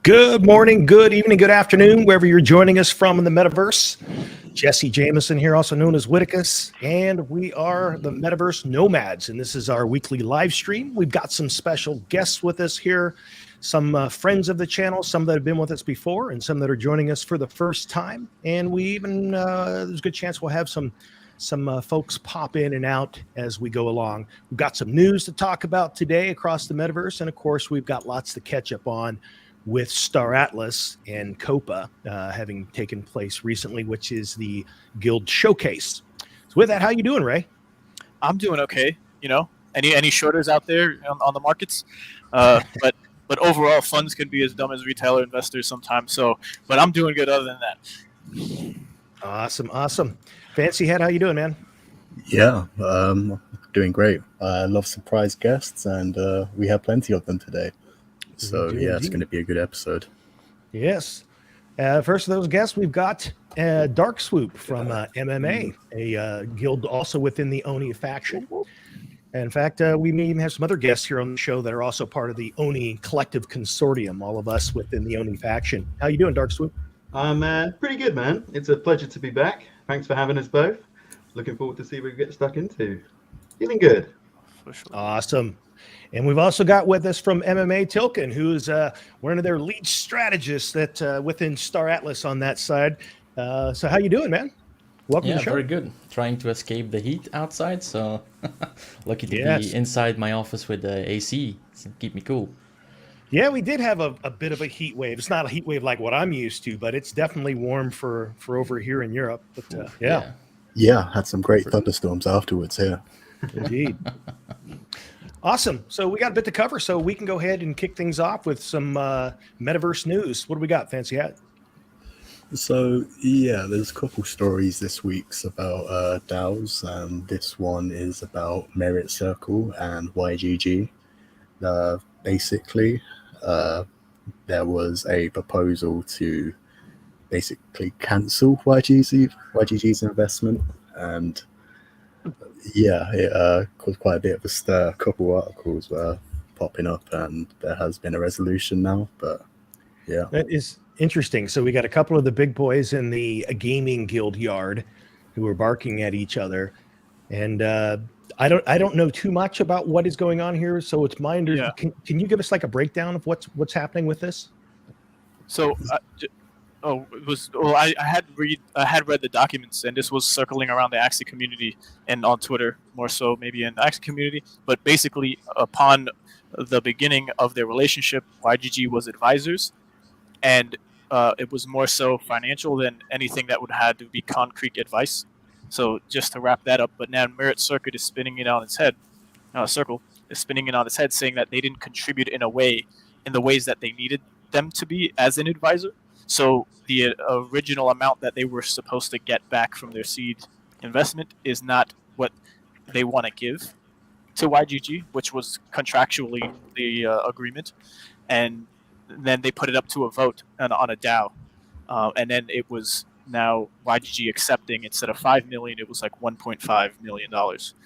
Good morning, good evening, good afternoon, wherever you're joining us from in the Metaverse. Jesse Jameson here, also known as Whitticus, and we are the Metaverse Nomads, and this is our weekly live stream. We've got some special guests with us here, some friends of the channel, some that have been with us before, and some that are joining us for the first time. And we even, there's a good chance we'll have some folks pop in and out as we go along. We've got some news to talk about today across the Metaverse, and of course, we've got lots to catch up on with Star Atlas and COPA having taken place recently, which is the Guild Showcase. So with that, how you doing, Ray? I'm doing okay. You know, any shorters out there on the markets? But overall, funds can be as dumb as retailer investors sometimes. So, but I'm doing good other than that. Awesome. Fancy Head, how you doing, man? Yeah, doing great. I love surprise guests, and we have plenty of them today. So yeah, it's going to be a good episode. Yes. First of those guests, we've got Dark Swoop from MMA, a guild also within the ONI faction. In fact, we may even have some other guests here on the show that are also part of the ONI collective consortium, all of us within the ONI faction. How you doing, Dark Swoop? I'm pretty good, man. It's a pleasure to be back. Thanks for having us both. Looking forward to see what we get stuck into. Feeling good. Awesome. And we've also got with us from MMA Tilkin, who's one of their lead strategists that within Star Atlas on that side. So how you doing, man? Welcome to the show. Very good. Trying to escape the heat outside, so lucky to be inside my office with the AC to keep me cool. Yeah, we did have a bit of a heat wave. It's not a heat wave like what I'm used to, but it's definitely warm for over here in Europe. But yeah, had some great thunderstorms afterwards here. Indeed. Awesome. So we got a bit to cover, so we can go ahead and kick things off with some Metaverse news. What do we got, Fancy Hat? So yeah, there's a couple stories this week about DAOs, and this one is about Merit Circle and YGG. Basically, there was a proposal to basically cancel YGG's investment, and yeah, it caused quite a bit of a stir. A couple articles were popping up, and there has been a resolution now. But yeah, that is interesting. So we got a couple of the big boys in the gaming guild yard who are barking at each other, and I don't know too much about what is going on here. So it's my understanding. Yeah. Can you give us like a breakdown of what's happening with this? So. I had read the documents, and this was circling around the Axie community and on Twitter, more so maybe in the Axie community. But basically, upon the beginning of their relationship, YGG was advisors, and it was more so financial than anything that would have to be concrete advice. So just to wrap that up, but now Merit Circle is spinning it on its head. Circle is spinning it on its head, saying that they didn't contribute in the ways that they needed them to be as an advisor. So the original amount that they were supposed to get back from their seed investment is not what they want to give to YGG, which was contractually the agreement. And then they put it up to a vote on a DAO. And then it was now YGG accepting, instead of $5 million, it was like $1.5 million.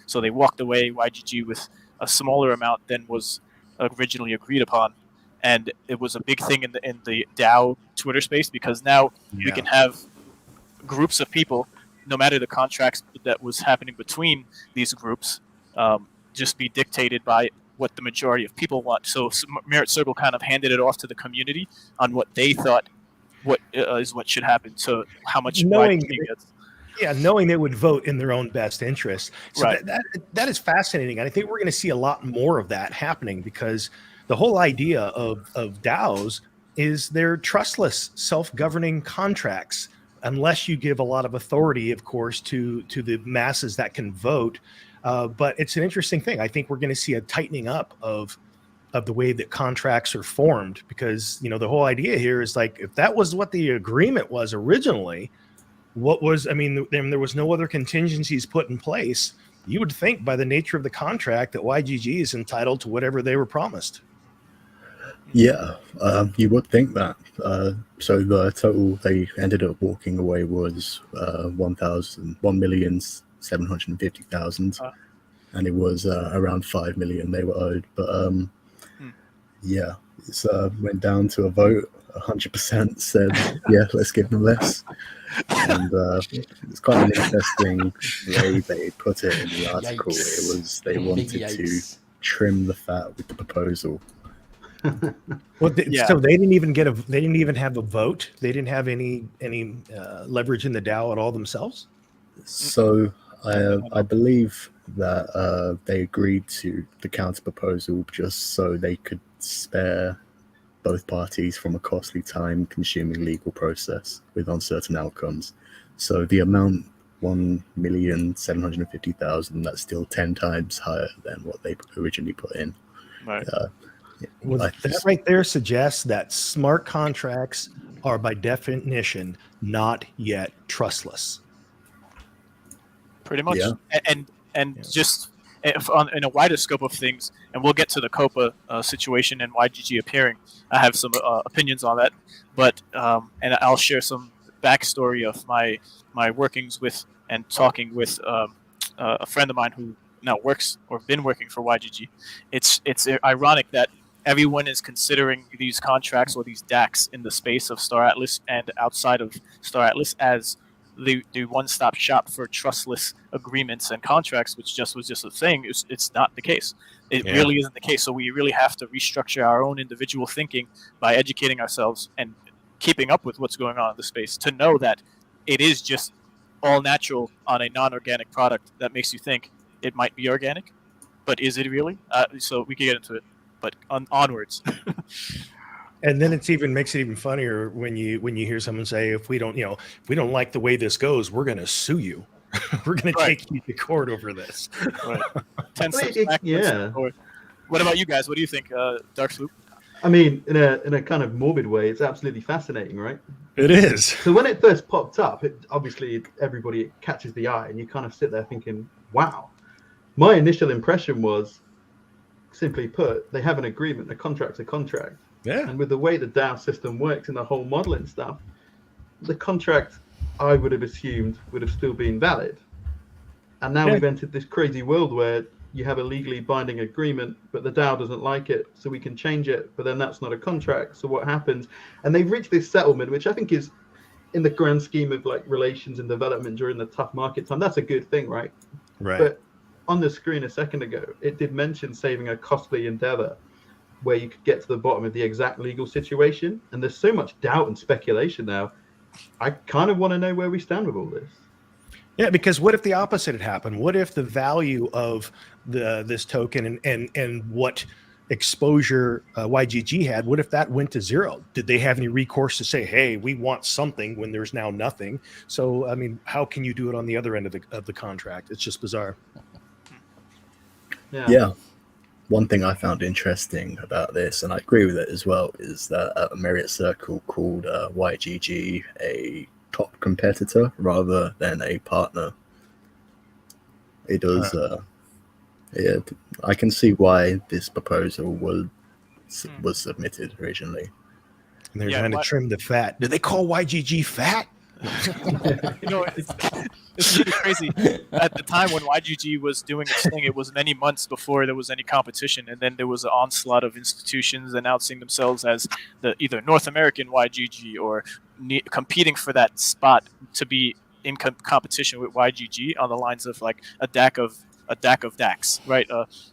So they walked away, YGG, with a smaller amount than was originally agreed upon. And it was a big thing in the DAO Twitter space, because now we can have groups of people, no matter the contracts that was happening between these groups, just be dictated by what the majority of people want. So Merit Circle kind of handed it off to the community on what they thought what should happen. So how much knowing YGG gets. knowing they would vote in their own best interest. So Right. that is fascinating, and I think we're going to see a lot more of that happening, because the whole idea of DAOs is they're trustless, self-governing contracts, unless you give a lot of authority, of course, to the masses that can vote. But it's an interesting thing. I think we're going to see a tightening up of the way that contracts are formed, because the whole idea here is like, if that was what the agreement was originally, there was no other contingencies put in place. You would think by the nature of the contract that YGG is entitled to whatever they were promised. Yeah, you would think that. So the total they ended up walking away was 1,750,000, and it was around 5 million they were owed. But yeah, it went down to a vote. 100% said, yeah, let's give them less. And it's quite an interesting way they put it in the article. Yikes. It was they wanted to trim the fat with the proposal. Well, so they didn't even they didn't even have a vote. They didn't have any leverage in the DAO at all themselves. So I believe that they agreed to the counter proposal just so they could spare both parties from a costly, time-consuming legal process with uncertain outcomes. So the amount 1,750,000, that's still 10 times higher than what they originally put in. Right. Well, that right there suggests that smart contracts are by definition not yet trustless. Pretty much. Yeah. And just in a wider scope of things, and we'll get to the COPA situation and YGG appearing. I have some opinions on that, but and I'll share some backstory of my workings with and talking with a friend of mine who now works or been working for YGG. It's ironic that everyone is considering these contracts or these DACs in the space of Star Atlas and outside of Star Atlas as the one-stop shop for trustless agreements and contracts, which was just a thing. It's not the case. It really isn't the case. So we really have to restructure our own individual thinking by educating ourselves and keeping up with what's going on in the space to know that it is just all natural on a non-organic product that makes you think it might be organic, but is it really? So we can get into it, but onwards. And then makes it even funnier when you hear someone say, if we don't like the way this goes, we're going to sue you. We're going to take you to court over this. Right. 10 steps back. Yeah. What about you guys? What do you think, Dark Sloop? I mean, in a kind of morbid way, it's absolutely fascinating, right? It is. So when it first popped up, obviously everybody catches the eye, and you kind of sit there thinking, wow. My initial impression was, simply put, they have an agreement, a contract's a contract. Yeah. And with the way the DAO system works and the whole modeling stuff, the contract, I would have assumed, would have still been valid. And now we've entered this crazy world where you have a legally binding agreement, but the DAO doesn't like it, so we can change it, but then that's not a contract. So what happens? And they've reached this settlement, which I think is, in the grand scheme of like relations and development during the tough market time, that's a good thing, right? Right. But on the screen a second ago, it did mention saving a costly endeavor where you could get to the bottom of the exact legal situation. And there's so much doubt and speculation now. I kind of want to know where we stand with all this. Yeah, because what if the opposite had happened? What if the value of this token and what exposure YGG had, what if that went to zero? Did they have any recourse to say, hey, we want something when there's now nothing? So, I mean, how can you do it on the other end of the contract? It's just bizarre. Yeah. One thing I found interesting about this, and I agree with it as well, is that Merit Circle called YGG a top competitor rather than a partner. It does. I can see why this proposal was submitted originally. And they're trying to trim the fat. Did they call YGG fat? It's really crazy. At the time when YGG was doing its thing, it was many months before there was any competition, and then there was an onslaught of institutions announcing themselves as the either North American YGG or competing for that spot to be in competition with YGG on the lines of like a DAC of a DAC of DACs, right?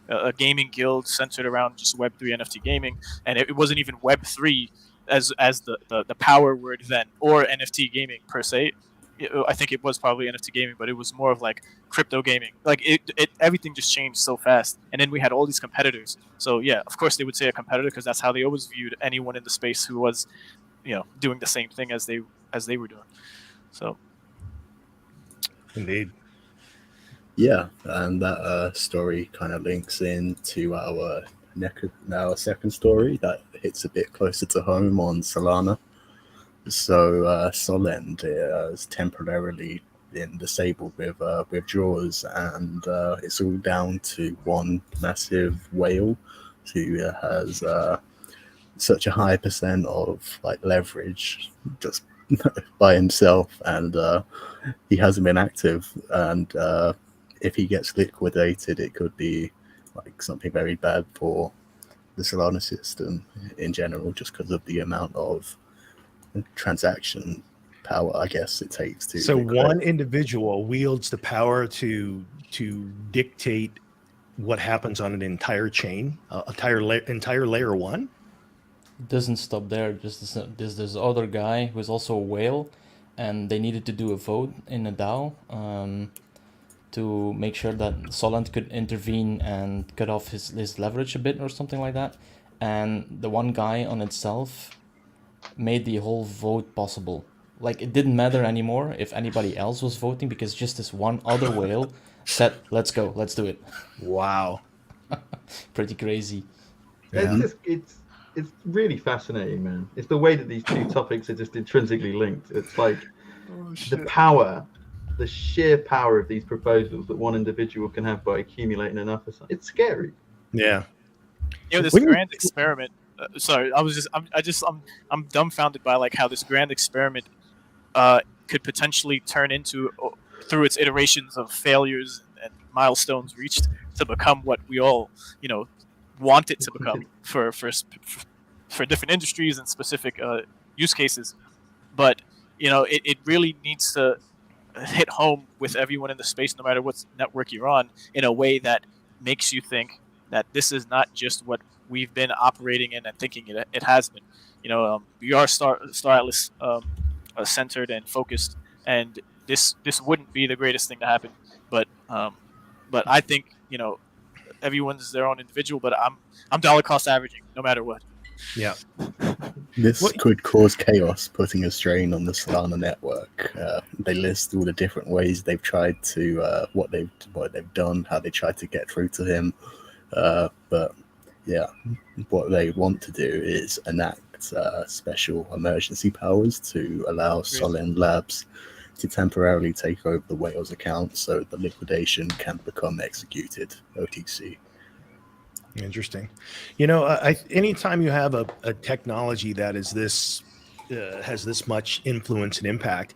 A gaming guild centered around just Web3 NFT gaming, and it wasn't even Web3 as the power word then, or NFT gaming per se. I think it was probably NFT gaming, but it was more of like crypto gaming. Like everything just changed so fast, and then we had all these competitors. So yeah, of course they would say a competitor because that's how they always viewed anyone in the space who was, doing the same thing as they were doing. So Indeed. Yeah, and that story kind of links into our second story that hits a bit closer to home on Solana. So Solend is temporarily been disabled with withdrawals, and it's all down to one massive whale who has such a high percent of like leverage just by himself, and he hasn't been active. And if he gets liquidated, it could be like something very bad for the Solana system in general, just because of the amount of transaction power, I guess, it takes to. So one individual wields the power to dictate what happens on an entire chain, entire layer one. It doesn't stop there. Just this other guy who is also a whale, and they needed to do a vote in a DAO to make sure that Solent could intervene and cut off his leverage a bit or something like that. And the one guy on itself made the whole vote possible. Like, it didn't matter anymore if anybody else was voting, because just this one other whale said, let's go, let's do it. Wow. Pretty crazy. Yeah. It's really fascinating, man. It's the way that these two topics are just intrinsically linked. It's like the power, the sheer power of these proposals that one individual can have by accumulating enough. It's scary. Yeah. This grand experiment. Sorry, I'm dumbfounded by like how this grand experiment could potentially turn into, through its iterations of failures and milestones reached, to become what we all want it to become for different industries and specific use cases. But it really needs to hit home with everyone in the space, no matter what network you're on, in a way that makes you think that this is not just what we've been operating in and thinking it has been. We are Star Atlas centered and focused, and this wouldn't be the greatest thing to happen. But I think everyone's their own individual. But I'm dollar cost averaging no matter what. Yeah. This could cause chaos, putting a strain on the Solana network. They list all the different ways they've tried to what they've done, how they tried to get through to him. But yeah, what they want to do is enact special emergency powers to allow Solend Labs to temporarily take over the whale's account, so the liquidation can become executed OTC. Interesting. Anytime you have a technology that is this has this much influence and impact,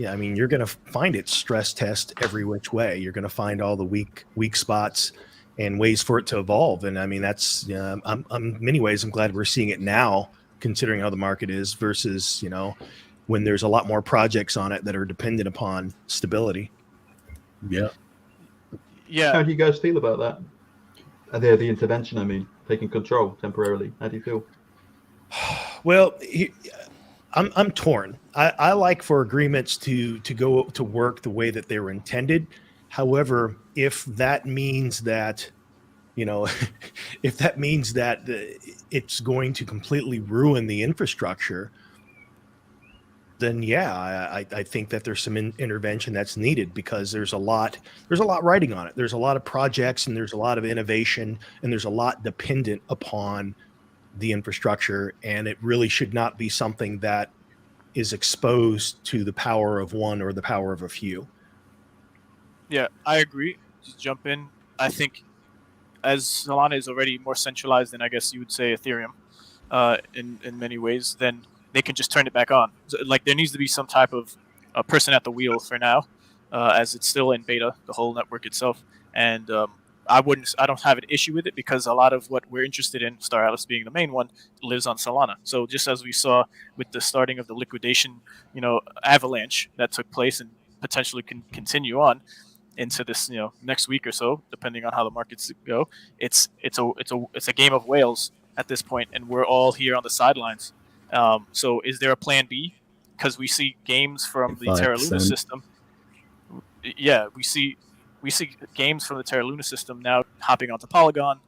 I mean, you're going to find it stress test every which way. You're going to find all the weak spots and ways for it to evolve. And I mean, that's I'm in many ways, I'm glad we're seeing it now, considering how the market is versus when there's a lot more projects on it that are dependent upon stability. Yeah. How do you guys feel about that? The intervention, I mean, taking control temporarily. How do you feel? Well, I'm torn. I like for agreements to go to work the way that they were intended. However, if that means that, if that means that it's going to completely ruin the infrastructure, then yeah, I think that there's some intervention that's needed, because there's a lot riding on it. There's a lot of projects, and there's a lot of innovation, and there's a lot dependent upon the infrastructure, and it really should not be something that is exposed to the power of one or the power of a few. Yeah, I agree. Just jump in. I think as Solana is already more centralized than, I guess you would say, Ethereum, in many ways, then they can just turn it back on. So, like, there needs to be some type of person at the wheel for now, as it's still in beta, the whole network itself. And I don't have an issue with it, because a lot of what we're interested in, Star Atlas being the main one, lives on Solana. So just as we saw with the starting of the liquidation, avalanche that took place and potentially can continue on, into this, next week or so, depending on how the markets go. It's a game of whales at this point, and we're all here on the sidelines. So is there a plan B? Because we see games from the Terra Luna 5%. system. Yeah, we see games from the Terra Luna system now hopping onto Polygon.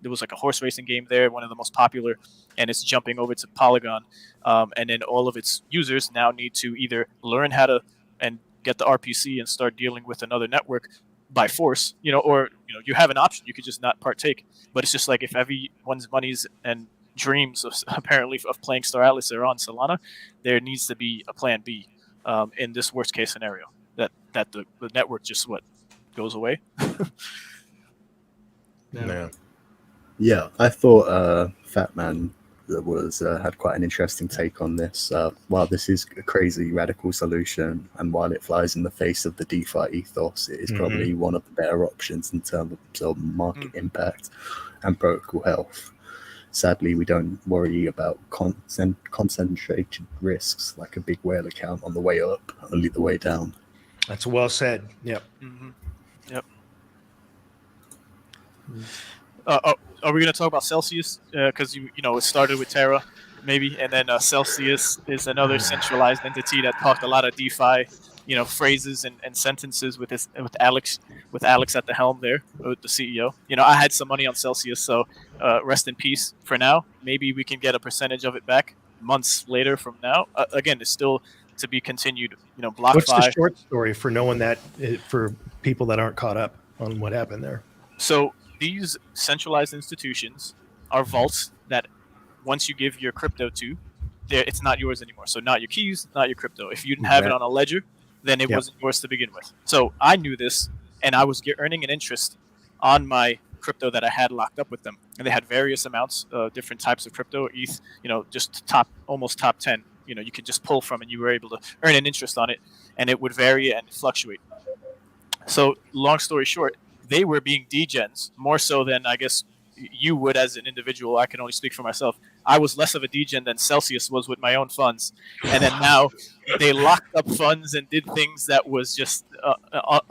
There was like a horse racing game there, one of the most popular, and it's jumping over to Polygon. And then all of its users now need to either learn how to and get the RPC and start dealing with another network by force, or you have an option. You could just not partake. But it's just like if everyone's monies and dreams apparently of playing Star Atlas are on Solana, there needs to be a plan B in this worst case scenario that the network just goes away. Yeah. Yeah, I thought Fat Man had quite an interesting take on this. While this is a crazy radical solution, and while it flies in the face of the DeFi ethos, it is probably one of the better options in terms of market impact and protocol health. Sadly, we don't worry about concentrated risks like a big whale account on the way up, only the way down. That's well said. Yep. Mm-hmm. Yep. Are we going to talk about Celsius? Because it started with Terra, maybe, and then Celsius is another centralized entity that talked a lot of DeFi, phrases and sentences with Alex at the helm there, with the CEO. I had some money on Celsius, so rest in peace for now. Maybe we can get a percentage of it back months later from now. Again, it's still to be continued. BlockFi. What's the short story for knowing that, for people that aren't caught up on what happened there? So these centralized institutions are vaults that once you give your crypto to, it's not yours anymore. So not your keys, not your crypto. If you didn't have it on a ledger, then it wasn't yours to begin with. So I knew this, and I was earning an interest on my crypto that I had locked up with them. And they had various amounts, different types of crypto, ETH, just almost top 10. You could just pull from, and you were able to earn an interest on it, and it would vary and fluctuate. So long story short, they were being degens more so than I guess you would as an individual. I can only speak for myself. I was less of a degen than Celsius was with my own funds. And then now they locked up funds and did things that was just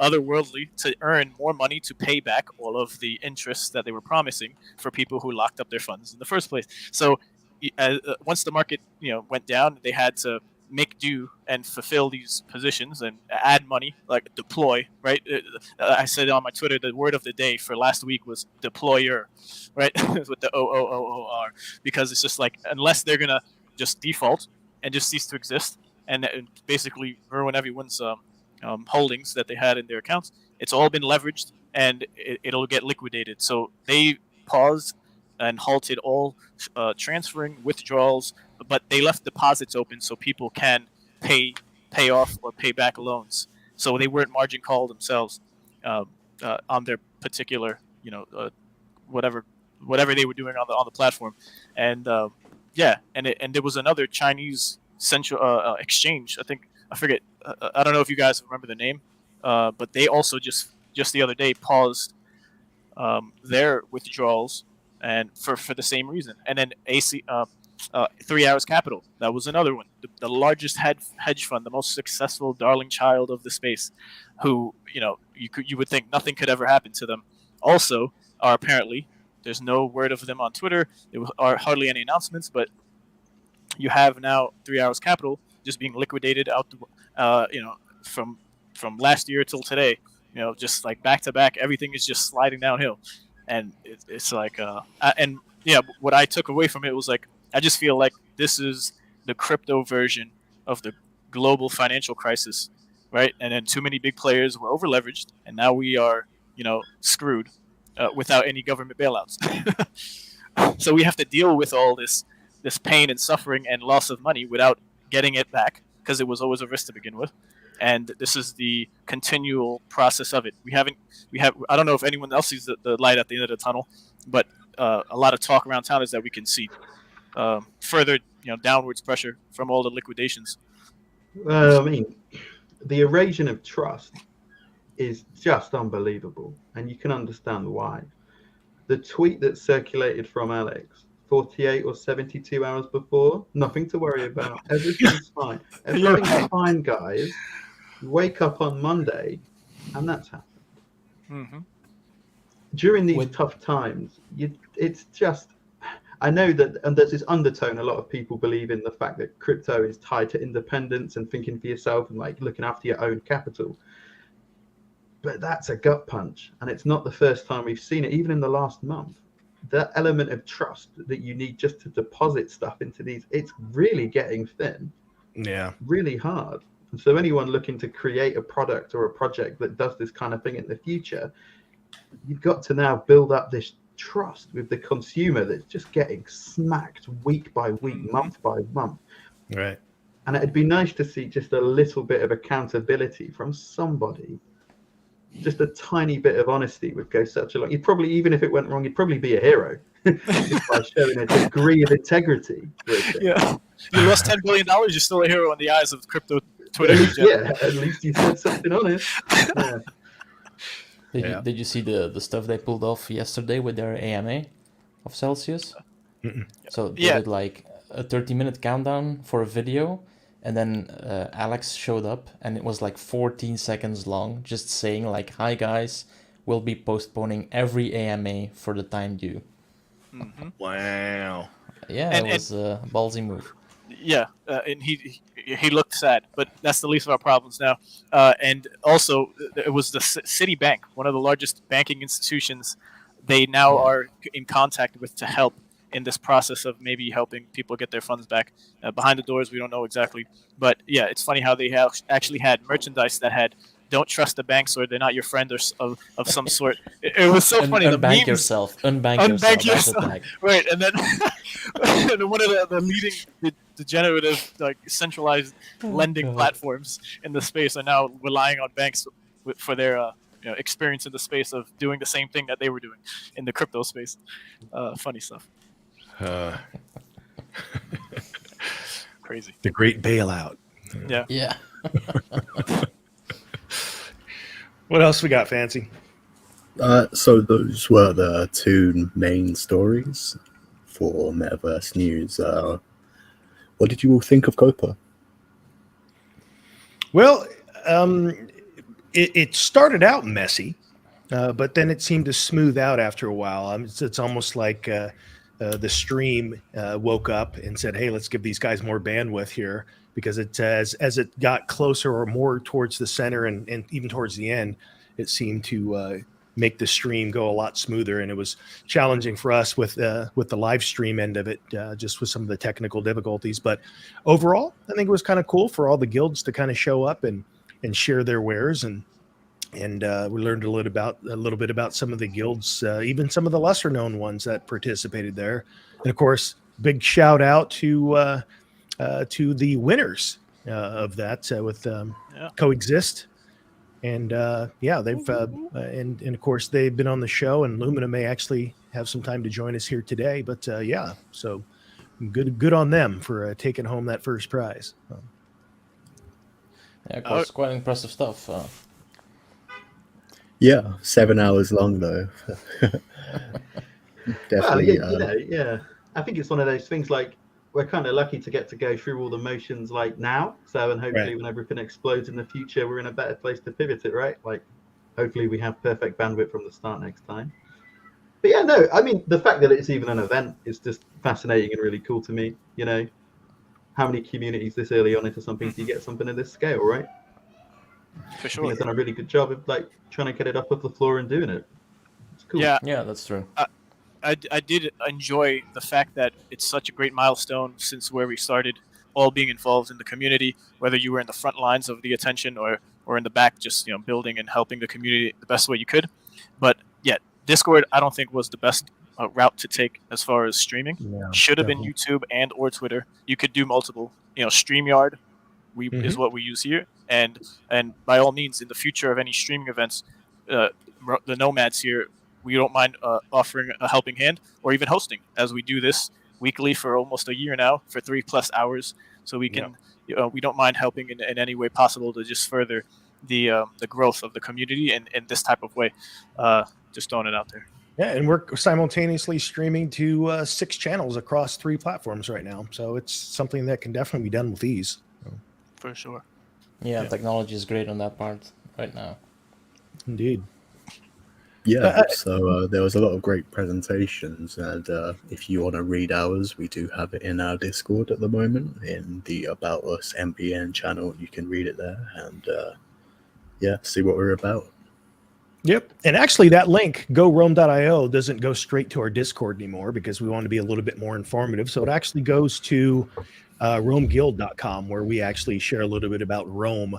otherworldly to earn more money to pay back all of the interest that they were promising for people who locked up their funds in the first place. So once the market went down, they had to make do and fulfill these positions and add money, like deploy, right? I said on my Twitter, the word of the day for last week was deployer, right? With the OOOOR, because it's just like, unless they're going to just default and just cease to exist and basically ruin everyone's holdings that they had in their accounts, it's all been leveraged and it'll get liquidated. So they paused and halted all transferring, withdrawals, but they left deposits open so people can pay off or pay back loans. So they weren't margin call themselves on their particular, whatever they were doing on the platform. And and there was another Chinese central exchange. I forget. I don't know if you guys remember the name, but they also just the other day paused their withdrawals, and for the same reason. And then 3 Hours Capital, that was another one, the largest hedge fund, the most successful darling child of the space, who you would think nothing could ever happen to them. Also, are apparently, there's no word of them on Twitter. There are hardly any announcements, but you have now 3 Hours Capital just being liquidated out, from last year till today. Just like back to back, everything is just sliding downhill, and it's like, what I took away from it was like, I just feel like this is the crypto version of the global financial crisis, right? And then too many big players were over leveraged, and now we are, screwed without any government bailouts. So we have to deal with all this pain and suffering and loss of money without getting it back, because it was always a risk to begin with. And this is the continual process of it. I don't know if anyone else sees the light at the end of the tunnel, but a lot of talk around town is that we can see further, downwards pressure from all the liquidations. I mean, the erosion of trust is just unbelievable, and you can understand why. The tweet that circulated from Alex 48 or 72 hours before, nothing to worry about. Everything's fine. Everything's fine, guys. You wake up on Monday, and that's happened. Mm-hmm. During these With- tough times, it's just, I know that, and there's this undertone. A lot of people believe in the fact that crypto is tied to independence and thinking for yourself and like looking after your own capital. But that's a gut punch, and it's not the first time we've seen it. Even in the last month, that element of trust that you need just to deposit stuff into these, it's really getting thin, Yeah. really hard. And so anyone looking to create a product or a project that does this kind of thing in the future, you've got to now build up this trust with the consumer that's just getting smacked week by week, month by month. Right. And it'd be nice to see just a little bit of accountability from somebody. Just a tiny bit of honesty would go such a long. You'd probably, even if it went wrong, you'd probably be a hero just by showing a degree of integrity. Yeah, you lost $10 billion. You're still a hero in the eyes of crypto Twitter. At least, yeah, at least you said something honest. Yeah. Did you see the stuff they pulled off yesterday with their AMA of Celsius? Mm-mm. So they Yeah. did like a 30-minute countdown for a video, and then Alex showed up, and it was like 14 seconds long, just saying like, "Hi guys, we'll be postponing every AMA for the time due." Mm-hmm. Wow. Yeah, And- it was a ballsy move. Yeah, and he looked sad, but that's the least of our problems now. And also, it was the Citibank, one of the largest banking institutions. They now are in contact with to help in this process of maybe helping people get their funds back. Behind the doors, we don't know exactly, but yeah, it's funny how they have actually had merchandise that had "Don't trust the banks" or "They're not your friend" or of some sort. It was so funny. The Unbank memes, yourself. Unbank Unbank yourself. That's yourself. a tag. right? And then and one of the leading degenerative, like centralized lending God. platforms in the space are now relying on banks for their experience in the space of doing the same thing that they were doing in the crypto space. Funny stuff. Crazy. The great bailout. Yeah. Yeah. What else we got, Fancy? So those were the two main stories for Metaverse News. What did you all think of COPA? Well, it started out messy, but then it seemed to smooth out after a while. It's almost like the stream woke up and said, "Hey, let's give these guys more bandwidth here," because it as it got closer or more towards the center and even towards the end, it seemed to make the stream go a lot smoother. And it was challenging for us with the live stream end of it, just with some of the technical difficulties. But overall, I think it was kind of cool for all the guilds to kind of show up and share their wares, and we learned a little bit about some of the guilds, even some of the lesser known ones that participated there. And of course, big shout out to the winners of that with Coexist. And they've and of course they've been on the show, and Lumina may actually have some time to join us here today. But so good on them for taking home that first prize. Yeah, of course, quite impressive stuff. Yeah, 7 hours long though. Definitely. Well, I think it's one of those things like we're kind of lucky to get to go through all the motions like now. So, and hopefully when everything explodes in the future, we're in a better place to pivot it, right? Like, hopefully we have perfect bandwidth from the start next time. But yeah, no, I mean, the fact that it's even an event is just fascinating and really cool to me. You know, how many communities this early on into something do you get something of this scale, right? For I sure. think it's done a really good job of like trying to get it up off the floor and doing it. It's cool. Yeah, Yeah, that's true. I did enjoy the fact that it's such a great milestone since where we started, all being involved in the community, whether you were in the front lines of the attention or in the back, just building and helping the community the best way you could. But yeah, Discord I don't think was the best route to take as far as streaming. Should have been YouTube and or Twitter. You could do multiple. StreamYard is what we use here, and by all means, in the future of any streaming events, the Nomads here, we don't mind offering a helping hand or even hosting, as we do this weekly for almost a year now for 3+ hours. So we can, we don't mind helping in any way possible to just further the growth of the community in this type of way. Just throwing it out there. Yeah, and we're simultaneously streaming to 6 channels across 3 platforms right now. So it's something that can definitely be done with ease. For sure. Yeah, technology is great on that part right now. Indeed. Yeah, so there was a lot of great presentations, and if you want to read ours, we do have it in our Discord at the moment in the About Us MPN channel. You can read it there and yeah, see what we're about. Yep. And actually that link, gorome.io, doesn't go straight to our Discord anymore because we want to be a little bit more informative. So it actually goes to romeguild.com, where we actually share a little bit about Rome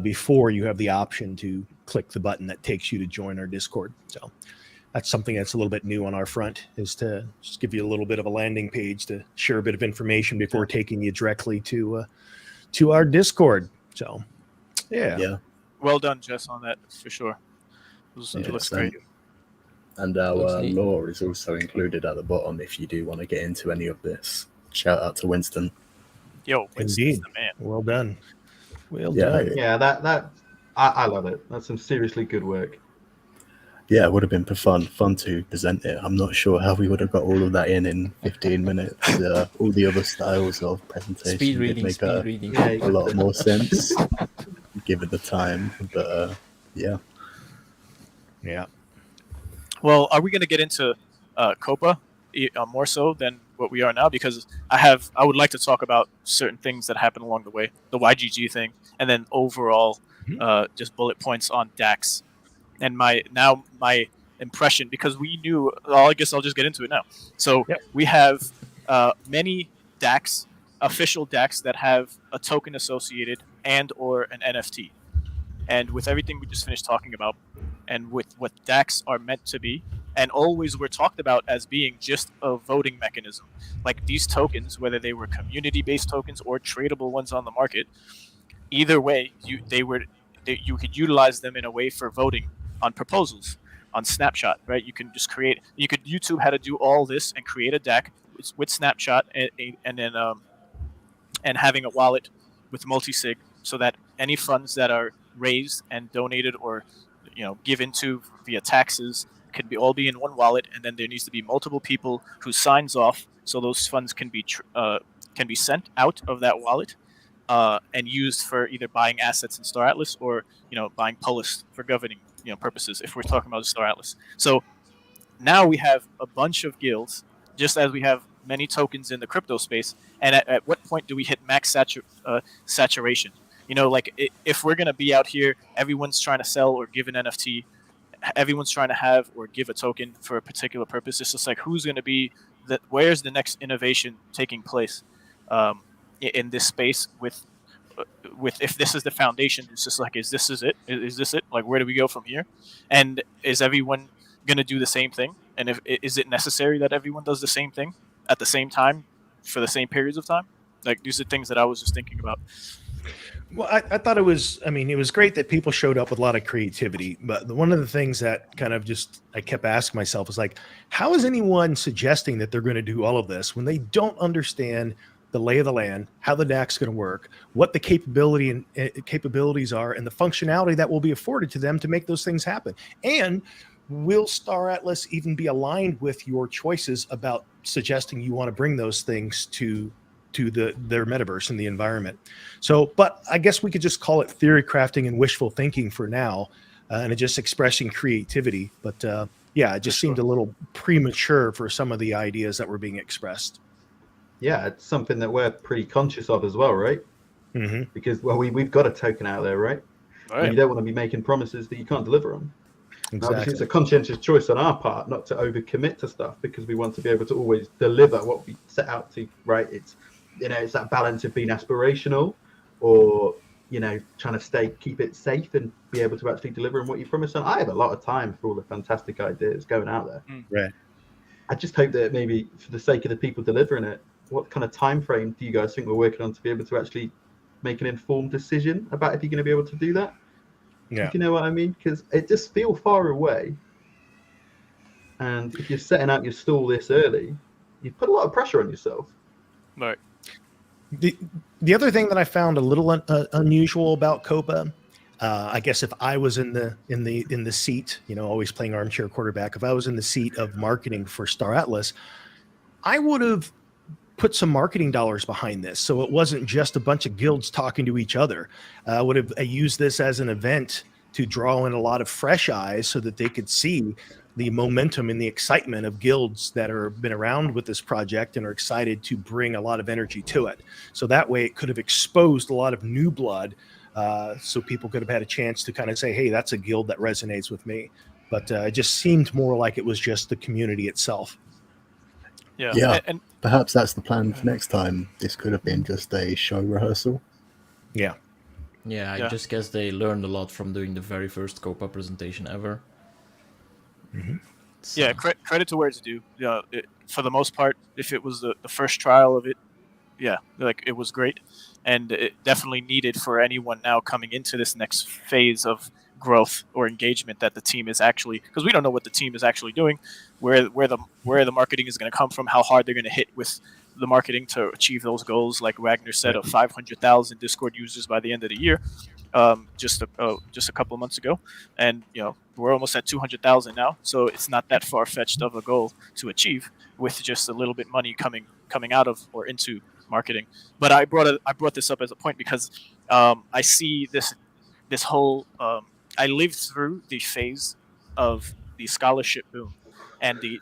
before you have the option to click the button that takes you to join our Discord. So that's something that's a little bit new on our front, is to just give you a little bit of a landing page to share a bit of information before taking you directly to our Discord. So yeah. Well done, Jess, on that for sure. It looks great. And our law is also included at the bottom if you do want to get into any of this. Shout out to Winston. Yo, Winston's the man. Well done. Well done. Yeah, that I love it. That's some seriously good work. Yeah, it would have been fun to present it. I'm not sure how we would have got all of that in 15 minutes. All the other styles of presentation Speed reading, make a lot more sense given the time. But yeah. Well, are we going to get into COPA more so than what we are now? Because I would like to talk about certain things that happened along the way, the YGG thing, and then overall just bullet points on DAX. And my impression, because we knew, I guess I'll just get into it now. So we have many DAX, official DAX, that have a token associated and or an NFT. And with everything we just finished talking about, and with what DAX are meant to be, and always were talked about as being just a voting mechanism. Like these tokens, whether they were community-based tokens or tradable ones on the market, either way, you could utilize them in a way for voting on proposals, on Snapshot, right? You can just YouTube how to do all this and create a DAC with Snapshot and then and having a wallet with multi-sig, so that any funds that are raised and donated or given to via taxes could all be in one wallet, and then there needs to be multiple people who signs off, so those funds can be sent out of that wallet and used for either buying assets in Star Atlas or buying Pulse for governing purposes, if we're talking about Star Atlas. So now we have a bunch of guilds, just as we have many tokens in the crypto space. And at what point do we hit max saturation? If we're going to be out here, everyone's trying to sell or give an NFT, everyone's trying to have or give a token for a particular purpose. It's just like, who's going to be where's the next innovation taking place in this space with if this is the foundation? It's just like, is this it? Like, where do we go from here? And is everyone going to do the same thing? And is it necessary that everyone does the same thing at the same time for the same periods of time? Like, these are things that I was just thinking about. Well, I thought it was great that people showed up with a lot of creativity. But one of the things that kind of I kept asking myself was like, how is anyone suggesting that they're going to do all of this when they don't understand the lay of the land, how the DAX is going to work, what the capabilities are, and the functionality that will be afforded to them to make those things happen? And will Star Atlas even be aligned with your choices about suggesting you want to bring those things to their metaverse and the environment? So, but I guess we could just call it theory crafting and wishful thinking for now, and just expressing creativity. But it just seemed a little premature for some of the ideas that were being expressed. Yeah, it's something that we're pretty conscious of as well, right? Mm-hmm. Because we've got a token out there, right? And you don't want to be making promises that you can't deliver on. Exactly. Obviously, it's a conscientious choice on our part not to overcommit to stuff, because we want to be able to always deliver what we set out to, right? It's that balance of being aspirational or trying to keep it safe and be able to actually deliver on what you promise on. I have a lot of time for all the fantastic ideas going out there. Right. I just hope that maybe for the sake of the people delivering it, what kind of time frame do you guys think we're working on to be able to actually make an informed decision about if you're going to be able to do that? Yeah. If you know what I mean? Because it just feels far away. And if you're setting out your stall this early, you put a lot of pressure on yourself. Right. The other thing that I found a little unusual about COPA, I guess if I was in the seat, always playing armchair quarterback, if I was in the seat of marketing for Star Atlas, I would have put some marketing dollars behind this, so it wasn't just a bunch of guilds talking to each other. I would have used this as an event to draw in a lot of fresh eyes so that they could see the momentum and the excitement of guilds that are been around with this project and are excited to bring a lot of energy to it. So that way it could have exposed a lot of new blood, so people could have had a chance to kind of say, hey, that's a guild that resonates with me. But it just seemed more like it was just the community itself. Yeah. And Perhaps that's the plan for next time. This could have been just a show rehearsal. Yeah. Yeah, I Yeah. just guess they learned a lot from doing the very first COPA presentation ever. So, yeah, credit to where it's due. For the most part, if it was the first trial of it, yeah, like it was great, and it definitely needed for anyone now coming into this next phase of growth or engagement that the team is actually, because we don't know what the team is actually doing, where the marketing is going to come from, how hard they're going to hit with the marketing to achieve those goals, like Wagner said, of 500,000 Discord users by the end of the year, just a couple of months ago, and we're almost at 200,000 now, so it's not that far fetched of a goal to achieve with just a little bit money coming out of or into marketing. But I brought this up as a point because I see this whole I lived through the phase of the scholarship boom and the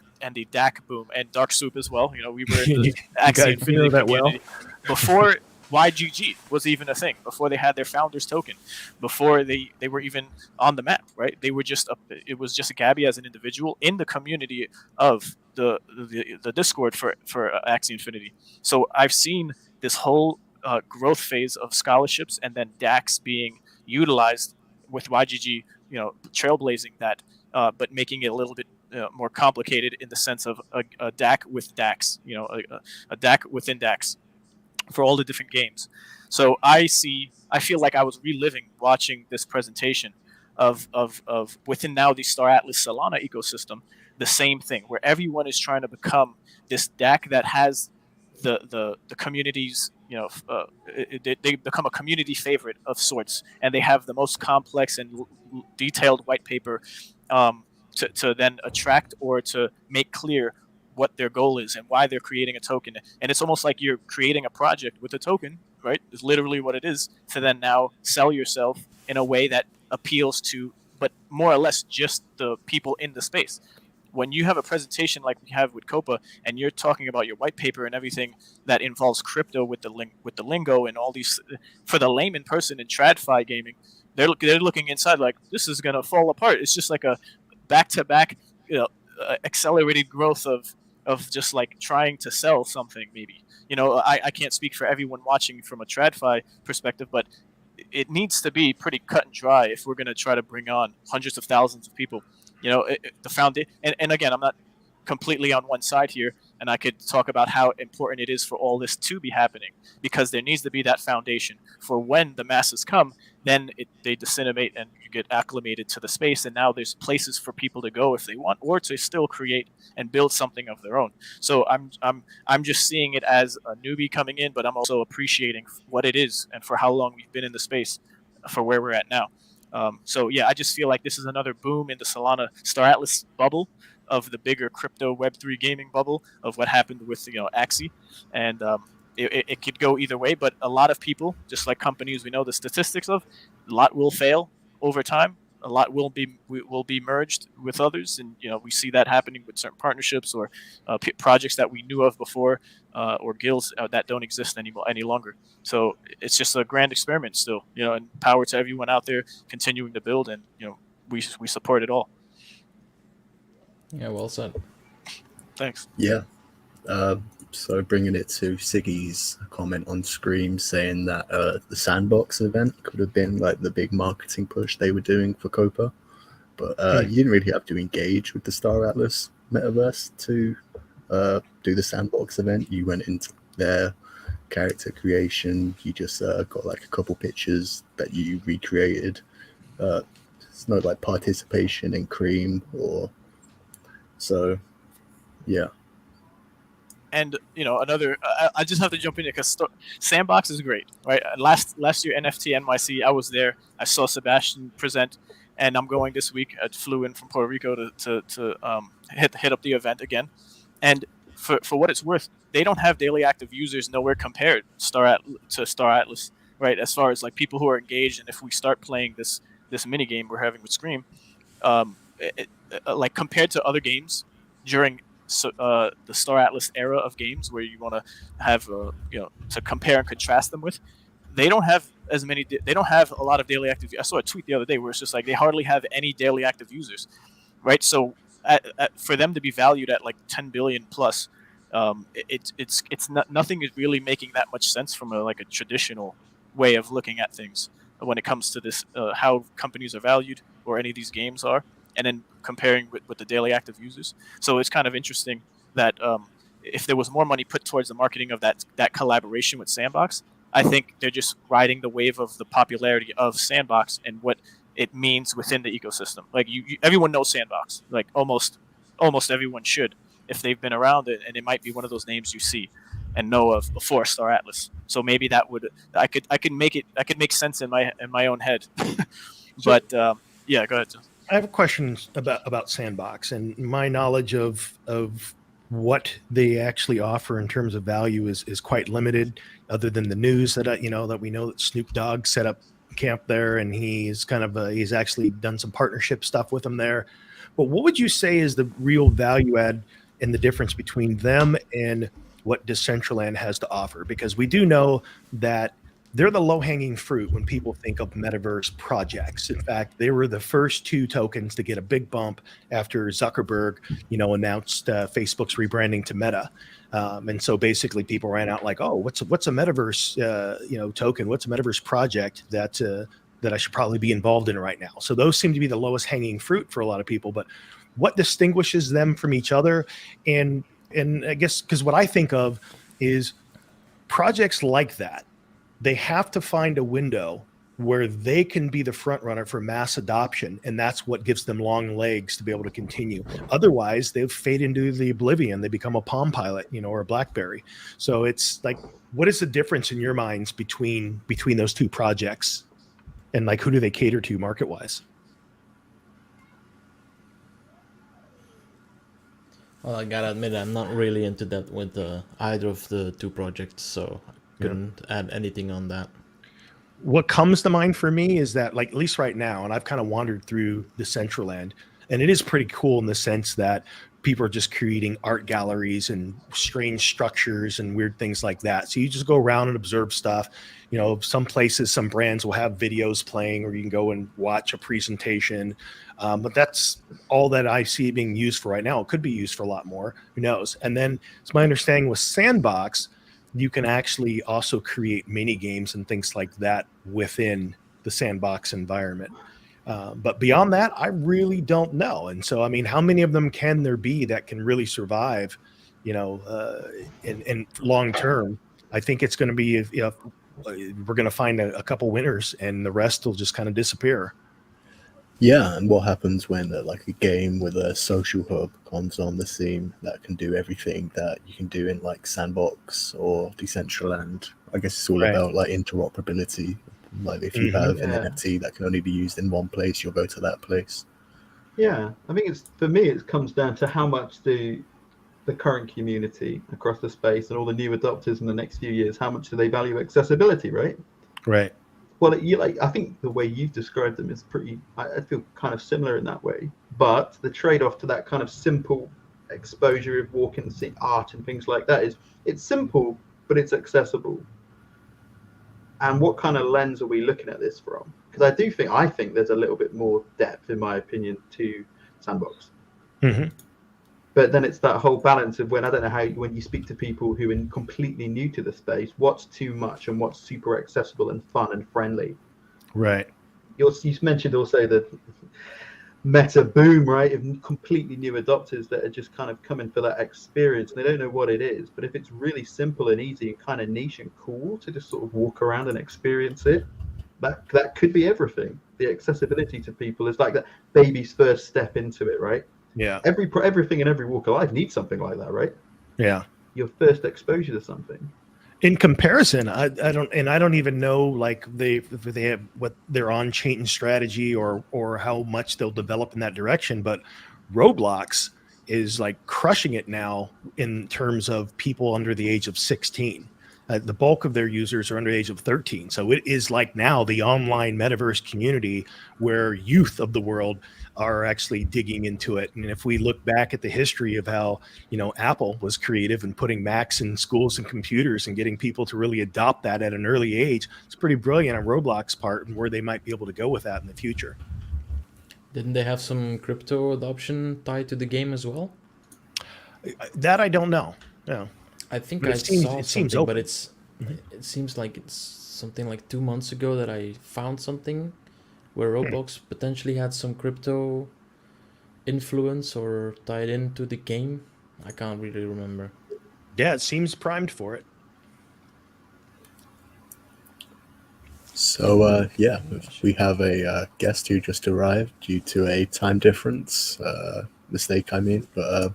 DAC boom and Dark Soup as well. We were in the Axie Infinity community before YGG was even a thing, before they had their founders token, before they were even on the map, right? They were it was just a Gabby as an individual in the community of the Discord for Axie Infinity. So I've seen this whole growth phase of scholarships and then DAX being utilized with YGG, trailblazing that, but making it a little bit more complicated in the sense of a DAC with DAX, a DAC within DAX for all the different games. So I feel like I was reliving watching this presentation of within now the Star Atlas Solana ecosystem, the same thing where everyone is trying to become this DAC that has the community's, they become a community favorite of sorts, and they have the most complex and detailed white paper to then attract or to make clear what their goal is and why they're creating a token. And it's almost like you're creating a project with a token, right? It's literally what it is, to then now sell yourself in a way that appeals to, but more or less just the people in the space. When you have a presentation like we have with COPA and you're talking about your white paper and everything that involves crypto with the lingo and all these, for the layman person in TradFi gaming, they're looking inside like, this is going to fall apart. It's just like a back-to-back, accelerated growth of just like trying to sell something, maybe. I can't speak for everyone watching from a TradFi perspective, but it needs to be pretty cut and dry if we're going to try to bring on hundreds of thousands of people. The foundation, and again, I'm not completely on one side here, and I could talk about how important it is for all this to be happening, because there needs to be that foundation for when the masses come, then they disseminate and you get acclimated to the space, and now there's places for people to go if they want, or to still create and build something of their own. So I'm just seeing it as a newbie coming in, but I'm also appreciating what it is and for how long we've been in the space for where we're at now. So yeah, I just feel like this is another boom in the Solana Star Atlas bubble of the bigger crypto Web3 gaming bubble of what happened with Axie, and it could go either way. But a lot of people, just like companies, we know the statistics of, a lot will fail over time. A lot will be merged with others, and we see that happening with certain partnerships or projects that we knew of before, or guilds that don't exist any longer. So it's just a grand experiment still, and power to everyone out there continuing to build, and we support it all. Yeah, well said. Thanks. Yeah. So bringing it to Siggy's comment on Scream saying that the Sandbox event could have been like the big marketing push they were doing for COPA, but you didn't really have to engage with the Star Atlas Metaverse to do the Sandbox event. You went into their character creation. You just got like a couple pictures that you recreated. It's not like participation in Cream or so. Yeah. And another, I just have to jump in here because Sandbox is great, right? Last year NFT NYC, I was there. I saw Sebastian present, and I'm going this week. I flew in from Puerto Rico to hit up the event again. And for what it's worth, they don't have daily active users nowhere compared to Star Atlas, right? As far as like people who are engaged, and if we start playing this this mini game we're having with Scream, like compared to other games during the Star Atlas era of games where you want to have to compare and contrast them with, they don't have as many. They don't have a lot of daily active. I saw a tweet the other day where it's just like they hardly have any daily active users, right? So for them to be valued at like 10 billion plus, it's not, nothing is really making that much sense from a traditional way of looking at things when it comes to this, how companies are valued or any of these games are, and then comparing with the daily active users. So it's kind of interesting that if there was more money put towards the marketing of that collaboration with Sandbox, I think they're just riding the wave of the popularity of Sandbox and what it means within the ecosystem. Like everyone knows Sandbox. Like almost everyone should, if they've been around it, and it might be one of those names you see and know of before Star Atlas. So maybe that would I could make sense in my own head. But yeah, go ahead, John. I have a question about Sandbox, and my knowledge of what they actually offer in terms of value is quite limited, other than the news that that we know that Snoop Dogg set up camp there, and he's he's actually done some partnership stuff with them there. But what would you say is the real value add and the difference between them and what Decentraland has to offer? Because we do know that they're the low-hanging fruit when people think of metaverse projects. In fact, they were the first two tokens to get a big bump after Zuckerberg, announced Facebook's rebranding to Meta. And so basically people ran out like, oh, what's a metaverse, token? What's a metaverse project that I should probably be involved in right now? So those seem to be the lowest hanging fruit for a lot of people. But what distinguishes them from each other? And I guess, because what I think of is projects like that, they have to find a window where they can be the front runner for mass adoption, and that's what gives them long legs to be able to continue. Otherwise, they fade into the oblivion. They become a Palm Pilot, or a BlackBerry. So it's like, what is the difference in your minds between those two projects, and like who do they cater to market wise? Well, I gotta admit, I'm not really into that with either of the two projects, so I couldn't add anything on that. What comes to mind for me is that, like, at least right now, and I've kind of wandered through Decentraland, and it is pretty cool in the sense that people are just creating art galleries and strange structures and weird things like that. So you just go around and observe stuff. Some places, some brands will have videos playing, or you can go and watch a presentation. But that's all that I see being used for right now. It could be used for a lot more. Who knows? And then it's my understanding with Sandbox, you can actually also create mini games and things like that within the Sandbox environment. But beyond that, I really don't know. And so, I mean, how many of them can there be that can really survive, in long term? I think it's going to be, we're going to find a couple winners, and the rest will just kind of disappear. Yeah, and what happens when a game with a social hub comes on the scene that can do everything that you can do in Sandbox or Decentraland? I guess it's all about interoperability. Like if you have an NFT that can only be used in one place, you'll go to that place. Yeah, I think for me it comes down to how much the current community across the space and all the new adopters in the next few years, how much do they value accessibility, right? Right. Well, I think the way you've described them is pretty, I feel kind of similar in that way. But the trade-off to that kind of simple exposure of walking and seeing art and things like that is it's simple, but it's accessible. And what kind of lens are we looking at this from? Because I think there's a little bit more depth, in my opinion, to Sandbox. Mm-hmm. But then it's that whole balance of when you speak to people who are completely new to the space, what's too much and what's super accessible and fun and friendly. Right. You mentioned also the meta boom, right? Of completely new adopters that are just kind of coming for that experience and they don't know what it is. But if it's really simple and easy and kind of niche and cool to just sort of walk around and experience it, that could be everything. The accessibility to people is like that baby's first step into it, right? Yeah. Everything in every walk of life needs something like that, right? Yeah. Your first exposure to something. In comparison, I don't even know if they have what their on-chain strategy or how much they'll develop in that direction. But Roblox is crushing it now in terms of people under the age of 16. the bulk of their users are under the age of 13. So it is like now the online metaverse community where youth of the world are actually digging into it. And if we look back at the history of how, Apple was creative in putting Macs in schools and computers and getting people to really adopt that at an early age, it's pretty brilliant on Roblox part and where they might be able to go with that in the future. Didn't they have some crypto adoption tied to the game as well? That I don't know. No. I think But I it seems- saw it seems something, but open. it seems like it's something like 2 months ago that I found something where Roblox potentially had some crypto influence or tied into the game. I can't really remember. Yeah, it seems primed for it. So, yeah, we have a guest who just arrived due to a time difference mistake, I mean. But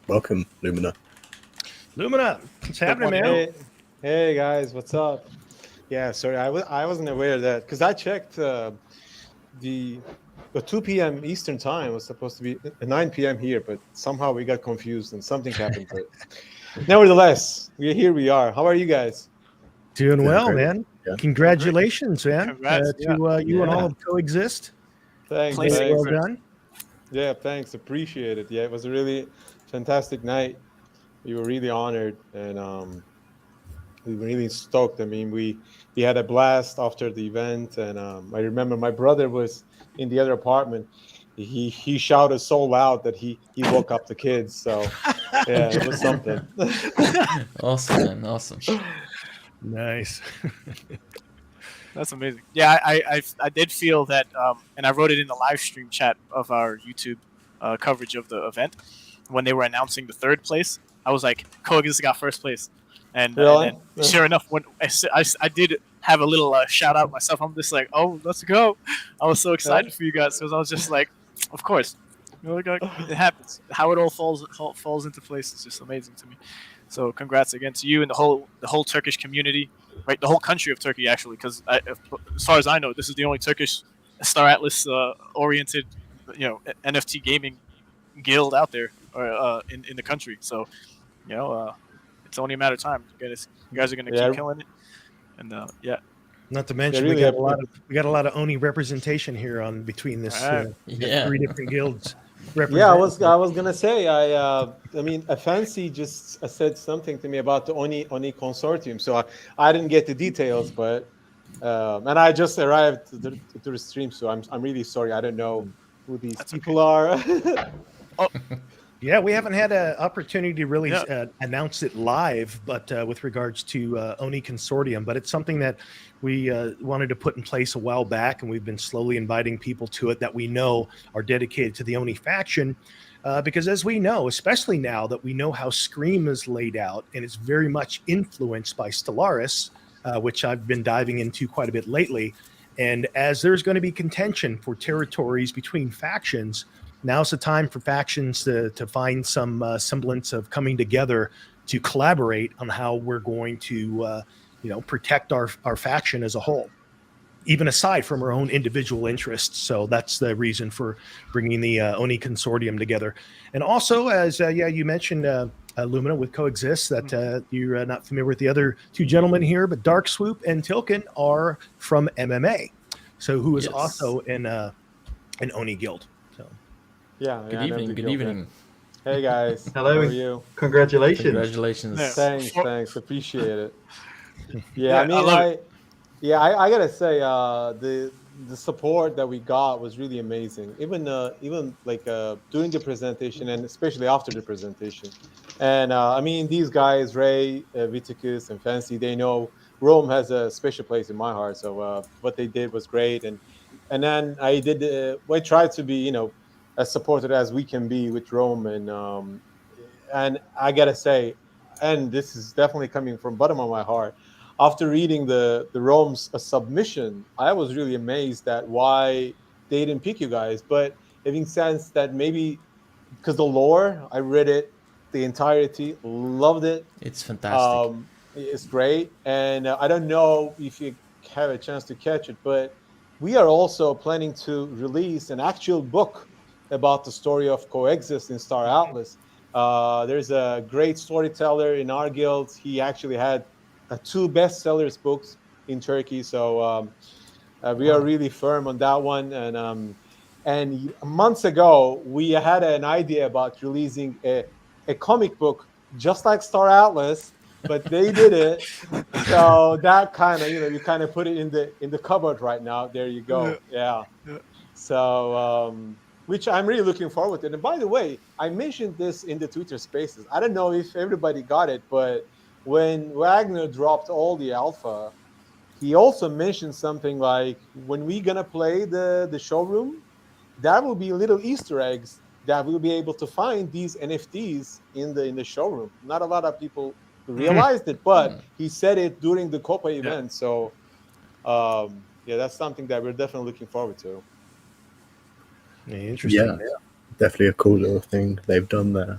welcome, Lumina. Lumina, what's happening, man? Hey guys, what's up? Yeah, sorry, I wasn't aware that because I checked the 2 p.m. Eastern time was supposed to be 9 p.m. here, but somehow we got confused and something happened. But nevertheless, here we are. How are you guys? Doing well, great. man. Yeah. Congratulations, man. Congrats, To you and Yeah. all of Coexist. Thanks. Place Very well thanks. done. Yeah, thanks. Appreciate it. Yeah, it was a really fantastic night. We were really honored and we were really stoked. I mean, we had a blast after the event, and I remember my brother was in the other apartment. He shouted so loud that he woke up the kids. So yeah, it was something. Awesome, man. Awesome. Nice. That's amazing. Yeah, I did feel that, and I wrote it in the live stream chat of our YouTube coverage of the event when they were announcing the third place. I was like, Coexist got first place, and, Really? and then, sure enough, when I did have a little shout out myself, I'm just like, oh, let's go! I was so excited for you guys because I was just like, of course, it happens. How it all falls into place is just amazing to me. So congrats again to you and the whole Turkish community, right? The whole country of Turkey, actually, because as far as I know, this is the only Turkish Star Atlas oriented, NFT gaming guild out there, or in the country. So, it's only a matter of time. You guys are gonna Yeah. keep killing it, and yeah. Not to mention, really we got have- a lot of ONI representation here on between this Alright. Yeah. 3 different guilds. Yeah, I was represented. gonna say I mean Fancy just said something to me about the ONI Consortium, so I didn't get the details, but and I just arrived to the stream, so I'm really sorry. I don't know who these That's people are. Yeah, we haven't had an opportunity to really Yeah. announce it live, but with regards to ONI Consortium, but it's something that we wanted to put in place a while back, and we've been slowly inviting people to it that we know are dedicated to the ONI faction, because as we know, especially now that we know how Scream is laid out, and it's very much influenced by Stellaris, which I've been diving into quite a bit lately, and as there's going to be contention for territories between factions, now's the time for factions to find some semblance of coming together to collaborate on how we're going to, protect our faction as a whole, even aside from our own individual interests. So that's the reason for bringing the ONI Consortium together. And also, as you mentioned, Lumina with Coexist, that you're not familiar with the other 2 gentlemen here, but Dark Swoop and Tilkin are from MMA, so who is Yes. also in an ONI guild. So. Yeah. Good yeah, I know evening. the Good guild, evening. yeah. Hey guys. Hello. How are you? Congratulations. Congratulations. Yeah. Thanks. Appreciate it. Yeah, Yeah, I I mean, love I gotta say, the support that we got was really amazing. Even like during the presentation and especially after the presentation. And I mean, these guys, Ray, Viticus, and Fancy, they know Rome has a special place in my heart. So what they did was great. And then I tried to be, as supported as we can be with Rome. And I gotta say, and this is definitely coming from bottom of my heart. After reading the Rome's submission, I was really amazed at why they didn't pick you guys. But having sense that maybe because the lore, I read it the entirety, loved it. It's fantastic. It's great, and I don't know if you have a chance to catch it, but we are also planning to release an actual book about the story of Coexist in Star Atlas. There's a great storyteller in our guild. He actually had two bestsellers books in Turkey. So we are really firm on that one. And months ago, we had an idea about releasing a comic book just like Star Atlas, but they did it. So that kind of, you kind of put it in the cupboard right now. There you go. Yeah. So which I'm really looking forward to. And by the way, I mentioned this in the Twitter Spaces. I don't know if everybody got it, but when Wagner dropped all the alpha, he also mentioned something like, when we're gonna play the showroom, there will be little Easter eggs that we'll be able to find these NFTs in the showroom. Not a lot of people realized it, but he said it during the COPA event. So yeah, that's something that we're definitely looking forward to. Interesting. Yeah, definitely a cool little thing they've done there.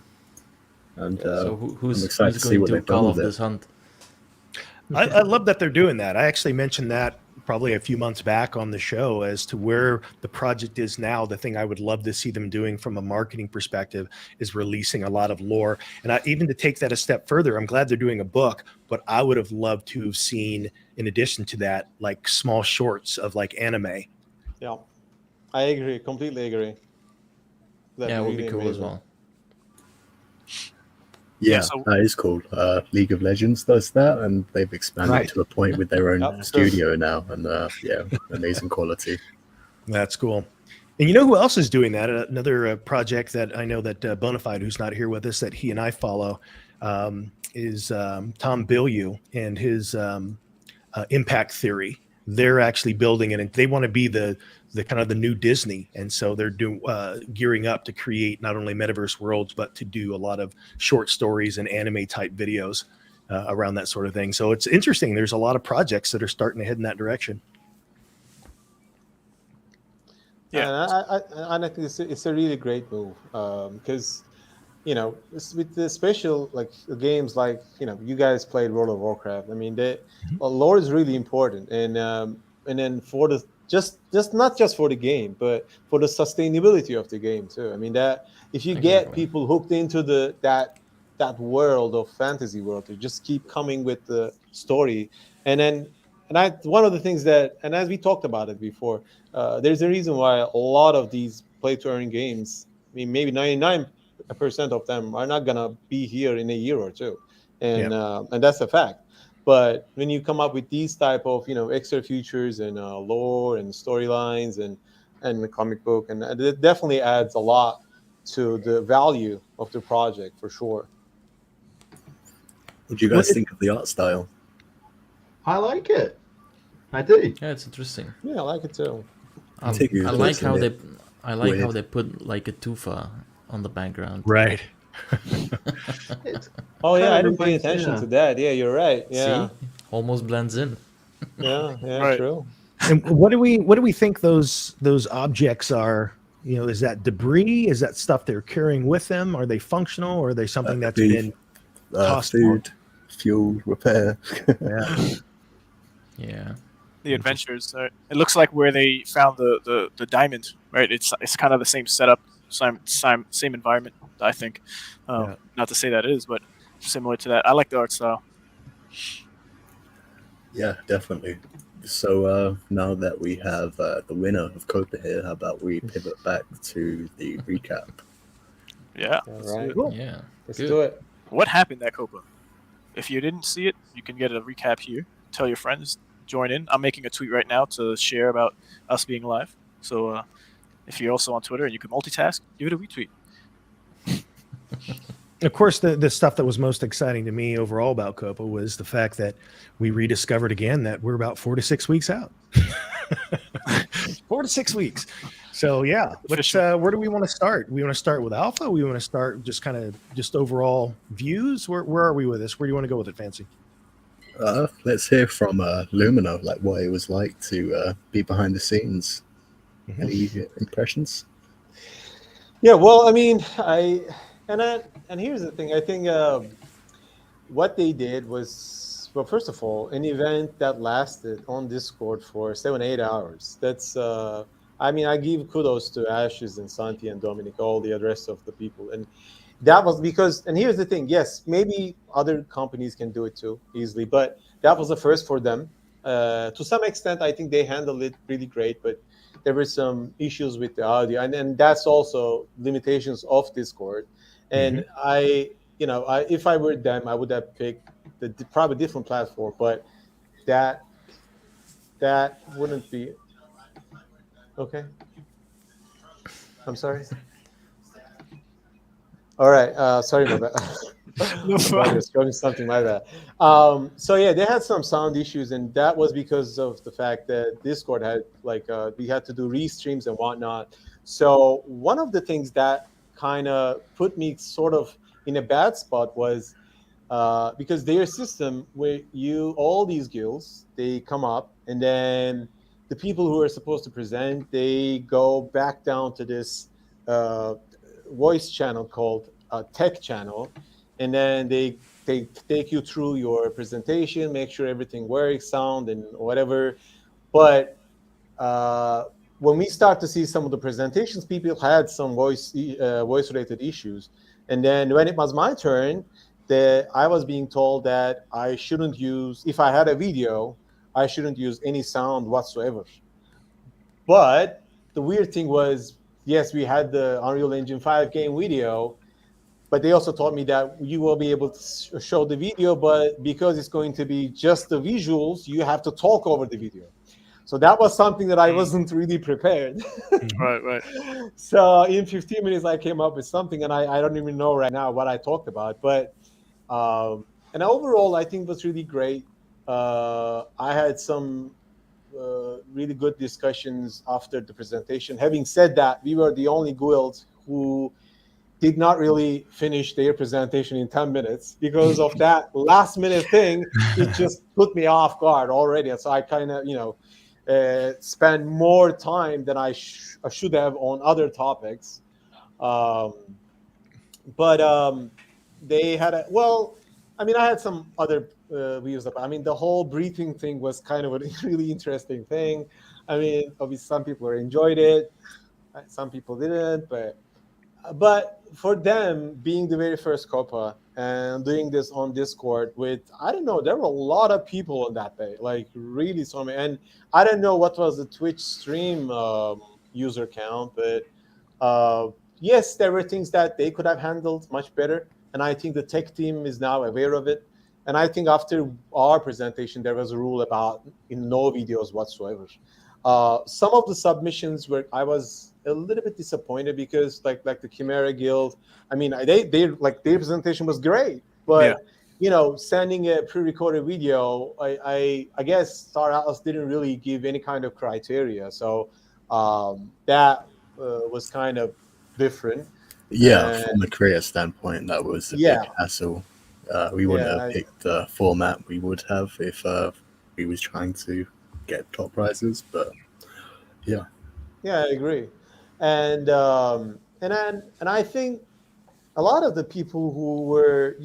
And So I'm who's excited to see going what to they've done call with off it. this hunt? I love that they're doing that. I actually mentioned that probably a few months back on the show as to where the project is now. The thing I would love to see them doing from a marketing perspective is releasing a lot of lore. And even to take that a step further, I'm glad they're doing a book, but I would have loved to have seen, in addition to that, like small shorts of like anime. Yeah, I agree. Completely agree. That'd Yeah, it would really be cool as amazing. well. Yeah, so- that is cool. League of Legends does that, and they've expanded Right. to a point with their own Yep, studio now. And yeah, amazing quality. That's cool. And you know who else is doing that? Another project that I know that Bonafide, who's not here with us, that he and I follow, is Tom Bilyeu and his impact theory. They're actually building it, and they want to be the kind of the new Disney, and so they're doing gearing up to create not only metaverse worlds, but to do a lot of short stories and anime type videos around that sort of thing. So it's interesting. There's a lot of projects that are starting to head in that direction. Yeah. And I think it's a really great move because with the special like games like you guys played World of Warcraft. I mean, the lore is really important, and then for the just not just for the game, but for the sustainability of the game too. I mean, that if you get Exactly. people hooked into that world of fantasy world, to just keep coming with the story, and then one of the things that, and as we talked about it before, there's a reason why a lot of these play to earn games, I mean, maybe 99% of them are not gonna be here in a year or two, and that's a fact. But when you come up with these type of extra features and lore and storylines and the comic book, and it definitely adds a lot to the value of the project for sure. What do you guys think of the art style? I like it. I do. Yeah, it's interesting. Yeah, I like it too. I Tigger's like looking how a they bit how weird. they put like a tufa on the background. Right. It's Oh yeah, kind I of didn't pay reminds- attention yeah. to that. Yeah, you're right. Yeah, See, almost blends in. yeah, Right. true. And what do we think those objects are? Is that debris? Is that stuff they're carrying with them? Are they functional, or are they something that's Food, been tossed food, fuel, repair. Yeah. Yeah. The adventures. It looks like where they found the diamond, right? It's kind of the same setup, same environment. I think. Yeah. Not to say that it is, but similar to that. I like the art style. Yeah, definitely. So now that we have the winner of COPA here, how about we pivot back to the recap? Yeah. All let's do right. it. Cool. Yeah. Let's Good. do it. What happened at COPA? If you didn't see it, you can get a recap here. Tell your friends, join in. I'm making a tweet right now to share about us being live. So if you're also on Twitter and you can multitask, give it a retweet. Of course, the stuff that was most exciting to me overall about COPA was the fact that we rediscovered again that we're about 4 to 6 weeks out. 4 to 6 weeks. So yeah, where do we want to start? We want to start with alpha. We want to start just kind of just overall views. Where are we with this? Where do you want to go with it, Fancy? Let's hear from Lumina, like what it was like to be behind the scenes. Mhm. Any impressions? Yeah, well, I mean, and here's the thing. I think what they did was, well, first of all, an event that lasted on Discord for 7-8 hours. That's I mean, I give kudos to Ashes and Santi and Dominic, all the rest of the people, and that was because, and here's the thing, yes, maybe other companies can do it too easily, but that was the first for them. To some extent, I think they handled it really great, but there were some issues with the audio, and that's also limitations of Discord. And if I were them, I would have picked the probably different platform, but that that wouldn't be okay. I'm sorry. All right. Sorry, my bad. No My brother problem. is showing something like that. So yeah, they had some sound issues, and that was because of the fact that Discord had we had to do restreams and whatnot. So one of the things that kind of put me sort of in a bad spot was because their system, where all these guilds, they come up, and then the people who are supposed to present, they go back down to this uh, voice channel called tech channel, and then they take you through your presentation, make sure everything works, sound and whatever. But uh, when we start to see some of the presentations, people had some voice related issues, and then when it was my turn, I was being told that I shouldn't use, if I had a video, I shouldn't use any sound whatsoever. But the weird thing was, yes, we had the Unreal Engine 5 game video, but they also told me that you will be able to show the video, but because it's going to be just the visuals, you have to talk over the video. So that was something that I wasn't really prepared. Right. So in 15 minutes, I came up with something, and I don't even know right now what I talked about. But and overall, I think it was really great. I had some really good discussions after the presentation. Having said that, we were the only guild who did not really finish their presentation in 10 minutes because of that last minute thing. It just put me off guard already. And so I kind of spent more time than I should have on other topics. But they had I had some other views of. The whole briefing thing was kind of a really interesting thing. Obviously, some people enjoyed it, some people didn't, but for them being the very first COPA and doing this on Discord with, I don't know, there were a lot of people on that day, like really so many. And I don't know what was the Twitch stream user count, but yes, there were things that they could have handled much better. And I think the tech team is now aware of it. And I think after our presentation, there was a rule about no videos whatsoever. Some of the submissions where I was a little bit disappointed because like the Chimera Guild, they like their presentation was great, but sending a pre-recorded video, I guess Star Atlas didn't really give any kind of criteria, so that was kind of different. Yeah, from the creator standpoint, that was a big Yeah. hassle. We wouldn't have picked the format we would have if we was trying to get top prizes, but yeah. Yeah, I agree. And I think a lot of the people who were,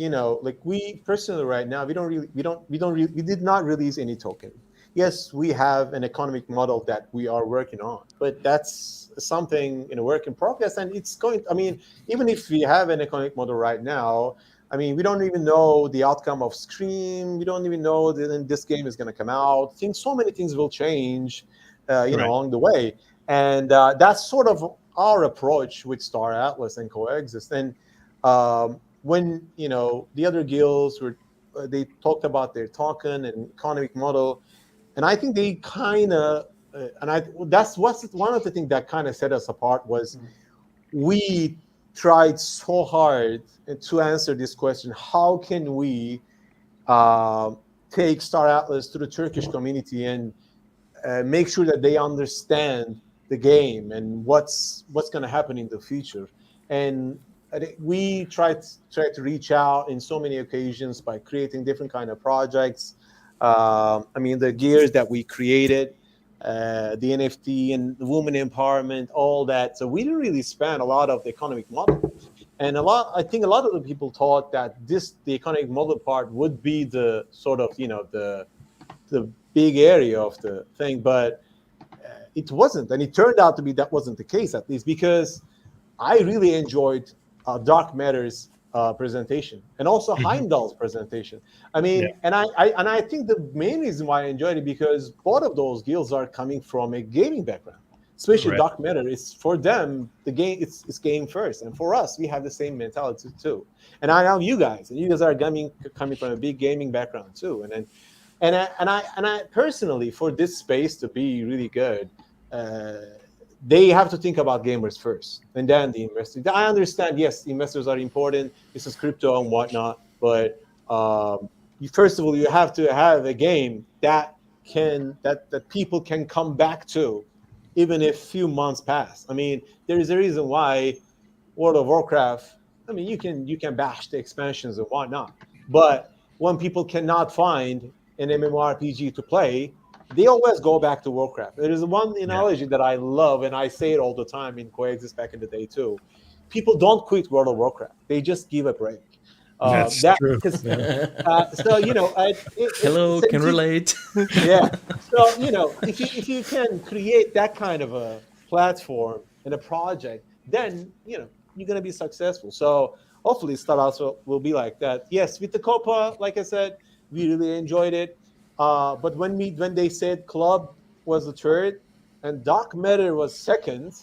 like we personally right now, we did not release any token. Yes, we have an economic model that we are working on, but that's something in a work in progress. And it's even if we have an economic model right now, we don't even know the outcome of Scream. We don't even know that this game is going to come out. So many things will change, along the way. And that's sort of our approach with Star Atlas and Coexist. And when the other guilds they talked about their token and economic model, and I think they kind of that's one of the things that kind of set us apart was we tried so hard to answer this question: how can we take Star Atlas to the Turkish community and make sure that they understand the game and what's going to happen in the future? And we tried to reach out in so many occasions by creating different kind of projects. The gears that we created, the NFT and the women empowerment, all that. So we didn't really spend a lot of the economic model. And I think a lot of the people thought that the economic model part would be the sort of, the big area of the thing, but it wasn't. And it turned out to be that wasn't the case, at least because I really enjoyed Dark Matter's presentation, and also Heimdall's presentation. I mean, and I think the main reason why I enjoyed it because both of those guilds are coming from a gaming background. Especially Right. Dark Matter, it's for them the game. It's game first, and for us, we have the same mentality too. And I know you guys are coming from a big gaming background too. And I personally, for this space to be really good, they have to think about gamers first, and then the investors. I understand, yes, investors are important. This is crypto and whatnot, but first of all, you have to have a game that people can come back to, even if few months pass. I mean, there is a reason why World of Warcraft. I mean, you can bash the expansions and whatnot, but when people cannot find an MMORPG to play, they always go back to Warcraft. There is one analogy that I love, and I say it all the time in Coexist back in the day too. People don't quit World of Warcraft; they just give a break. That's true. So Hello, can relate. Yeah. So if you can create that kind of a platform and a project, then you're going to be successful. So hopefully startups will be like that. Yes, with the COPA, like I said, we really enjoyed it. But when they said Club was the third and Dark Matter was second,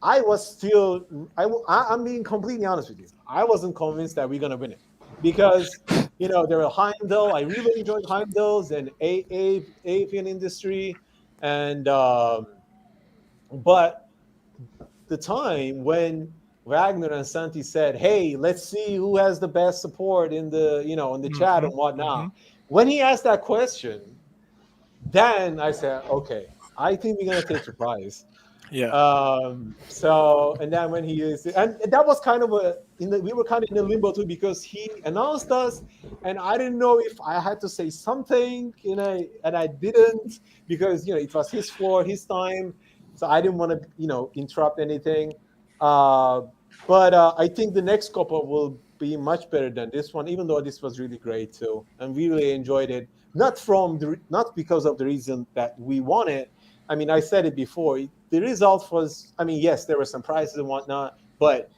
I was still I'm being completely honest with you. I wasn't convinced that we're going to win it because there were Heimdall. I really enjoyed Heimdall's and avian industry, and but the time when Wagner and Santi said, "Hey, let's see who has the best support in the in the chat and whatnot." When he asked that question, then I said, "Okay, I think we're gonna take the prize." Yeah. So and then when he is, and that was kind of we were kind of in a limbo too because he announced us, and I didn't know if I had to say something, and I didn't because it was his floor, his time, so I didn't want to interrupt anything. But I think the next couple will be much better than this one, even though this was really great too, and we really enjoyed it. Not because of the reason that we won it. I mean, I said it before. The result was, I mean, yes, there were some prizes and whatnot, but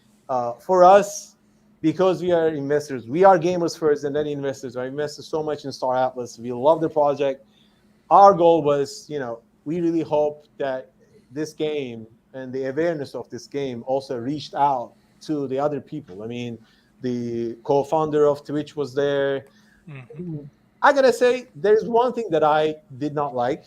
for us, because we are investors, we are gamers first and then investors. I invested so much in Star Atlas. We love the project. Our goal was, we really hope that this game and the awareness of this game also reached out to the other people. I mean, the co-founder of Twitch was there. I gotta say, there's one thing that I did not like,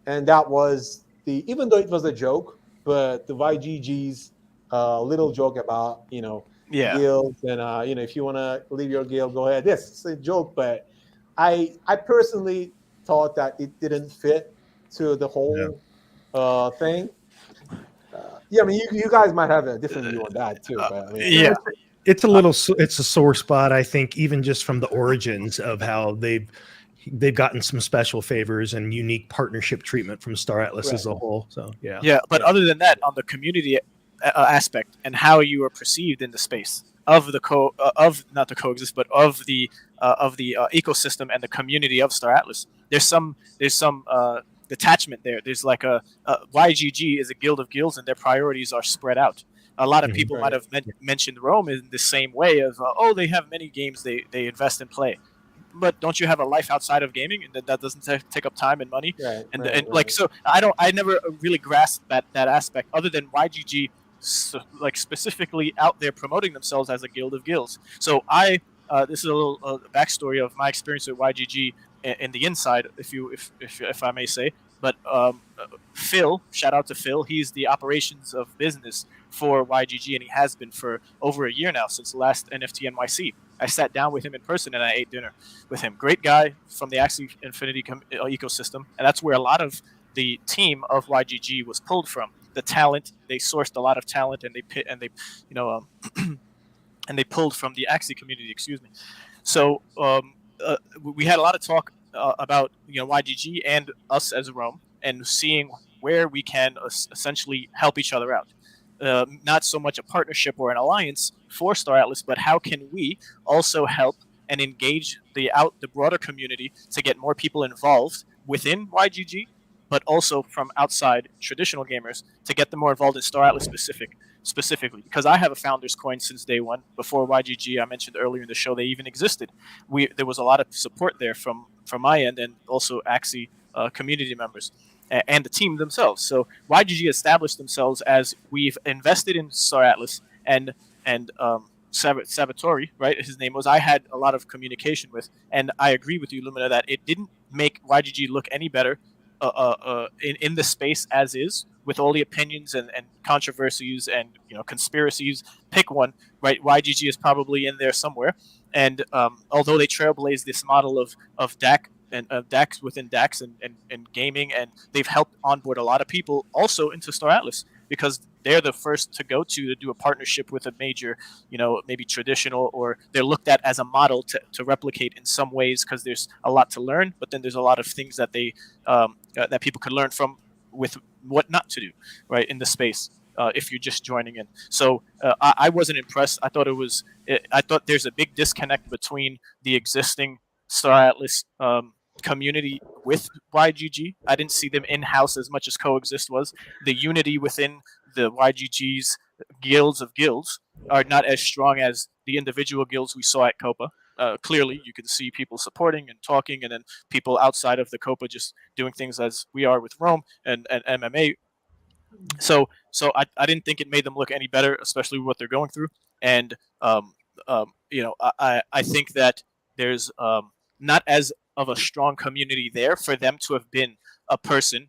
and that was even though it was a joke, but the YGG's little joke about guilds and if you want to leave your guild, go ahead. Yes, it's a joke, but I personally thought that it didn't fit to the whole thing. I mean, you guys might have a different view on that too. But I mean, it's a sore spot, I think, even just from the origins of how they've gotten some special favors and unique partnership treatment from Star Atlas as a whole. So but other than that, on the community aspect and how you are perceived in the space of the not the coexist, but of the ecosystem and the community of Star Atlas, there's some detachment there. There's like a YGG is a guild of guilds, and their priorities are spread out. A lot of people might have mentioned Rome in the same way of they have many games they invest and play. But don't you have a life outside of gaming, and that doesn't take up time and money? So I never really grasped that aspect, other than YGG specifically out there promoting themselves as a guild of guilds. So this is a little backstory of my experience with YGG in the inside, if I may say. But Phil, shout out to Phil. He's the operations of business for YGG, and he has been for over a year now, since the last NFT NYC. I sat down with him in person and I ate dinner with him. Great guy from the Axie Infinity ecosystem, and that's where a lot of the team of YGG was pulled from. The talent, they sourced a lot of talent, and they pulled from the Axie community. Excuse me. So we had a lot of talk about YGG and us as Rome, and seeing where we can essentially help each other out. Not so much a partnership or an alliance for Star Atlas, but how can we also help and engage the broader community to get more people involved within YGG, but also from outside traditional gamers to get them more involved in Star Atlas specific. specifically, because I have a founder's coin since day one. Before YGG, I mentioned earlier in the show, they even existed. There was a lot of support there from my end, and also Axie community members and the team themselves. So YGG established themselves as we've invested in Star Atlas and Salvatore, right? His name was. I had a lot of communication and I agree with you, Lumina, that it didn't make YGG look any better in the space as is, with all the opinions and controversies and conspiracies. Pick one, right? YGG is probably in there somewhere. And although they trailblazed this model of DAC and DAX within DAX and gaming, and they've helped onboard a lot of people also into Star Atlas, because they're the first to go to do a partnership with a major, maybe traditional, or they're looked at as a model to replicate in some ways, because there's a lot to learn, but then there's a lot of things that they that people could learn from with what not to do, right, in the space. If you're just joining in. So I wasn't impressed. I thought there's a big disconnect between the existing Star Atlas community with YGG. I didn't see them in-house as much as Coexist was. The unity within the YGG's guilds of guilds are not as strong as the individual guilds we saw at COPA. Clearly, you can see people supporting and talking, and then people outside of the COPA just doing things as we are with Rome and MMA. So I didn't think it made them look any better, especially with what they're going through. And I think that there's not as of a strong community there for them to have been a person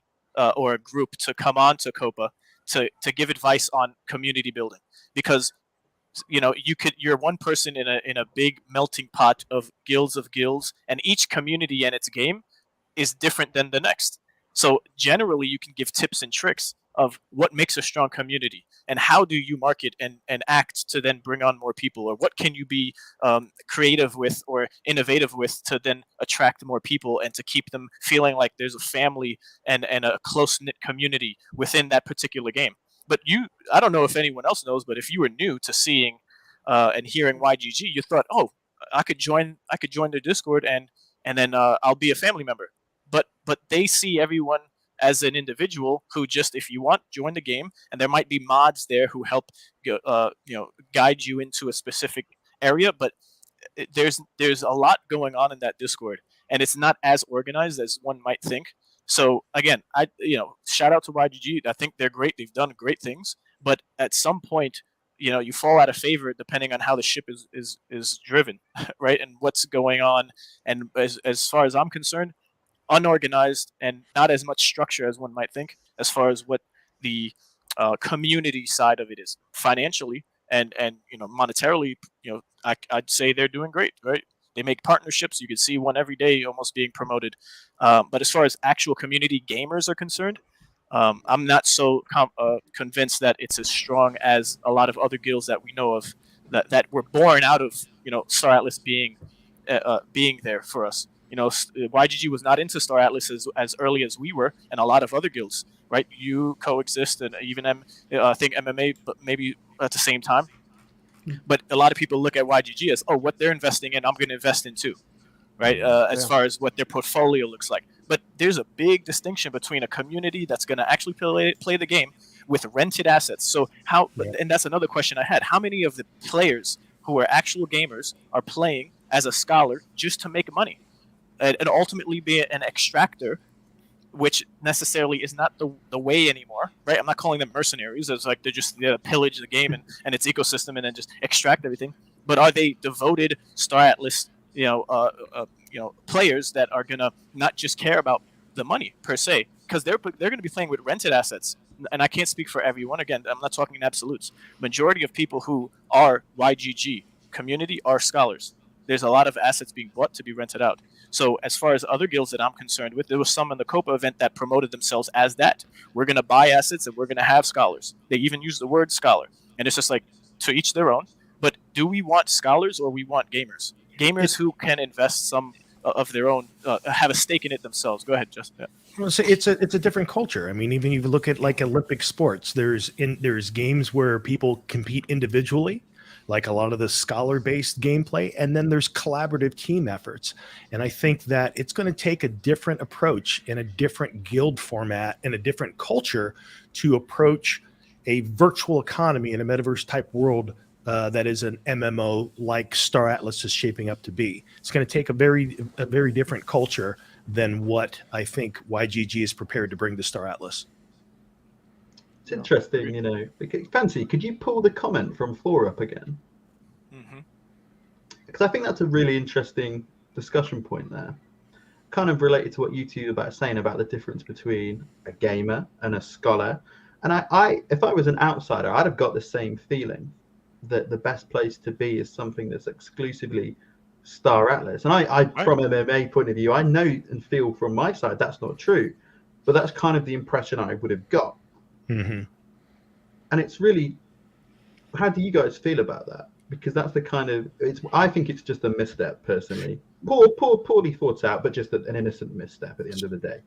or a group to come on to COPA to give advice on community building, because you're one person in a big melting pot of guilds, and each community and its game is different than the next. So generally, you can give tips and tricks of what makes a strong community and how do you market and act to then bring on more people, or what can you be creative with or innovative with to then attract more people and to keep them feeling like there's a family and a close-knit community within that particular game. But I don't know if anyone else knows, but if you were new to seeing and hearing YGG, you thought, oh, I could join their Discord and then I'll be a family member. But they see everyone as an individual who just, if you want, join the game, and there might be mods there who help guide you into a specific area. But there's a lot going on in that Discord, and it's not as organized as one might think. So again, shout out to YGG. I think they're great. They've done great things, but at some point, you fall out of favor depending on how the ship is driven, right, and what's going on. And as far as I'm concerned, unorganized and not as much structure as one might think, as far as what the community side of it is. Financially and monetarily, I'd say they're doing great, right? They make partnerships. You can see one every day almost being promoted. But as far as actual community gamers are concerned, I'm not so convinced that it's as strong as a lot of other guilds that we know of that were born out of Star Atlas being there for us. YGG was not into Star Atlas as early as we were, and a lot of other guilds, right? You Coexist, and even I think MMA, but maybe at the same time. But a lot of people look at YGG as, oh, what they're investing in, I'm going to invest in too, right? As far as what their portfolio looks like. But there's a big distinction between a community that's going to actually play the game with rented assets. So and that's another question I had. How many of the players who are actual gamers are playing as a scholar just to make money? And ultimately be an extractor, which necessarily is not the way anymore, right? I'm not calling them mercenaries. It's like they're just pillage the game and its ecosystem and then just extract everything. But are they devoted Star Atlas, players that are gonna not just care about the money per se, because they're gonna be playing with rented assets. And I can't speak for everyone. Again, I'm not talking in absolutes. Majority of people who are YGG community are scholars. There's a lot of assets being bought to be rented out. So as far as other guilds that I'm concerned with, there was some in the COPA event that promoted themselves as that. We're going to buy assets and we're going to have scholars. They even use the word scholar. And it's just like, to each their own. But do we want scholars or we want gamers? Gamers who can invest some of their own, have a stake in it themselves. Go ahead, Justin. Yeah. Well, so it's a different culture. I mean, even if you look at like Olympic sports, there's games where people compete individually, like a lot of the scholar-based gameplay, and then there's collaborative team efforts. And I think that it's going to take a different approach in a different guild format and a different culture to approach a virtual economy in a metaverse type world that is an MMO like Star Atlas is shaping up to be. It's going to take a very different culture than what I think YGG is prepared to bring to Star Atlas. It's interesting, you know. Fancy, could you pull the comment from 4 up again? Because I think that's a really interesting discussion point there. Kind of related to what you two were saying about the difference between a gamer and a scholar. And I if I was an outsider, I'd have got the same feeling that the best place to be is something that's exclusively Star Atlas. And I from an MMA point of view, I know and feel from my side that's not true, but that's kind of the impression I would have got. Mm-hmm. And it's really, how do you guys feel about that? Because that's the kind of, I think it's just a misstep personally. Poorly thought out, but just an innocent misstep at the end of the day.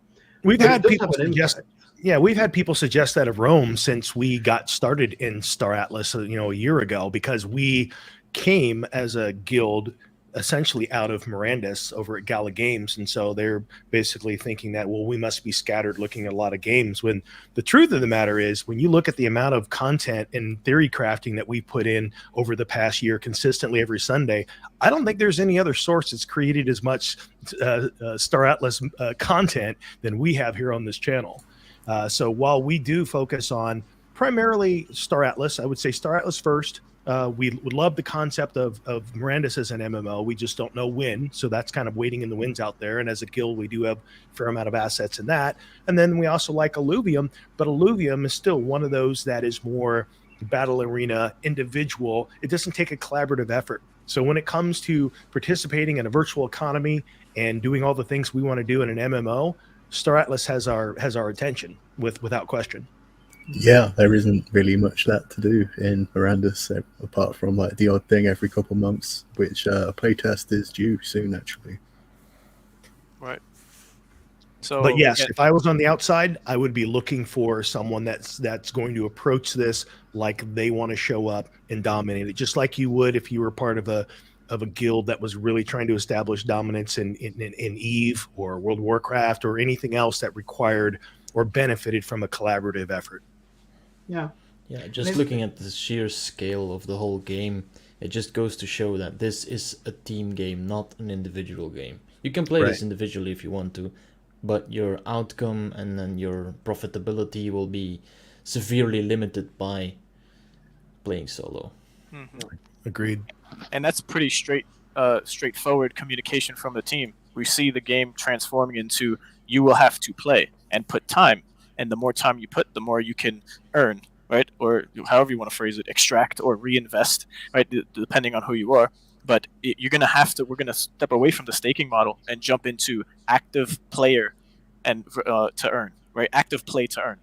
We've had people suggest, we've had people suggest that of Rome since we got started in Star Atlas, a year ago, because we came as a guild essentially out of Mirandus over at Gala Games. And so they're basically thinking that, well, we must be scattered looking at a lot of games, when the truth of the matter is, when you look at the amount of content and theory crafting that we put in over the past year consistently every Sunday, I don't think there's any other source that's created as much Star Atlas content than we have here on this channel. So while we do focus on primarily Star Atlas, I would say Star Atlas first. We would love the concept of Mirandus as an MMO. We just don't know when. So that's kind of waiting in the winds out there. And as a guild, we do have a fair amount of assets in that. And then we also like Alluvium, but Alluvium is still one of those that is more battle arena, individual. It doesn't take a collaborative effort. So when it comes to participating in a virtual economy and doing all the things we want to do in an MMO, Star Atlas has our attention without question. Yeah, there isn't really much that to do in Mirandus apart from like the odd thing every couple months, which a playtest is due soon, actually. Right. So, but yes, if I was on the outside, I would be looking for someone that's going to approach this like they want to show up and dominate it, just like you would if you were part of a guild that was really trying to establish dominance in EVE or World of Warcraft or anything else that required or benefited from a collaborative effort. Yeah, just looking at the sheer scale of the whole game, it just goes to show that this is a team game, not an individual game. You can play this individually if you want to, but your outcome and then your profitability will be severely limited by playing solo. Mm-hmm. Agreed. And that's pretty straightforward communication from the team. We see the game transforming into, you will have to play and put time. And the more time you put, the more you can earn, right? Or however you want to phrase it, extract or reinvest, right? Depending on who you are. But we're going to step away from the staking model and jump into active player and to earn, right? Active play to earn,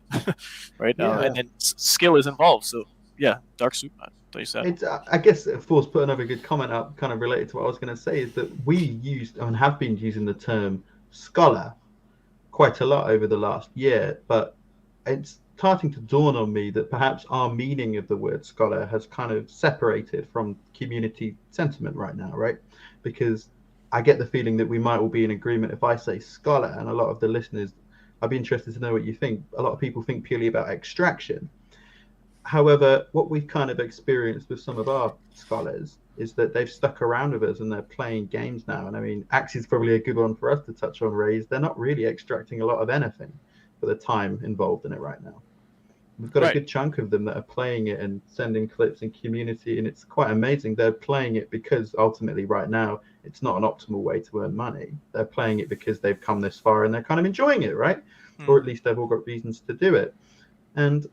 right? Yeah. And then skill is involved. So yeah, Dark Soup, it's, I guess, Force put another good comment up, kind of related to what I was going to say, is that we used and have been using the term scholar quite a lot over the last year, but it's starting to dawn on me that perhaps our meaning of the word scholar has kind of separated from community sentiment right now, right? Because I get the feeling that we might all be in agreement if I say scholar, and a lot of the listeners, I'd be interested to know what you think. A lot of people think purely about extraction. However, what we've kind of experienced with some of our scholars is that they've stuck around with us and they're playing games now. And I mean, Axe is probably a good one for us to touch on, Raise. They're not really extracting a lot of anything for the time involved in it right now. We've got a good chunk of them that are playing it and sending clips in community, and it's quite amazing. They're playing it because ultimately right now it's not an optimal way to earn money. They're playing it because they've come this far and they're kind of enjoying it, right? Or at least they've all got reasons to do it. And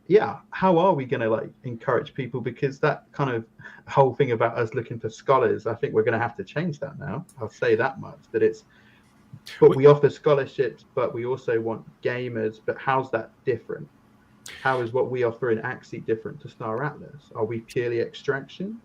yeah, how are we going to like encourage people? Because that kind of whole thing about us looking for scholars, I think we're going to have to change that now. I'll say that much, that it's, but we offer scholarships, but we also want gamers. But how's that different? How is what we offer in Axie different to Star Atlas? Are we purely extraction?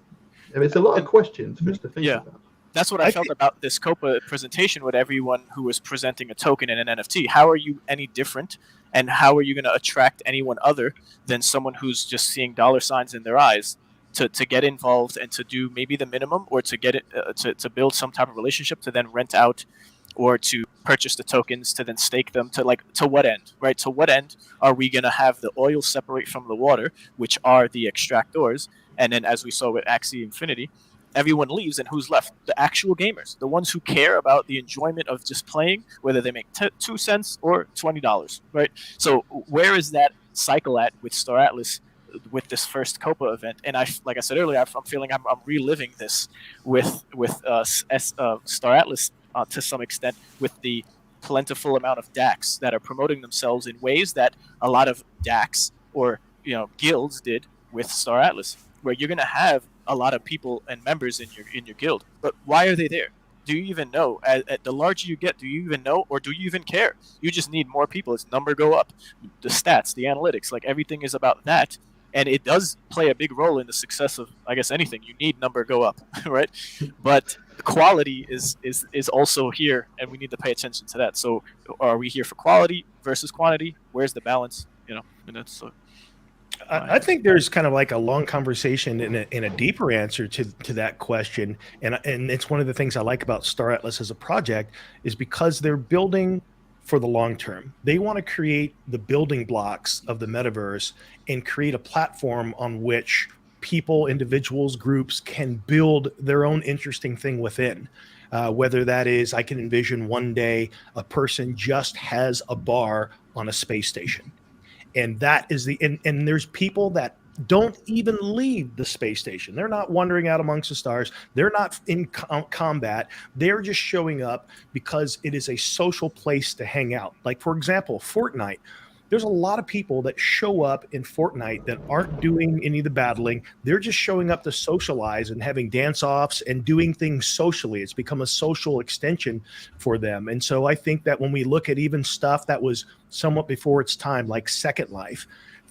I mean, it's a lot of questions for us to think about. That's what I felt about this COPA presentation with everyone who was presenting a token and an NFT. How are you any different? And how are you going to attract anyone other than someone who's just seeing dollar signs in their eyes to get involved and to do maybe the minimum, or to get it to build some type of relationship to then rent out or to purchase the tokens to then stake them to what end, right? To what end are we going to have the oil separate from the water, which are the extractors, and then as we saw with Axie Infinity, everyone leaves, and who's left? The actual gamers, the ones who care about the enjoyment of just playing, whether they make 2 cents or $20, right? So where is that cycle at with Star Atlas with this first COPA event? And like I said earlier, I'm feeling I'm reliving this with Star Atlas to some extent, with the plentiful amount of DACs that are promoting themselves in ways that a lot of DACs or guilds did with Star Atlas, where you're going to have a lot of people and members in your guild. But why are they there? Do you even know? At the larger you get, do you even know, or do you even care? You just need more people. It's number go up, the stats, the analytics, like everything is about that, and it does play a big role in the success of, I guess, anything. You need number go up, right? But quality is also here, and we need to pay attention to that. So, are we here for quality versus quantity? Where's the balance? And that's. I think there's kind of like a long conversation and a deeper answer to that question, and it's one of the things I like about Star Atlas as a project is because they're building for the long term. They want to create the building blocks of the metaverse and create a platform on which people, individuals, groups can build their own interesting thing within. Whether that is, I can envision one day a person just has a bar on a space station. And that is and there's people that don't even leave the space station. They're not wandering out amongst the stars. They're not in combat. They're just showing up because it is a social place to hang out. Like, for example, Fortnite. There's a lot of people that show up in Fortnite that aren't doing any of the battling. They're just showing up to socialize and having dance-offs and doing things socially. It's become a social extension for them. And so I think that when we look at even stuff that was somewhat before its time, like Second Life,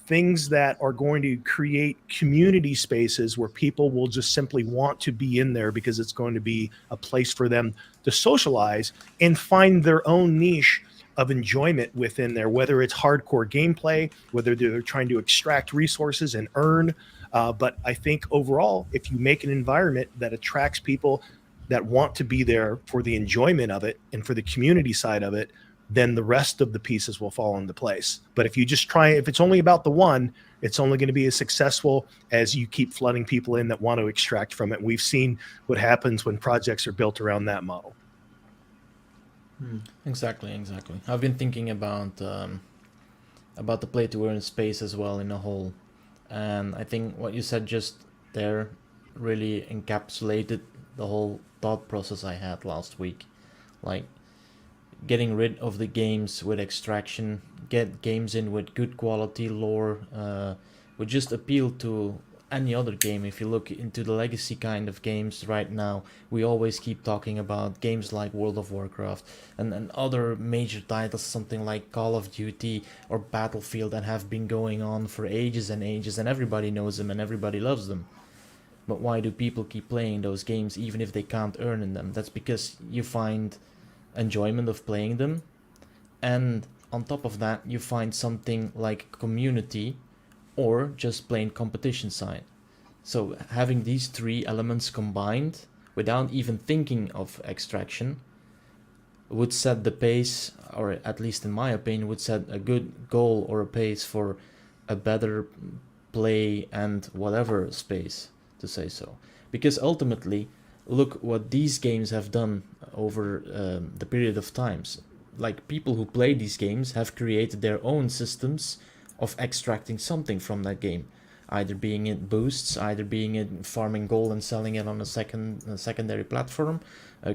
things that are going to create community spaces where people will just simply want to be in there because it's going to be a place for them to socialize and find their own niche of enjoyment within there, whether it's hardcore gameplay, whether they're trying to extract resources and earn. But I think overall, if you make an environment that attracts people that want to be there for the enjoyment of it and for the community side of it, then the rest of the pieces will fall into place. But if you just if it's only about the one, it's only going to be as successful as you keep flooding people in that want to extract from it. We've seen what happens when projects are built around that model. Exactly. I've been thinking about the play to earn space as well in a whole, and I think what you said just there really encapsulated the whole thought process I had last week. Like, getting rid of the games with extraction, get games in with good quality lore, would just appeal to any other game. If you look into the legacy kind of games right now, we always keep talking about games like World of Warcraft and other major titles, something like Call of Duty or Battlefield, that have been going on for ages and ages, and everybody knows them and everybody loves them. But why do people keep playing those games even if they can't earn in them? That's because you find enjoyment of playing them, and on top of that you find something like community or just plain competition side. So having these three elements combined without even thinking of extraction would set the pace, or at least in my opinion would set a good goal or a pace for a better play and whatever space, to say so. Because ultimately, look what these games have done over the period of times. Like, people who play these games have created their own systems of extracting something from that game, either being it boosts, either being it farming gold and selling it on a secondary platform,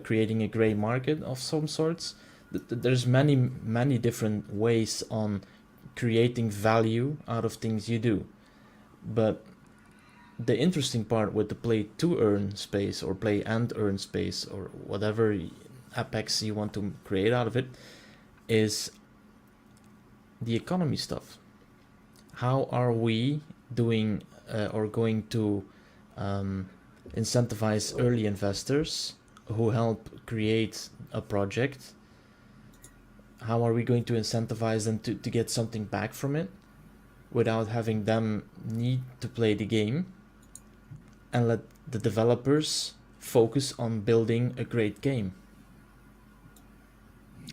creating a gray market of some sorts. There's many different ways on creating value out of things you do. But the interesting part with the play to earn space or play and earn space or whatever apex you want to create out of it is the economy stuff. How are we doing or going to incentivize early investors who help create a project? How are we going to incentivize them to get something back from it without having them need to play the game, and let the developers focus on building a great game?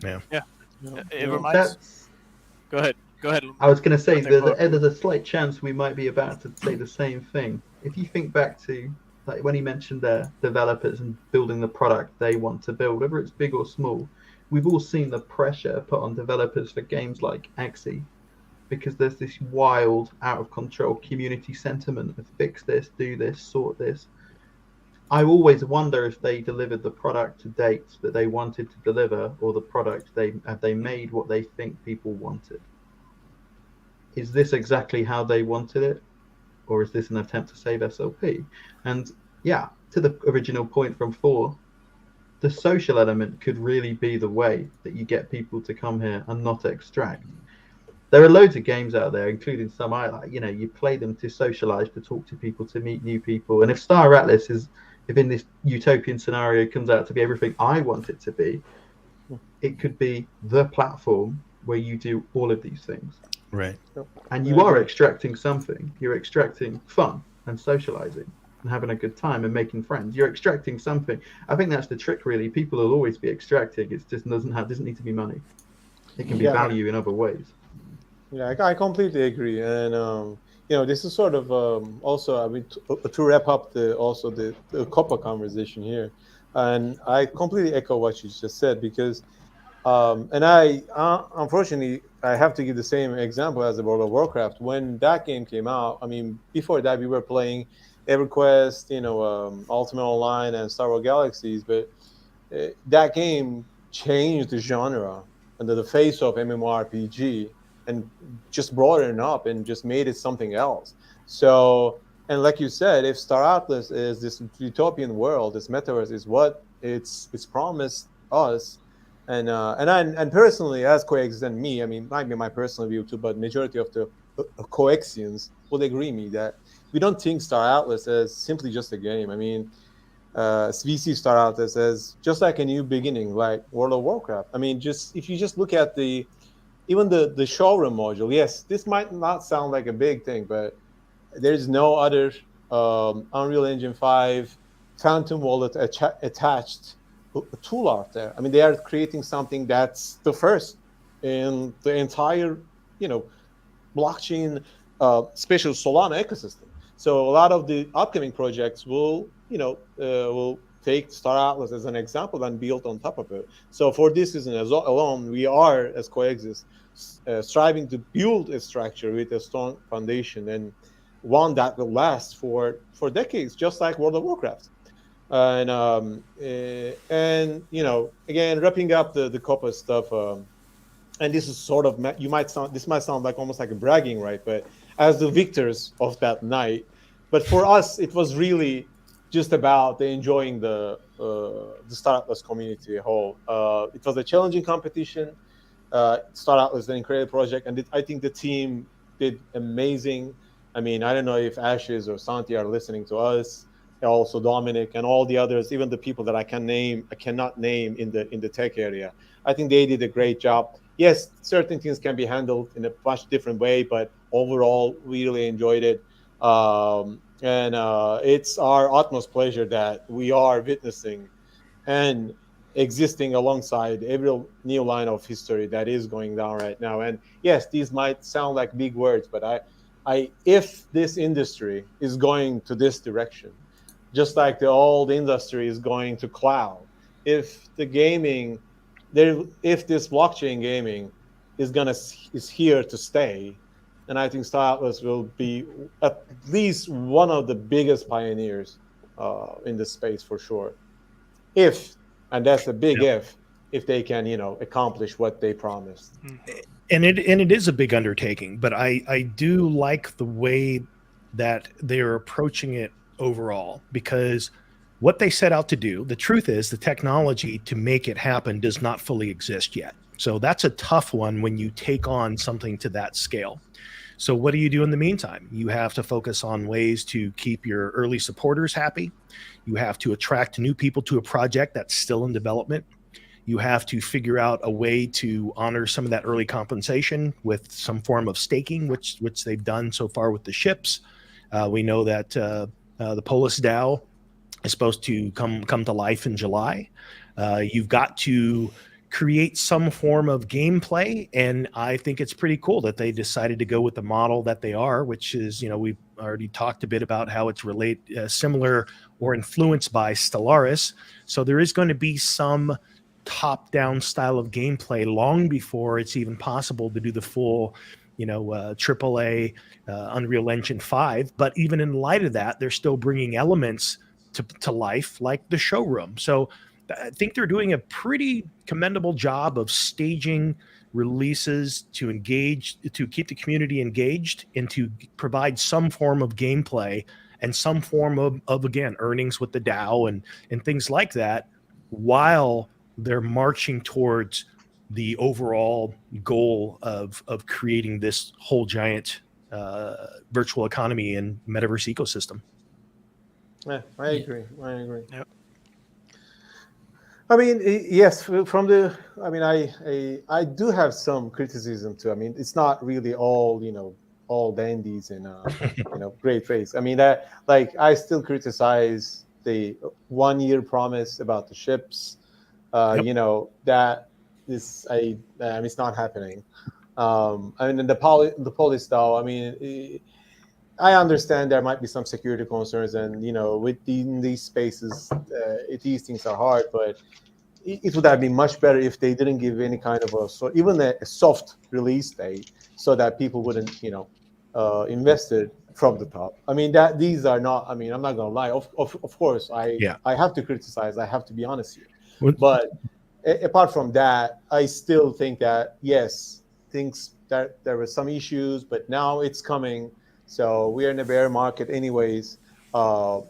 It You know, reminds. That's. Go ahead. I was going to say I think that there's a slight chance we might be about to say the same thing. If you think back to like when he mentioned their developers and building the product they want to build, whether it's big or small, we've all seen the pressure put on developers for games like Axie, because there's this wild, out of control community sentiment of fix this, do this, sort this. I always wonder if they delivered the product to date that they wanted to deliver, or the product they made what they think people wanted. Is this exactly how they wanted it, or is this an attempt to save SLP? And yeah, to the original point from 4, the social element could really be the way that you get people to come here and not extract. There are loads of games out there, including some I like. You play them to socialize, to talk to people, to meet new people. And if Star Atlas if in this utopian scenario comes out to be everything I want it to be, it could be the platform where you do all of these things. Right. And you are extracting something. You're extracting fun and socializing and having a good time and making friends. You're extracting something. I think that's the trick, really. People will always be extracting. It just doesn't need to be money. It can be value in other ways. Yeah, I completely agree. And this is sort of also, I mean, to wrap up the COPA conversation here, and I completely echo what you just said, because and I unfortunately I have to give the same example as the World of Warcraft. When that game came out, I mean, before that we were playing EverQuest, Ultimate Online, and Star Wars Galaxies, but that game changed the genre under the face of MMORPG and just brought it up and just made it something else. So, and like you said, if Star Atlas is this utopian world, this metaverse is what it's promised us. And personally, as Coex and me, I mean, might be my personal view too, but majority of the Coexians would agree me that we don't think Star Atlas as simply just a game. I mean, we see Star Atlas as just like a new beginning, like World of Warcraft. I mean, just if you just look at even the showroom module, yes, this might not sound like a big thing, but there's no other Unreal Engine 5 Phantom Wallet attached tool out there. I mean, they are creating something that's the first in the entire, blockchain, special Solana ecosystem. So a lot of the upcoming projects will take Star Atlas as an example and build on top of it. So for this reason alone, we are, as Coexist, striving to build a structure with a strong foundation, and one that will last for decades, just like World of Warcraft. And again, wrapping up the COPA stuff, and this is sort of, this might sound like almost like a bragging, right? But as the victors of that night, but for us, it was really just about enjoying the Star Atlas community as a whole. It was a challenging competition. Star Atlas is an incredible project, and I think the team did amazing. I mean, I don't know if Ashes or Santi are listening to us, also Dominic and all the others, even the people that I cannot name in the tech area. I think they did a great job. Yes, certain things can be handled in a much different way, but overall, we really enjoyed it. And it's our utmost pleasure that we are witnessing and existing alongside every new line of history that is going down right now. And yes, these might sound like big words, but if this industry is going to this direction, just like the old industry is going to cloud, if this blockchain gaming is here to stay, and I think Star Atlas will be at least one of the biggest pioneers in this space for sure. And that's a big if they can, accomplish what they promised. And it is a big undertaking, but I do like the way that they are approaching it overall, because what they set out to do, the truth is the technology to make it happen does not fully exist yet. So that's a tough one when you take on something to that scale. So what do you do in the meantime? You have to focus on ways to keep your early supporters happy. You have to attract new people to a project that's still in development. You have to figure out a way to honor some of that early compensation with some form of staking, which they've done so far with the ships. We know that the Polis DAO is supposed to come to life in July. You've got to create some form of gameplay. And I think it's pretty cool that they decided to go with the model that they are, which is, we've already talked a bit about how it's similar or influenced by Stellaris. So there is going to be some top-down style of gameplay long before it's even possible to do the full, AAA Unreal Engine 5. But even in light of that, they're still bringing elements to life, like the showroom. So I think they're doing a pretty commendable job of staging releases to keep the community engaged, and to provide some form of gameplay and some form of again, earnings with the DAO and things like that, while they're marching towards the overall goal of creating this whole giant virtual economy and metaverse ecosystem. Yeah, I agree. Yep. I mean, yes, I do have some criticism too. I mean, it's not really all dandies and great face. I mean, I still criticize the 1 year promise about the ships. Yep. That is it's not happening. The police though, I mean, I understand there might be some security concerns, and within these spaces, these things are hard. But it would have been much better if they didn't give any kind of even a soft release date, so that people wouldn't invest it from the top. I mean, these are not. I mean, I'm not gonna lie. Of course, I have to criticize. I have to be honest here. But apart from that, I still think that yes, that there were some issues, but now it's coming. So we're in a bear market anyways. But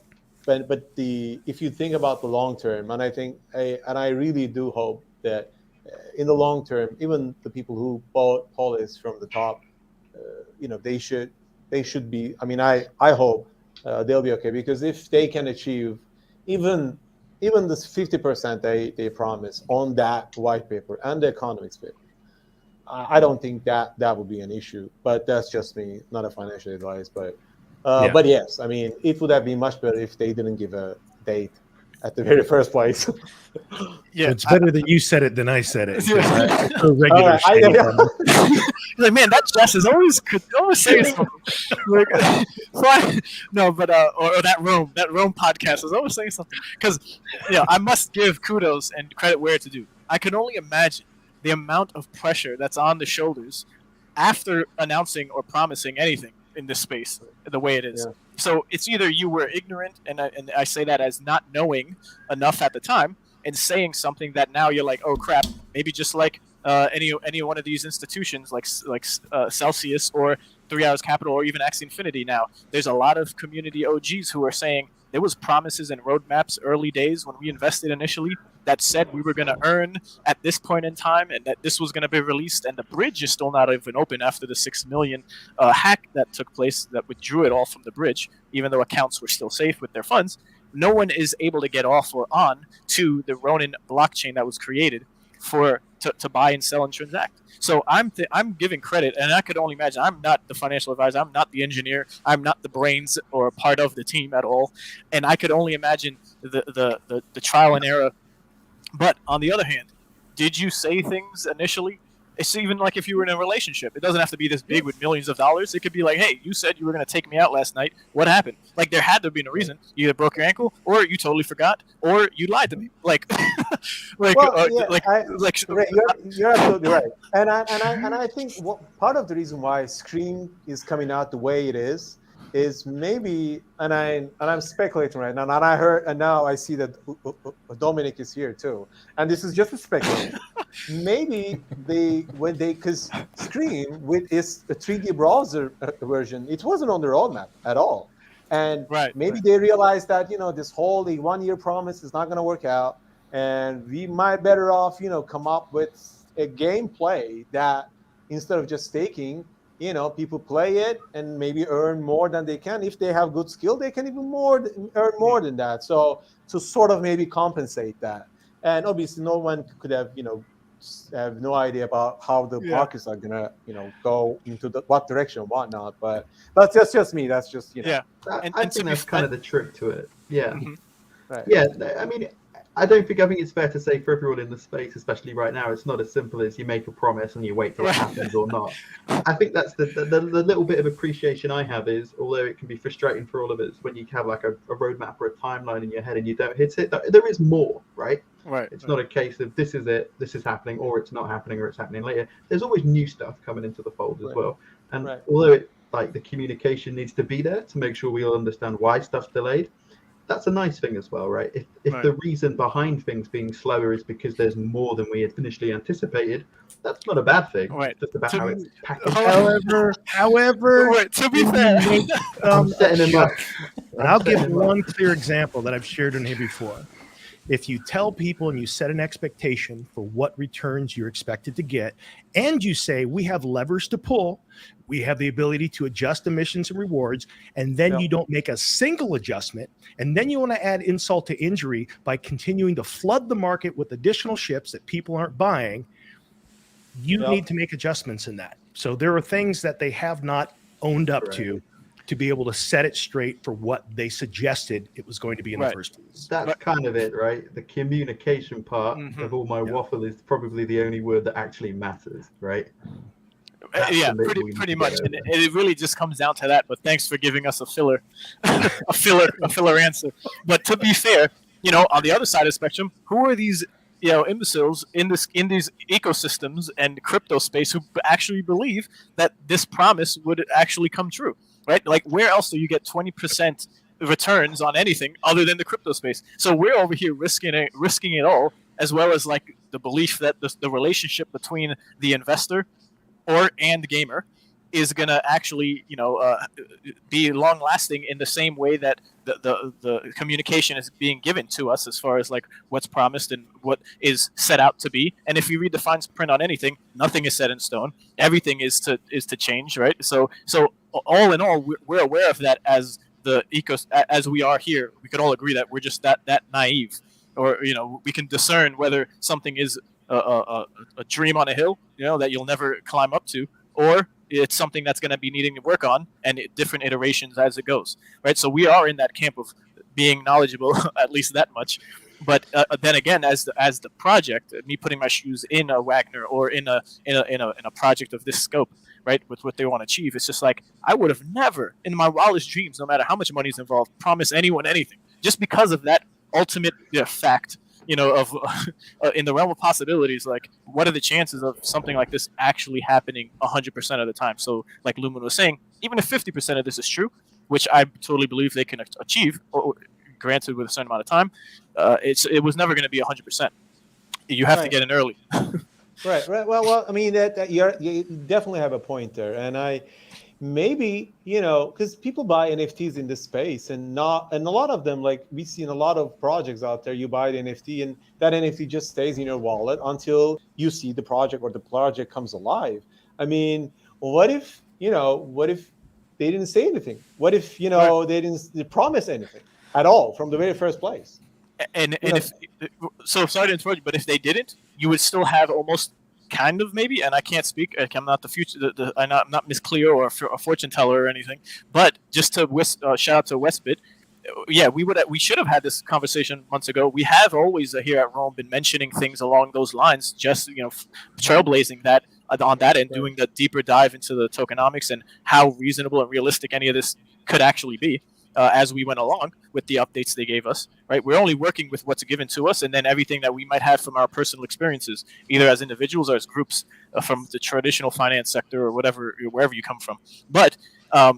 if you think about the long term, and I really do hope that in the long term, even the people who bought Polis from the top, they should be. I mean, I hope they'll be okay, because if they can achieve even this 50% they promise on that white paper and the economics paper, I don't think that would be an issue. But that's just me, not a financial advice. But yes, I mean, it would have been much better if they didn't give a date at the very first place. Yeah, it's better that you said it than I said it. Yeah. Regular man, that Jess is always saying something. No, but or that Rome podcast is always saying something, because I must give kudos and credit where it's due. I can only imagine the amount of pressure that's on the shoulders after announcing or promising anything in this space the way it is. Yeah. So it's either you were ignorant, and I say that as not knowing enough at the time, and saying something that now you're like, oh crap, maybe just like any one of these institutions like Celsius or 3 Hours Capital or even Axie Infinity now. There's a lot of community OGs who are saying there was promises and roadmaps early days when we invested initially that said we were going to earn at this point in time, and that this was going to be released, and the bridge is still not even open after the 6 million hack that took place that withdrew it all from the bridge, even though accounts were still safe with their funds. No one is able to get off or on to the Ronin blockchain that was created to buy and sell and transact. So I'm giving credit, and I could only imagine. I'm not the financial advisor. I'm not the engineer. I'm not the brains or part of the team at all. And I could only imagine the trial and error. But on the other hand, did you say things initially? It's even like if you were in a relationship. It doesn't have to be this big with millions of dollars. It could be like, hey, you said you were going to take me out last night. What happened? Like, there had to have been a reason. You either broke your ankle, or you totally forgot, or you lied to me. Like, you're absolutely right. And I think part of the reason why Scream is coming out the way it is maybe, and I'm speculating right now, and I heard, and now I see that Dominic is here too, and this is just a speculation. Maybe because Scream with its 3D browser version, it wasn't on the roadmap at all, and maybe they realized that this whole 1 year promise is not going to work out, and we might better off come up with a gameplay that instead of just staking. People play it and maybe earn more than they can. If they have good skill, they can even earn more than that. So to sort of maybe compensate that. And obviously, no one could have have no idea about how the markets are gonna go into what direction and whatnot. But that's just me. That's just I think that's kind of the trick to it. Yeah. Mm-hmm. Right. Yeah. I mean, I don't think. I think it's fair to say for everyone in the space, especially right now, it's not as simple as you make a promise and you wait till it happens or not. I think that's the little bit of appreciation I have is, although it can be frustrating for all of us when you have like a roadmap or a timeline in your head and you don't hit it, there is more, right? Right. It's not a case of this is it, this is happening, or it's not happening, or it's happening later. There's always new stuff coming into the fold as well. And although the communication needs to be there to make sure we all understand why stuff's delayed, that's a nice thing as well, right? If the reason behind things being slower is because there's more than we had initially anticipated, that's not a bad thing. Right. It's just about how it's packaged. However, to be fair, I'm setting him up. And I'll give one clear example that I've shared in here before. If you tell people and you set an expectation for what returns you're expected to get, and you say, we have levers to pull, we have the ability to adjust emissions and rewards, and then you don't make a single adjustment, and then you want to add insult to injury by continuing to flood the market with additional ships that people aren't buying, you need to make adjustments in that. So there are things that they have not owned up to be able to set it straight for what they suggested it was going to be in the first place. That's kind of it, right? The communication part of all my waffle is probably the only word that actually matters, right? Pretty much. And it really just comes down to that. But thanks for giving us a filler answer. But to be fair, on the other side of the spectrum, who are these imbeciles in these ecosystems and crypto space who actually believe that this promise would actually come true? Right? Like, where else do you get 20% returns on anything other than the crypto space? So we're over here risking it all, as well as like the belief that the relationship between the investor and gamer is going to actually, be long lasting in the same way that the communication is being given to us as far as like what's promised and what is set out to be. And if you read the fine print on anything, nothing is set in stone. Everything is to change, right? So all in all, we're aware of that as as we are here. We could all agree that we're just that naive, or we can discern whether something is a dream on a hill, that you'll never climb up to, or it's something that's going to be needing to work on and different iterations as it goes, right? So we are in that camp of being knowledgeable, at least that much. But then again, as the project, me putting my shoes in a Wagner or in a project of this scope, right, with what they want to achieve, it's just like I would have never, in my wildest dreams, no matter how much money is involved, promise anyone anything, just because of that ultimate fact. Of in the realm of possibilities, like what are the chances of something like this actually happening 100% of the time? So, like Lumen was saying, even if 50% of this is true, which I totally believe they can achieve, granted with a certain amount of time, it was never going to be 100%. You have to get in early. Right. Well. I mean, that you definitely have a point there, and maybe because people buy NFTs in this space, and a lot of them, like we've seen a lot of projects out there. You buy the NFT, and that NFT just stays in your wallet until you see the project or the project comes alive. I mean, what if they didn't say anything? What if they didn't promise anything at all from the very first place? And so sorry to interrupt you, but if they didn't, you would still have almost kind of maybe, and I can't speak. I'm not the future. I'm not Miss Cleo or a fortune teller or anything. But just to shout out to Westbit, we should have had this conversation months ago. We have always here at Rome been mentioning things along those lines, just trailblazing that on that and doing the deeper dive into the tokenomics and how reasonable and realistic any of this could actually be. As we went along with the updates they gave us, right? We're only working with what's given to us, and then everything that we might have from our personal experiences, either as individuals or as groups from the traditional finance sector or wherever you come from. But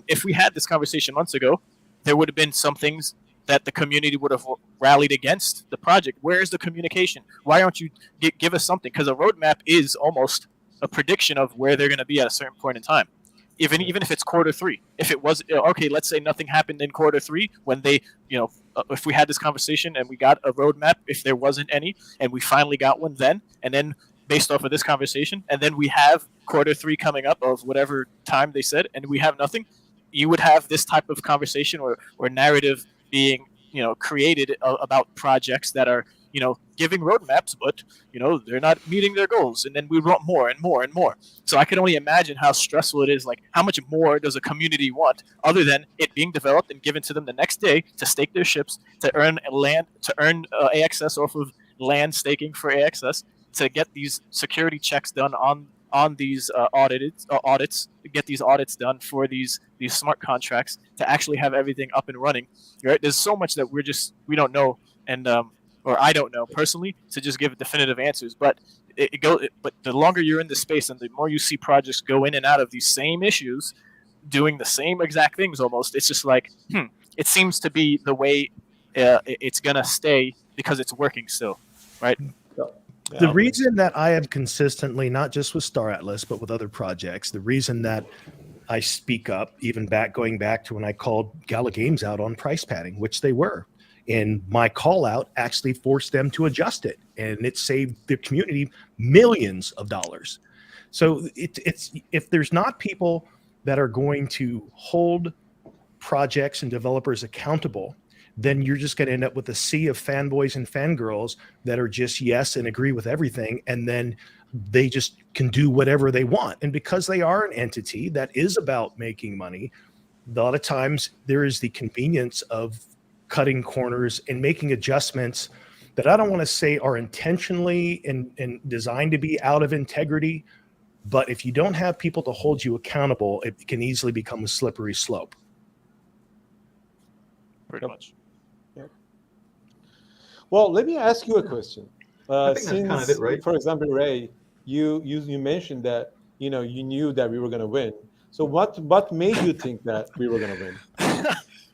if we had this conversation months ago, there would have been some things that the community would have rallied against the project. Where is the communication? Why aren't you give us something? Because a roadmap is almost a prediction of where they're going to be at a certain point in time. Even if it's quarter three, if it was okay, let's say nothing happened in quarter three when they, if we had this conversation and we got a roadmap, if there wasn't any, and we finally got one then, and then based off of this conversation, and then we have quarter three coming up of whatever time they said, and we have nothing, you would have this type of conversation or narrative being, created about projects that are, giving roadmaps, but they're not meeting their goals, and then we want more and more and more. So I can only imagine how stressful it is. Like, how much more does a community want other than it being developed and given to them the next day to stake their ships, to earn land, to earn AXS off of land staking for AXS, to get these security checks done on these audits, get these audits done for these smart contracts, to actually have everything up and running. Right? There's so much that we don't know, and or I don't know personally to just give definitive answers. But but the longer you're in the space and the more you see projects go in and out of these same issues, doing the same exact things almost, it's just like, it seems to be the way it's gonna stay because it's working still, right? The reason that I have consistently, not just with Star Atlas, but with other projects, the reason that I speak up, even going back to when I called Gala Games out on price padding, which they were, and my call out actually forced them to adjust it, and it saved the community millions of dollars. So it's if there's not people that are going to hold projects and developers accountable, then you're just going to end up with a sea of fanboys and fangirls that are just yes and agree with everything, and then they just can do whatever they want. And because they are an entity that is about making money, a lot of times there is the convenience of cutting corners and making adjustments that I don't want to say are intentionally and designed to be out of integrity, but if you don't have people to hold you accountable, it can easily become a slippery slope. Pretty much. Well, let me ask you a question. I think that's kind of it, right? For example, Ray, you mentioned that you knew that we were going to win. So what made you think that we were going to win?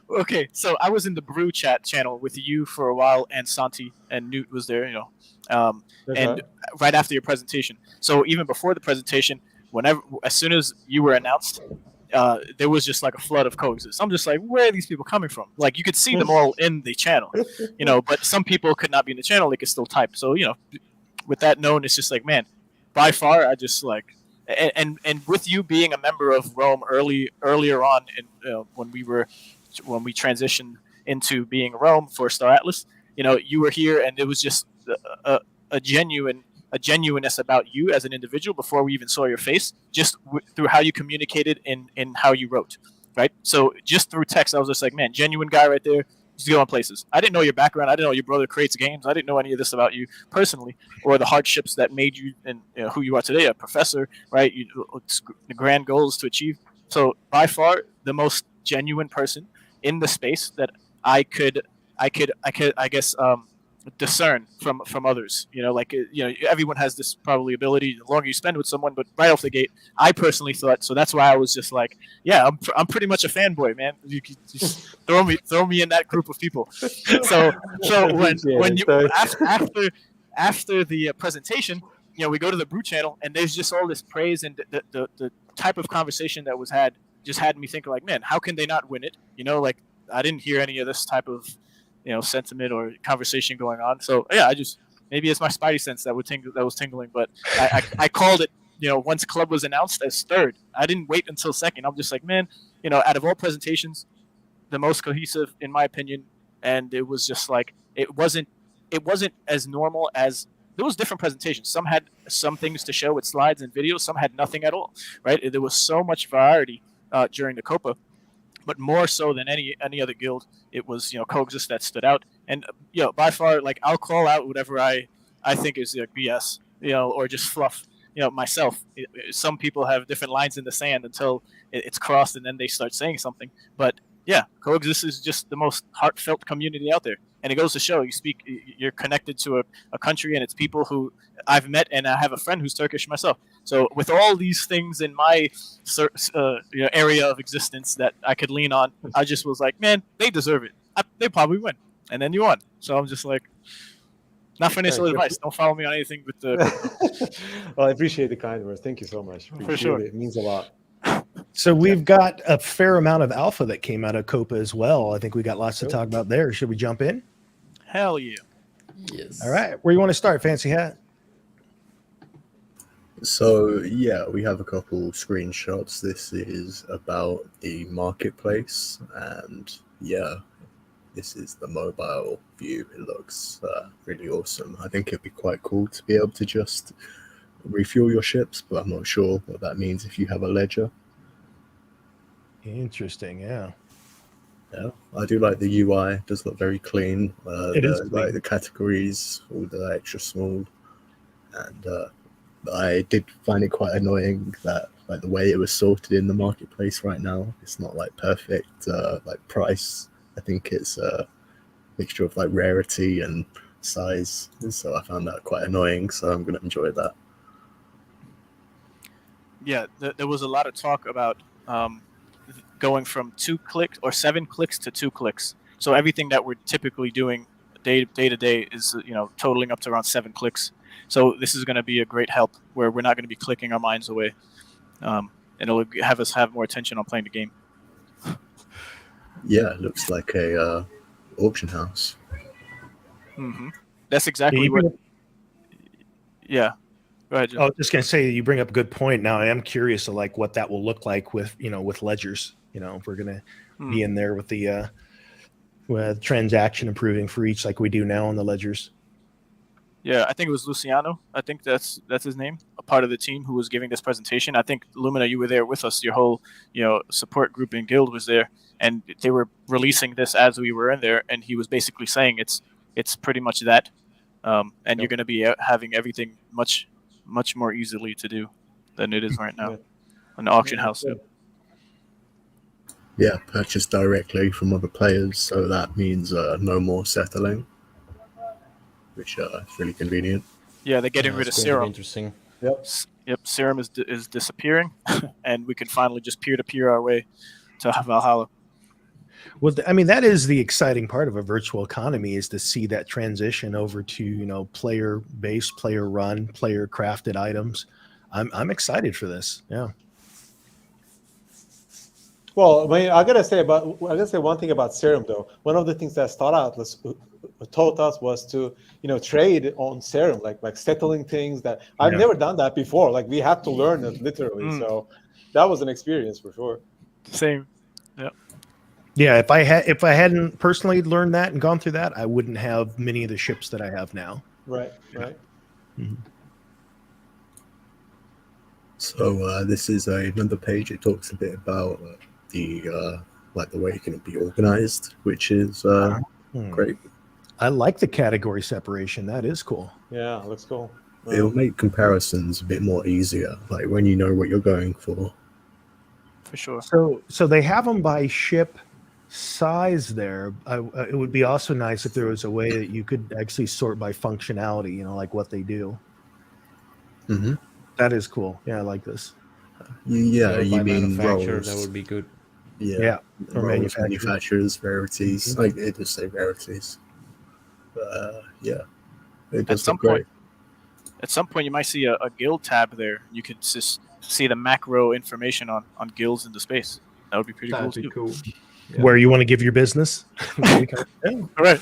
Okay, so I was in the Brew chat channel with you for a while, and Santi and Newt was there, and right after your presentation. So even before the presentation, as soon as you were announced, there was just like a flood of coexist. I'm just like, where are these people coming from? Like, you could see them all in the channel, but some people could not be in the channel. They could still type. So, with that known, it's just like, man, by far, I just like, and with you being a member of Rome earlier on, when we transitioned into being Rome for Star Atlas, you were here, and it was just a genuineness about you as an individual before we even saw your face, just through how you communicated and how you wrote, right? So just through text, I was just like, man, genuine guy right there. Just go on places. I didn't know your background. I didn't know your brother creates games. I didn't know any of this about you personally, or the hardships that made you and who you are today, a professor, right? The grand goals to achieve. So by far the most genuine person in the space that I could, I guess, discern from others. Everyone has this probably ability the longer you spend with someone, but right off the gate, I personally thought so. That's why I was just like, yeah, I'm pretty much a fanboy, man. You could just throw me in that group of people. So when you after the presentation, we go to the Brew channel, and there's just all this praise, and the type of conversation that was had just had me thinking like, man, how can they not win it? Like, I didn't hear any of this type of sentiment or conversation going on. So yeah, maybe it's my spidey sense that was tingling, but I called it, once club was announced as third. I didn't wait until second. I'm just like, man, out of all presentations, the most cohesive in my opinion. And it was just like, it wasn't as normal as, there was different presentations. Some had some things to show with slides and videos. Some had nothing at all, right? There was so much variety during the COPA. But more so than any other guild, it was Coexist that stood out. And by far, like, I'll call out whatever I think is like BS, or just fluff. Myself. Some people have different lines in the sand until it's crossed, and then they start saying something. But yeah, Coexist is just the most heartfelt community out there, and it goes to show you're connected to a country and its people who I've met, and I have a friend who's Turkish myself. So with all these things in my area of existence that I could lean on, I just was like, man, they deserve it. They probably win, and then you won. So I'm just like, not financial advice. Don't follow me on anything with the. Well, I appreciate the kind words. Thank you so much. For sure, it means a lot. So we've got a fair amount of alpha that came out of COPA as well. I think we got lots to talk about there. Should we jump in? Hell yeah. Yes. All right. Where you want to start, Fancy Hat? So yeah, we have a couple screenshots. This is about the marketplace, and yeah, this is the mobile view. It looks really awesome. I think it'd be quite cool to be able to just refuel your ships, but I'm not sure what that means if you have a ledger. Interesting. Yeah. Yeah, I do like the UI. It does look very clean. It is clean. Like the categories, all the extra small, and I did find it quite annoying that like the way it was sorted in the marketplace right now, it's not like perfect like price. I think it's a mixture of like rarity and size, so I found that quite annoying. So I'm going to enjoy that. Yeah, there was a lot of talk about going from 2 clicks or 7 clicks to 2 clicks. So everything that we're typically doing day to day is totaling up to around 7 clicks. So this is going to be a great help where we're not going to be clicking our minds away, and it'll have us have more attention on playing the game. Yeah, it looks like a auction house. Mm-hmm. That's exactly what. Yeah. Go ahead, Jim. I was just going to say, you bring up a good point. Now I am curious of like what that will look like with with ledgers. If we're going to be in there with the transaction approving for each, like we do now on the ledgers. Yeah, I think it was Luciano. I think that's his name. A part of the team who was giving this presentation. I think Lumina, you were there with us. Your whole support group and guild was there, and they were releasing this as we were in there. And he was basically saying it's pretty much that, and you're going to be having everything much more easily to do than it is right now in the auction house. Yeah, purchase directly from other players, so that means no more settling, which is really convenient. Yeah, they're getting rid of Serum. Interesting. Yep. Serum is disappearing, and we can finally just peer-to-peer our way to Valhalla. Well, I mean, that is the exciting part of a virtual economy, is to see that transition over to player-based, player-run, player-crafted items. I'm excited for this. Yeah. Well, I gotta say one thing about Serum though. One of the things that taught us was to trade on Serum, like settling things that I've never done that before. Like we had to learn it literally. So that was an experience for sure. Same. Yeah. Yeah, if I hadn't personally learned that and gone through that, I wouldn't have many of the ships that I have now. Right. Mm-hmm. So this is another page. It talks a bit about the way it can be organized, which is great. I like the category separation. That is cool. Yeah, looks cool. It'll make comparisons a bit more easier, like when you know what you're going for. For sure. So they have them by ship size there. It would be also nice if there was a way that you could actually sort by functionality, like what they do. Mm-hmm. That is cool. Yeah, I like this. Yeah, you mean manufacturer? roles. That would be good. Yeah. Or roles, manufacturers, rarities. Mm-hmm. Like it does say rarities. Yeah, it does At look great. some point, you might see a guild tab there. You can just see the macro information on guilds in the space. That would be pretty cool. That'd be cool. Yeah. Where you want to give your business. All right.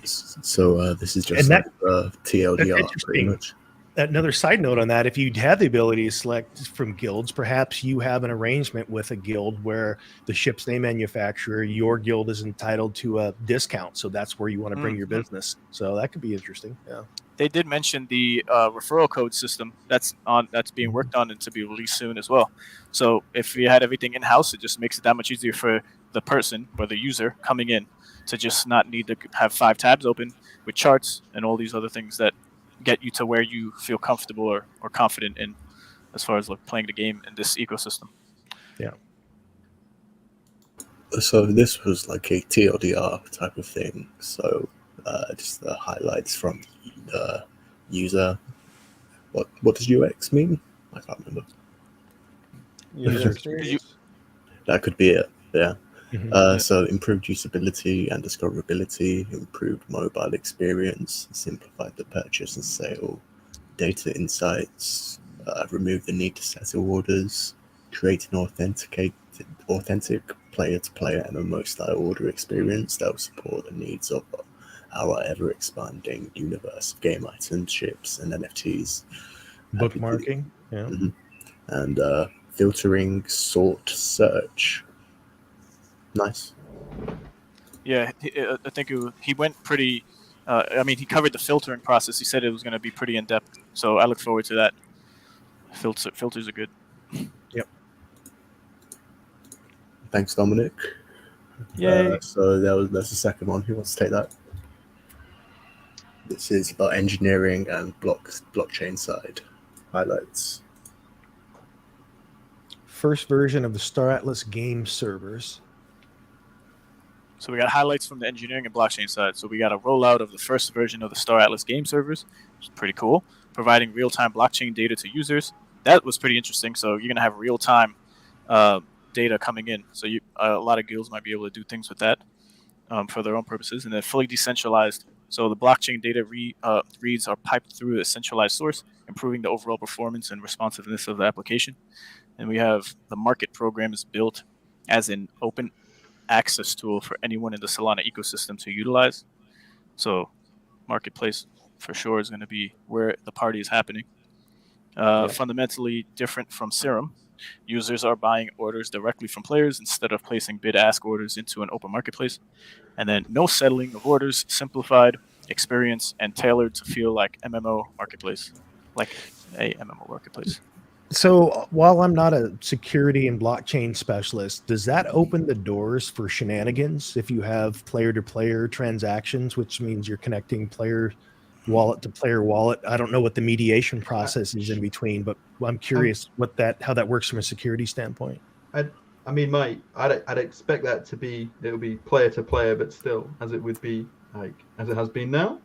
So this is just TLDR pretty much. Another side note on that, if you had the ability to select from guilds, perhaps you have an arrangement with a guild where the ships they manufacture, your guild is entitled to a discount. So that's where you want to bring your business. So that could be interesting. Yeah. They did mention the referral code system that's being worked on and to be released soon as well. So if you had everything in-house, it just makes it that much easier for the person or the user coming in to just not need to have 5 tabs open with charts and all these other things that get you to where you feel comfortable or confident in as far as playing the game in this ecosystem. Yeah. So this was like a TLDR type of thing. So just the highlights from the user. What does UX mean? I can't remember. User experience. That could be it. Yeah. Mm-hmm. So improved usability and discoverability, improved mobile experience, simplified the purchase and sale, data insights, removed the need to settle orders, create an authentic player-to-player MMO-style order experience that will support the needs of our ever-expanding universe of game items, ships, and NFTs. Bookmarking. Yeah. Mm-hmm. And filtering, sort, search. Nice. Yeah, I think he went pretty. I mean, he covered the filtering process. He said it was going to be pretty in depth. So I look forward to that. Filters are good. Thanks, Dominic. Yay. So that's the second one. Who wants to take that? This is about engineering and blockchain side highlights. First version of the Star Atlas game servers. So we got highlights from the engineering and blockchain side. So we got a rollout of the first version of the Star Atlas game servers, which is pretty cool, providing real-time blockchain data to users. That was pretty interesting. So you're going to have real-time data coming in. So a lot of guilds might be able to do things with that for their own purposes. And then fully decentralized. So the blockchain data reads are piped through a centralized source, improving the overall performance and responsiveness of the application. And we have the market program is built as an open access tool for anyone in the Solana ecosystem to utilize. So marketplace for sure is going to be where the party is happening. Fundamentally different from Serum. Users are buying orders directly from players instead of placing bid-ask orders into an open marketplace. And then no settling of orders, simplified experience, and tailored to feel like MMO marketplace, like a MMO marketplace. So while I'm not a security and blockchain specialist, does that open the doors for shenanigans if you have player-to-player transactions, which means you're connecting player wallet to player wallet? I don't know what the mediation process is in between, but I'm curious how that works from a security standpoint. I mean, I'd expect that it'll be player to player, but still, as it would be like as it has been now.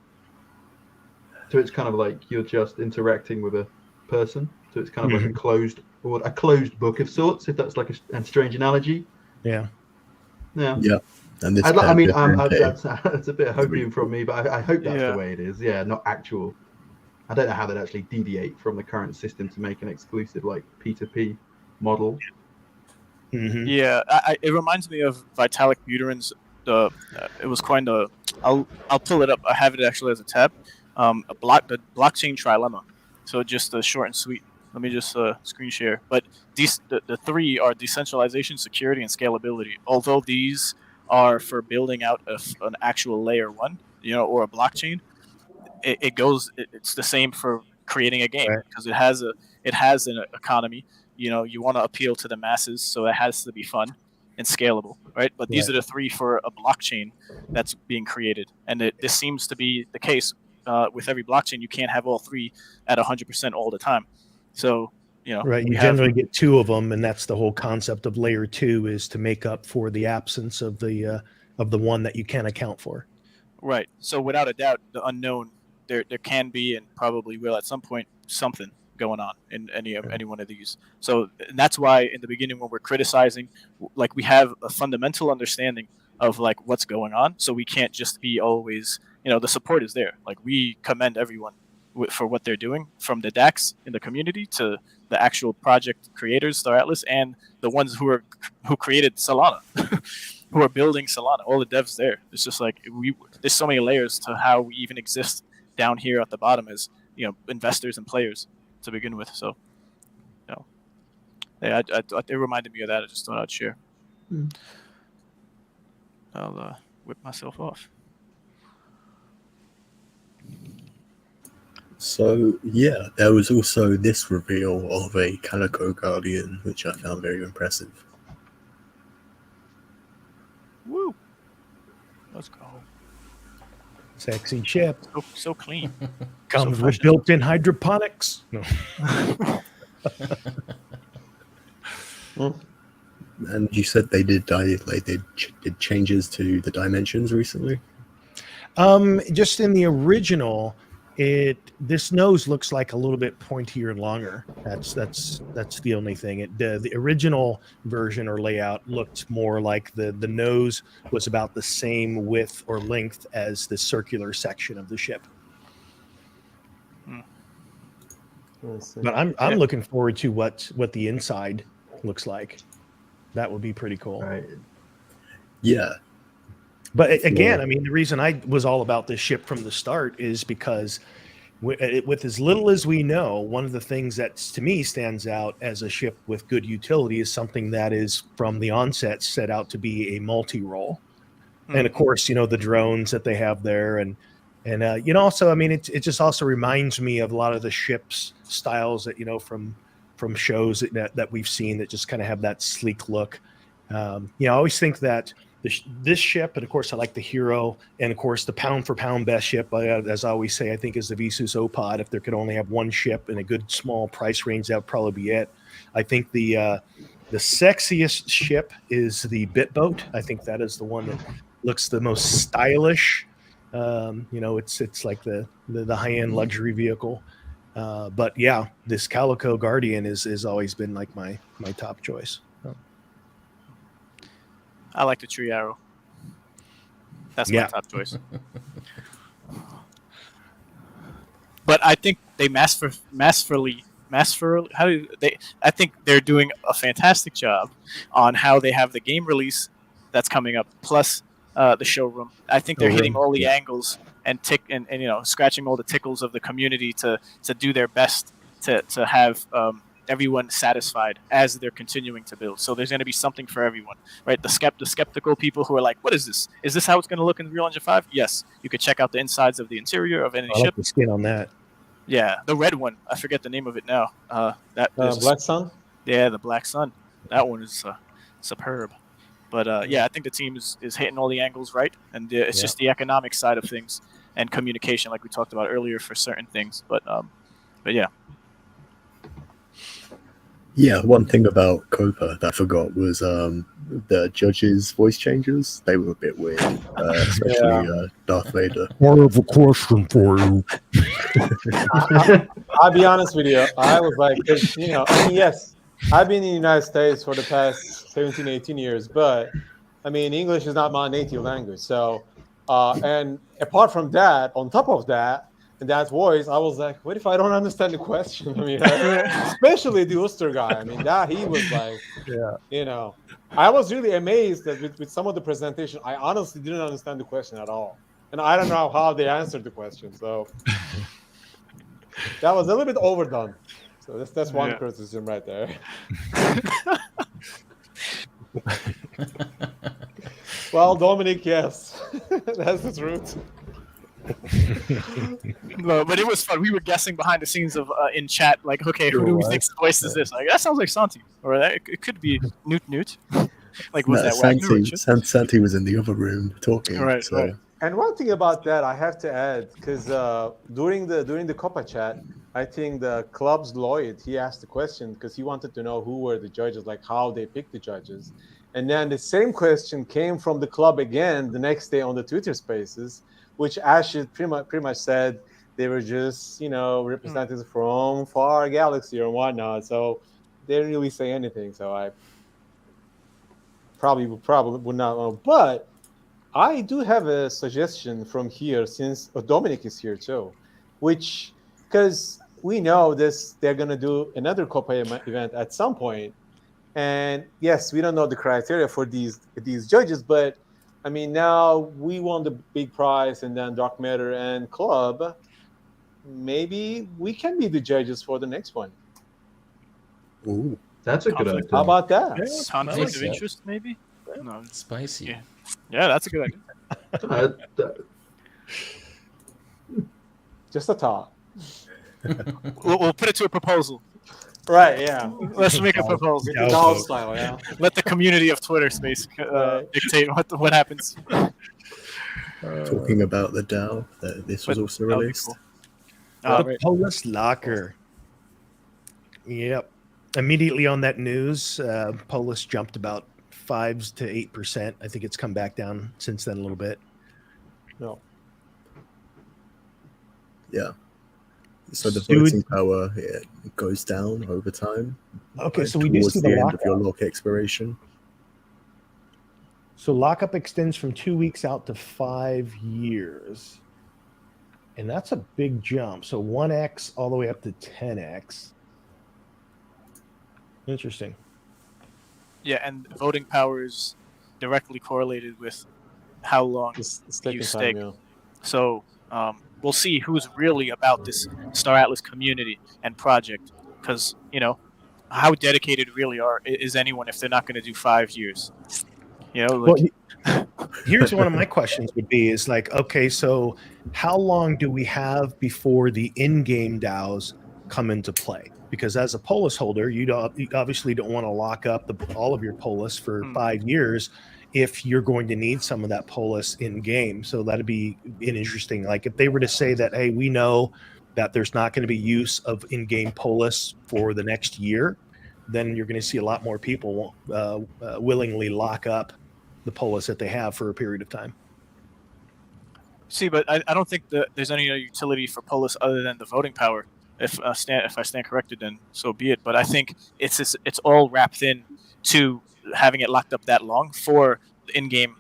So it's kind of like you're just interacting with a person. So it's kind of like a closed book of sorts, if that's like a strange analogy. Yeah. And this that's a bit of hoping from me, but I hope that's the way it is. Yeah, not actual. I don't know how they'd actually deviate from the current system to make an exclusive like P2P model. Mm-hmm. Yeah, it reminds me of Vitalik Buterin's. It was coined a. I'll pull it up. I have it actually as a tab. The blockchain trilemma. So just short and sweet. Let me just screen share. But the three are decentralization, security, and scalability. Although these are for building out an actual layer one, or a blockchain, it's the same for creating a game because it has an economy. You want to appeal to the masses, so it has to be fun and scalable, right? But these are the three for a blockchain that's being created, and this seems to be the case with every blockchain. You can't have all three at 100% all the time. So, right. You generally get two of them, and that's the whole concept of layer two is to make up for the absence of the one that you can't account for. Right. So without a doubt, the unknown, there can be and probably will at some point something going on in any one of these. So that's why in the beginning when we're criticizing, like we have a fundamental understanding of like what's going on. So we can't just be always, the support is there. Like we commend everyone for what they're doing, from the DAX in the community to the actual project creators, Star Atlas, and the ones who created Solana, who are building Solana. All the devs there. It's just like there's so many layers to how we even exist down here at the bottom as investors and players to begin with. So, it reminded me of that. I just thought I'd share. I'll whip myself off. So there was also this reveal of a Calico Guardian, which I found very impressive. Woo! Let's go. Sexy ship. So clean. Comes with built-in hydroponics. No. And you said they did changes to the dimensions recently. Just in the original, this nose looks like a little bit pointier and longer. That's the only thing. The original version or layout looked more like the nose was about the same width or length as the circular section of the ship. But I'm looking forward to what the inside looks like. That would be pretty cool. Right. Yeah. But again, I mean, the reason I was all about this ship from the start is because with as little as we know, one of the things that to me stands out as a ship with good utility is something that is from the onset set out to be a multi-role. And of course, the drones that they have there, and also, I mean, it just also reminds me of a lot of the ships styles that from shows that we've seen that just kind of have that sleek look. I always think that this ship, and of course, I like the Hero, and of course, the pound for pound best ship, as I always say, I think is the Visus O-Pod. If there could only have one ship in a good small price range, that would probably be it. I think the sexiest ship is the Bitboat. I think that is the one that looks the most stylish. It's like the high-end luxury vehicle. But yeah, this Calico Guardian is always been like my top choice. I like the Tree Arrow. That's my top choice. But I think they I think they're doing a fantastic job on how they have the game release that's coming up, plus the showroom. I think they're hitting all the angles and scratching all the tickles of the community to do their best to have everyone satisfied as they're continuing to build. So there's going to be something for everyone, right? The skeptical people who are like, what is this? Is this how it's going to look in Real Engine 5? Yes. You could check out the insides of the interior of any I ship. like the skin on that. Yeah, the red one. I forget the name of it now. Black Sun? Yeah, the Black Sun. That one is superb. But I think the team is hitting all the angles right, and it's just the economic side of things and communication, like we talked about earlier, for certain things. But yeah. Yeah, one thing about COPA that I forgot was the judges' voice changes. They were a bit weird, especially Darth Vader. I have a question for you. I'll be honest with you. I was like, yes, I've been in the United States for the past 17, 18 years, but I mean, English is not my native language. So, and apart from that, on top of that, in that voice, I was like, what if I don't understand the question? I mean, especially the Uster guy. I mean, that he was like, I was really amazed that with some of the presentation, I honestly didn't understand the question at all. And I don't know how they answered the question. So that was a little bit overdone. So that's one criticism right there. Well, Dominic, yes, that's the truth. No, but it was fun. We were guessing behind the scenes of in chat, like, okay, who do we think's voice is this? Like, that sounds like Santi, or it could be Newt. Like, was that Wagner? Santi was in the other room talking. Right, so. right. And one thing about that, I have to add, because during the COPA chat, I think the club's Lloyd, he asked the question because he wanted to know who were the judges, like how they picked the judges. And then the same question came from the club again the next day on the Twitter Spaces, which Ash pretty much said they were just, representatives from far galaxy or whatnot. So they didn't really say anything. So I probably would not know. But I do have a suggestion from here, since Dominic is here too, because we know they're going to do another COPA event at some point. And yes, we don't know the criteria for these judges, but I mean, now we won the big prize and then Dark Matter and Club. Maybe we can be the judges for the next one. Ooh, that's a good idea. How about that? Yeah, conflict of interest, maybe? No, Spicy. Yeah, that's a good idea. Just a thought. We'll put it to a proposal. Right, yeah. Let's make a proposal. Doll style, yeah. Let the community of Twitter space dictate what happens. Talking about the DAO, this was also released. Cool. The Polis Locker. Yep. Immediately on that news, Polis jumped about 5 to 8%. I think it's come back down since then a little bit. No. Yeah. So the voting power goes down over time. Okay, so we do see the end of your lock expiration. So lockup extends from 2 weeks out to 5 years. And that's a big jump. So 1x all the way up to 10x. Interesting. Yeah, and voting power is directly correlated with how long you stake. So we'll see who's really about this Star Atlas community and project. Because how dedicated really is anyone if they're not going to do 5 years? Well, here's one of my questions would be is like, okay, so how long do we have before the in-game DAOs come into play? Because as a polis holder, you obviously don't want to lock up all of your polis for 5 years if you're going to need some of that polis in game. So that'd be interesting. Like if they were to say that, hey, we know that there's not going to be use of in-game polis for the next year, then you're going to see a lot more people willingly lock up the polis that they have for a period of time. See, but I don't think that there's any utility for polis other than the voting power. If I stand corrected, then so be it. But I think it's all wrapped in to having it locked up that long for the in-game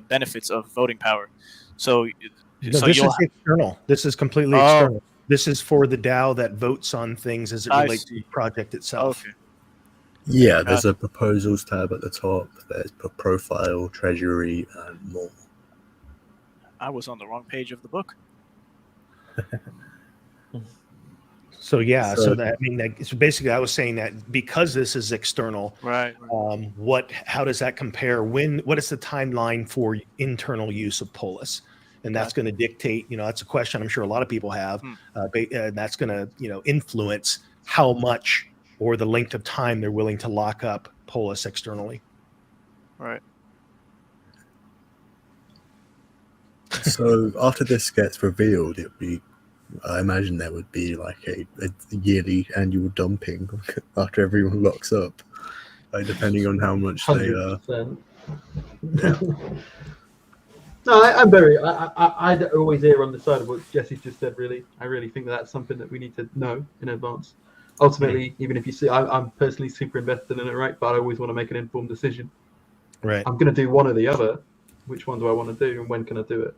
benefits of voting power. So this is external. This is completely external. This is for the DAO that votes on things as it relates to the project itself. Okay. Yeah, there's a proposals tab at the top. There's profile, treasury, and more. I was on the wrong page of the book. So basically, I was saying that because this is external, right. How does that compare? What is the timeline for internal use of polis? And that's going to dictate. That's a question I'm sure a lot of people have. And that's going to influence how much or the length of time they're willing to lock up polis externally. Right. So after this gets revealed, I imagine there would be like a yearly annual dumping after everyone locks up, depending on how much 100%. No, I'm very. I always err on the side of what Jesse's just said. Really, I really think that's something that we need to know in advance. Ultimately, even if you see, I'm personally super invested in it, right? But I always want to make an informed decision. Right. I'm going to do one or the other. Which one do I want to do, and when can I do it?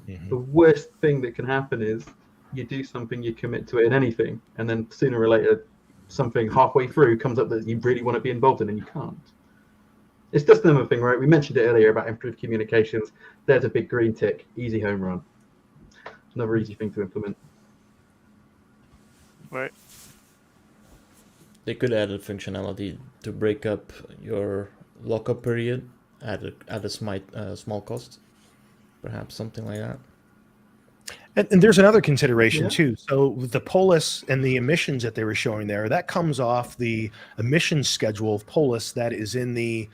Mm-hmm. The worst thing that can happen is you do something, you commit to it in anything, and then sooner or later, something halfway through comes up that you really want to be involved in, and you can't. It's just another thing, right? We mentioned it earlier about improved communications. There's a big green tick, easy home run. Another easy thing to implement. Right. They could add a functionality to break up your lockup period at a small cost, perhaps something like that. And there's another consideration too. So the polis and the emissions that they were showing there, that comes off the emissions schedule of polis that is in the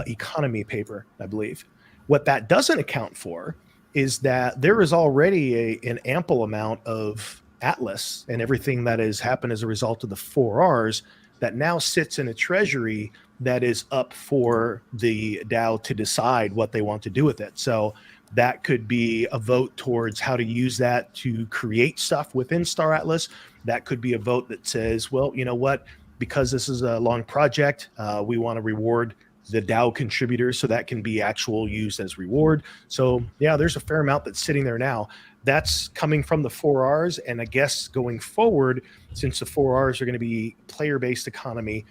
economy paper, I believe. What that doesn't account for is that there is already an ample amount of Atlas and everything that has happened as a result of the 4Rs that now sits in a treasury that is up for the DAO to decide what they want to do with it. So that could be a vote towards how to use that to create stuff within Star Atlas. That could be a vote that says, well, you know what, because this is a long project, we want to reward the DAO contributors, so that can be actual used as reward. So yeah, there's a fair amount that's sitting there now. That's coming from the 4Rs, and I guess going forward, since the 4Rs are going to be player-based economy,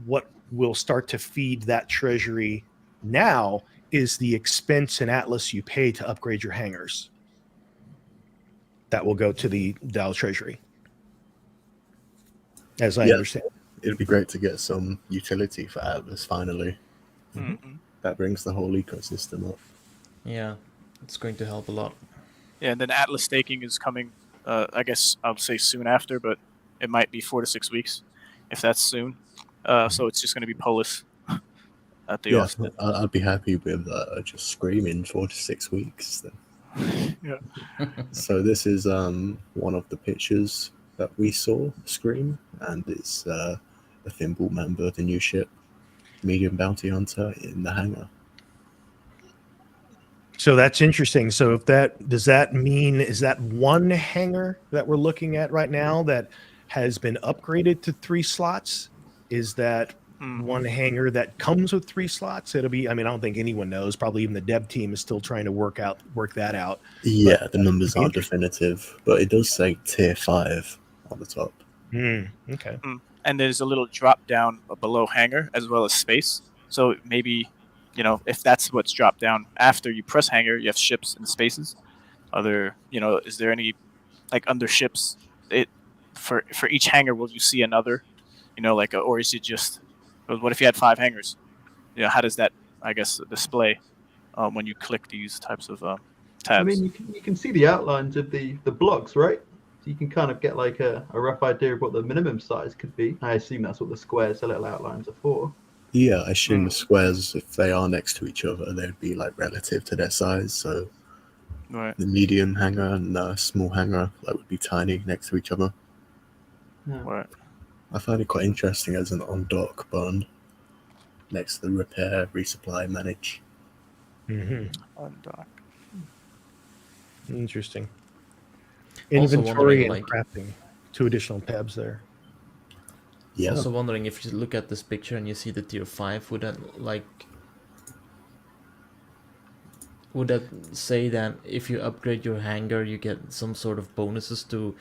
what will start to feed that treasury now is the expense in Atlas you pay to upgrade your hangars. That will go to the DAO treasury, as I understand. It'd be great to get some utility for Atlas finally. Mm-hmm. That brings the whole ecosystem up. Yeah, it's going to help a lot. Yeah, and then Atlas staking is coming, I guess I'll say soon after, but it might be 4 to 6 weeks, if that's soon. So it's just going to be polis at the offset. I'd be happy with just screaming 4 to 6 weeks then. Yeah. So this is one of the pictures that we saw, Scream, and it's a Thimble member of the new ship, Medium Bounty Hunter, in the hangar. So that's interesting. So if does that mean, is that one hangar that we're looking at right now that has been upgraded to 3 slots? Is that one hangar that comes with 3 slots? It'll be, I mean, I don't think anyone knows. Probably even the dev team is still trying to work that out. Yeah, but the numbers aren't definitive, but it does say tier 5 on the top. Okay. And there's a little drop down below hangar as well as space. So maybe, if that's what's dropped down after you press hangar, you have ships and spaces. other, is there any, like, under ships, it for each hangar will you see another, like, or is it just, what if you had 5 hangars? How does that, I guess, display when you click these types of tabs? I mean, you can see the outlines of the blocks, right? So you can kind of get like a rough idea of what the minimum size could be. I assume that's what the squares, the little outlines are for. Yeah, I assume the squares, if they are next to each other, they'd be like relative to their size. So Right. the medium hanger and the small hanger that would be tiny next to each other. Yeah. Right. I find it quite interesting as an on-dock button next to the repair, resupply, manage. Undock. Interesting. Also Inventory wondering, and crafting. 2 additional tabs there. Yeah, Also wondering if you look at this picture and you see the tier 5, would that say that if you upgrade your hangar, you get some sort of bonuses to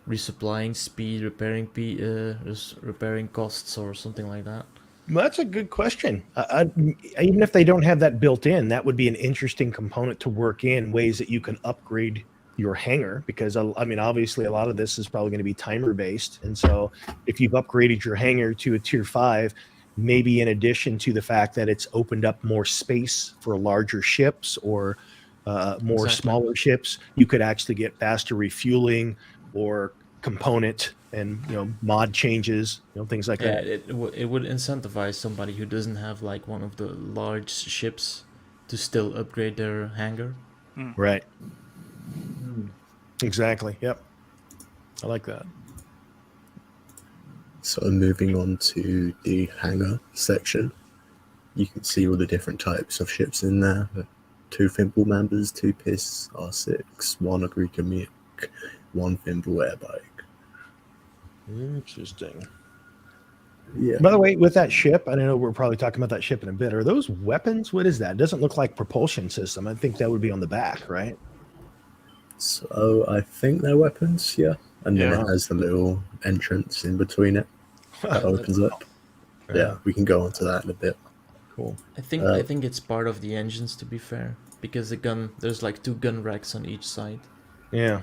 resupplying speed, repairing costs, or something like that? Well, that's a good question. Even if they don't have that built in, that would be an interesting component to work in, ways that you can upgrade your hangar, because I mean, obviously a lot of this is probably going to be timer based. And so if you've upgraded your hangar to a tier 5, maybe in addition to the fact that it's opened up more space for larger ships or more smaller ships, you could actually get faster refueling or component and mod changes, things like that. It would incentivize somebody who doesn't have like one of the large ships to still upgrade their hangar. Right. Exactly. Yep. I like that. so moving on to the hangar section, you can see all the different types of ships in there. 2 Thimble members, 2 PIS R6, 1 Agrica Mic, 1 Thimble air bike. Interesting. Yeah. By the way, with that ship, I know we're probably talking about that ship in a bit. Are those weapons? What is that? It doesn't look like propulsion system. I think that would be on the back, right? So I think they're weapons, yeah. And then Yeah. it has the little entrance in between it that opens up. Yeah, we can go on to that in a bit. Cool. I think it's part of the engines, to be fair, because there's like 2 gun racks on each side. Yeah.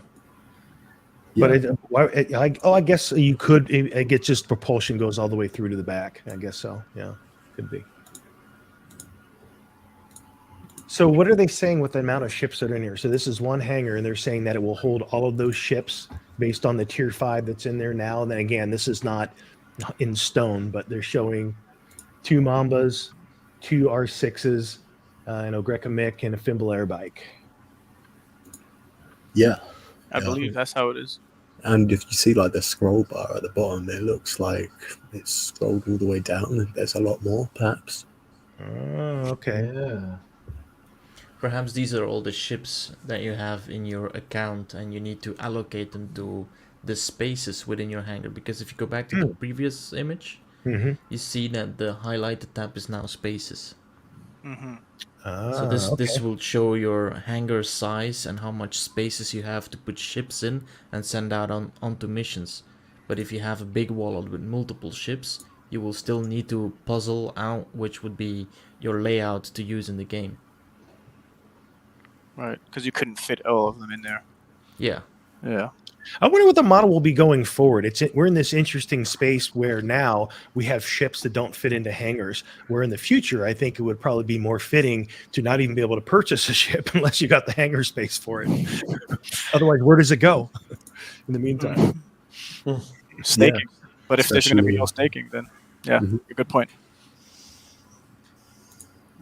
Yeah. But I guess you could. It gets just propulsion goes all the way through to the back. I guess so. Yeah, could be. So what are they saying with the amount of ships that are in here? So this is 1 hangar, and they're saying that it will hold all of those ships based on the tier 5 that's in there now. And then again, this is not in stone, but they're showing 2 Mambas, 2 R6s, an Ogreca Mic, and a Thimble air bike. Yeah. I believe that's how it is. And if you see like the scroll bar at the bottom, it looks like it's scrolled all the way down. There's a lot more, perhaps. Oh, okay. Yeah. Perhaps these are all the ships that you have in your account, and you need to allocate them to the spaces within your hangar. Because if you go back to the previous image, you see that the highlighted tab is now spaces. So this will show your hangar size and how much spaces you have to put ships in and send out onto missions. But if you have a big wallet with multiple ships, you will still need to puzzle out which would be your layout to use in the game. Right, because you couldn't fit all of them in there. Yeah. Yeah. I wonder what the model will be going forward. We're in this interesting space where now we have ships that don't fit into hangars, where in the future, I think it would probably be more fitting to not even be able to purchase a ship unless you got the hangar space for it. Otherwise, where does it go in the meantime? Staking. Yeah. But if there's going to be Especially- no staking, then yeah, a good point.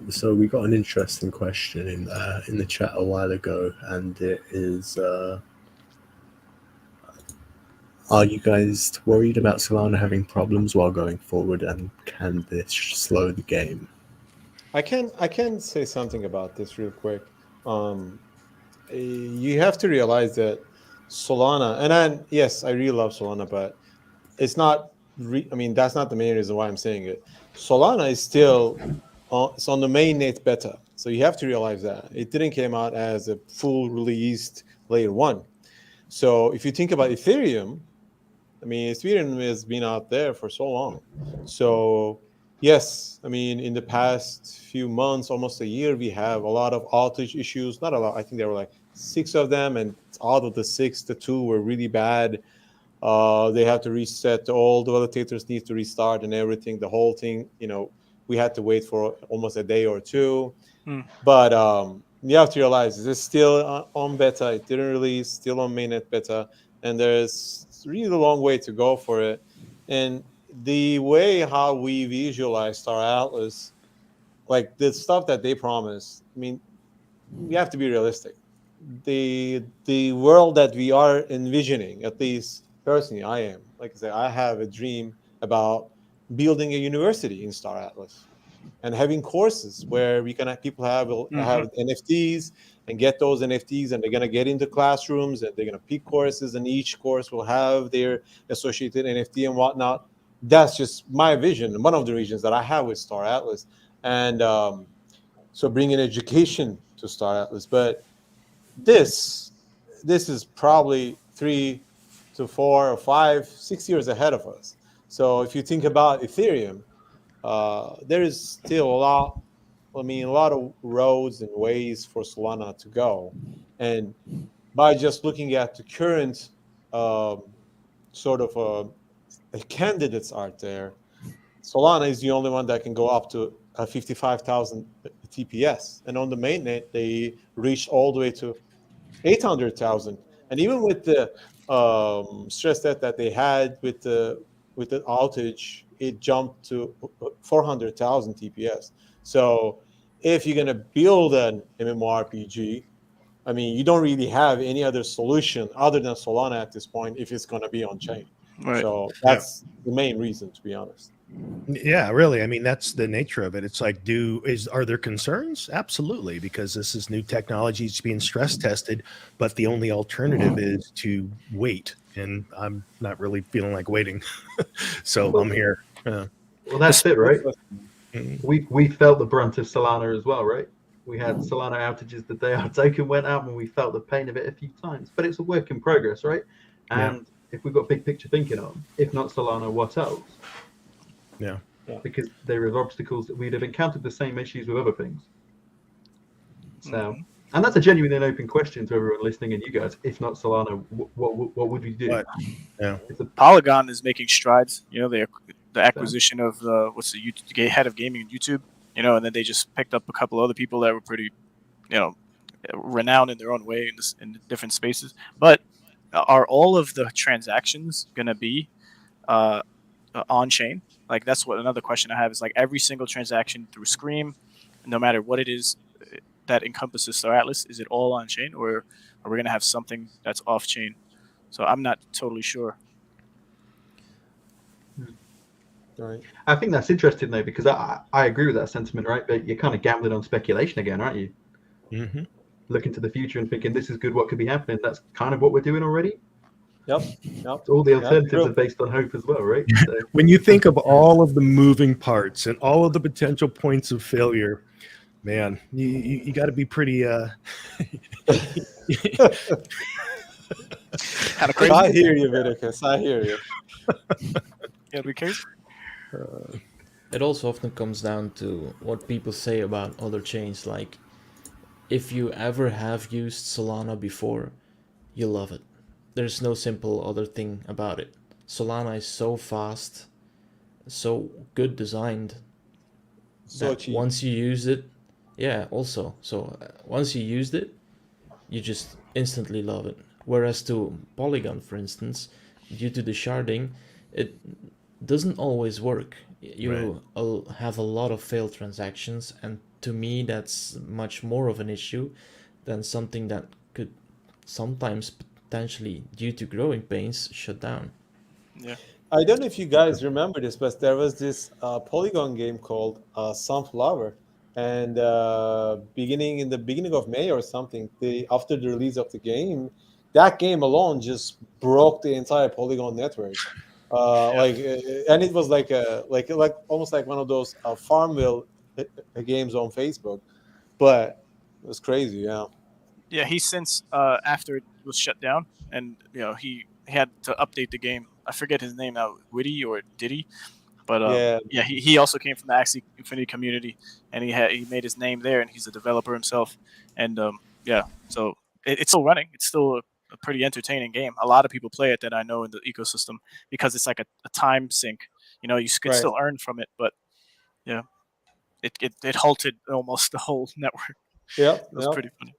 So we got an interesting question in the chat a while ago, and it is: are you guys worried about Solana having problems while going forward, and can this slow the game? I can say something about this real quick. You have to realize that Solana, and then yes, I really love Solana, but it's not. I mean, that's not the main reason why I'm saying it. Solana is still it's on the mainnet beta, so you have to realize that it didn't came out as a full released layer 1. So if you think about Ethereum, I mean, Ethereum has been out there for so long. So yes, I mean, in the past few months, almost a year, we have a lot of outage issues. Not a lot. I think there were like 6 of them, and out of the 6, the 2 were really bad. They have to reset. All the validators need to restart and everything. The whole thing, we had to wait for almost a day or two. But you have to realize it's still on beta. It didn't release, still on mainnet beta, and there's really a long way to go for it. And the way how we visualize Star Atlas, like the stuff that they promise, I mean, we have to be realistic. The world that we are envisioning, at least personally, I am. Like I said, I have a dream about building a university in Star Atlas and having courses where we can have people have NFTs and get those NFTs, and they're gonna get into classrooms and they're gonna pick courses, and each course will have their associated NFT and whatnot. That's just my vision, one of the visions that I have with Star Atlas, and so bringing education to Star Atlas. But this is probably 3 to 4 or 5, 6 years ahead of us. So if you think about Ethereum, there is still a lot of roads and ways for Solana to go. And by just looking at the current sort of candidates out there, Solana is the only one that can go up to 55,000 TPS. And on the mainnet, they reached all the way to 800,000. And even with the stress that they had with the outage, it jumped to 400,000 TPS. So if you're going to build an MMORPG, I mean, you don't really have any other solution other than Solana at this point if it's going to be on chain. Right. So that's the main reason, to be honest. Yeah, really. I mean, that's the nature of it. It's like, are there concerns? Absolutely, because this is new technology. It's being stress tested, but the only alternative is to wait. And I'm not really feeling like waiting. So I'm here. Well, that's it, right? We felt the brunt of Solana as well, right? We had Solana outages the day our token went out, and we felt the pain of it a few times. But it's a work in progress, right? And if we've got big picture thinking on, if not Solana, what else? Yeah. Because there are obstacles that we'd have encountered the same issues with other things. So, and that's a genuine and open question to everyone listening and you guys. If not Solana, what would we do? Yeah. Polygon is making strides. The acquisition of what's the head of gaming in YouTube. And then they just picked up a couple other people that were pretty, renowned in their own way in different spaces. But are all of the transactions going to be on chain? Like, that's what another question I have is, like, every single transaction through Scream, no matter what it is that encompasses Star Atlas, is it all on chain, or are we going to have something that's off chain? So I'm not totally sure. Right. I think that's interesting though, because I agree with that sentiment, right? But you're kind of gambling on speculation again, aren't you? Mm-hmm. Looking to the future and thinking this is good, what could be happening. That's kind of what we're doing already. Yep. All the alternatives are based on hope as well, right? So. When you think of all of the moving parts and all of the potential points of failure, man, you got to be pretty Kind of crazy. I hear you, Vinicus. I hear you. Yeah, be careful. It also often comes down to what people say about other chains. Like, if you ever have used Solana before, you love it. There's no simple other thing about it. Solana is so fast, so good designed, So cheap. once you use it, once you used it, you just instantly love it. Whereas to Polygon, for instance, due to the sharding, it doesn't always work. You have a lot of failed transactions, and to me, that's much more of an issue than something that could sometimes potentially, due to growing pains, shut down. Yeah. I don't know if you guys remember this, but there was this Polygon game called Sunflower, and in the beginning of May or something, after the release of the game, that game alone just broke the entire Polygon network. And it was like almost like one of those Farmville games on Facebook, but it was crazy. Yeah, he since after it was shut down, and he had to update the game. I forget his name now, Witty or Diddy, but he also came from the Axie Infinity community, and he made his name there, and he's a developer himself, and so it's still running. It's still a pretty entertaining game. A lot of people play it that I know in the ecosystem because it's like a time sink. You know, you could Right. still earn from it, but yeah, it halted almost the whole network. Yep. It was Yep. pretty funny.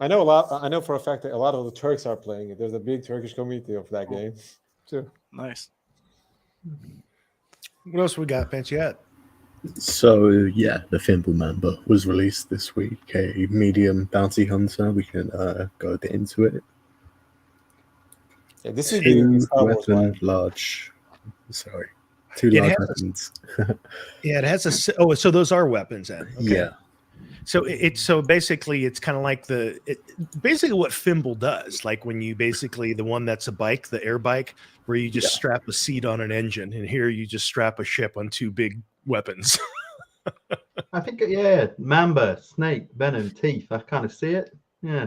I know a lot. I know for a fact that a lot of the Turks are playing it. There's a big Turkish community of that game, too. Nice. What else we got, Bench? Yet? So yeah, the Thimble Member was released this week. A medium bounty hunter. We can go a bit into it. Yeah, this is the Two Star Wars weapon vibe. large. Sorry, two It large has a- weapons. Yeah, it has a. Oh, so those are weapons then. Okay. Yeah, So so basically it's kind of like basically what Fimble does, like when you basically the one that's a bike, the air bike, where you just strap a seat on an engine, and here you just strap a ship on two big weapons. I think, yeah, Mamba, Snake, Venom, Teeth. I kind of see it. Yeah.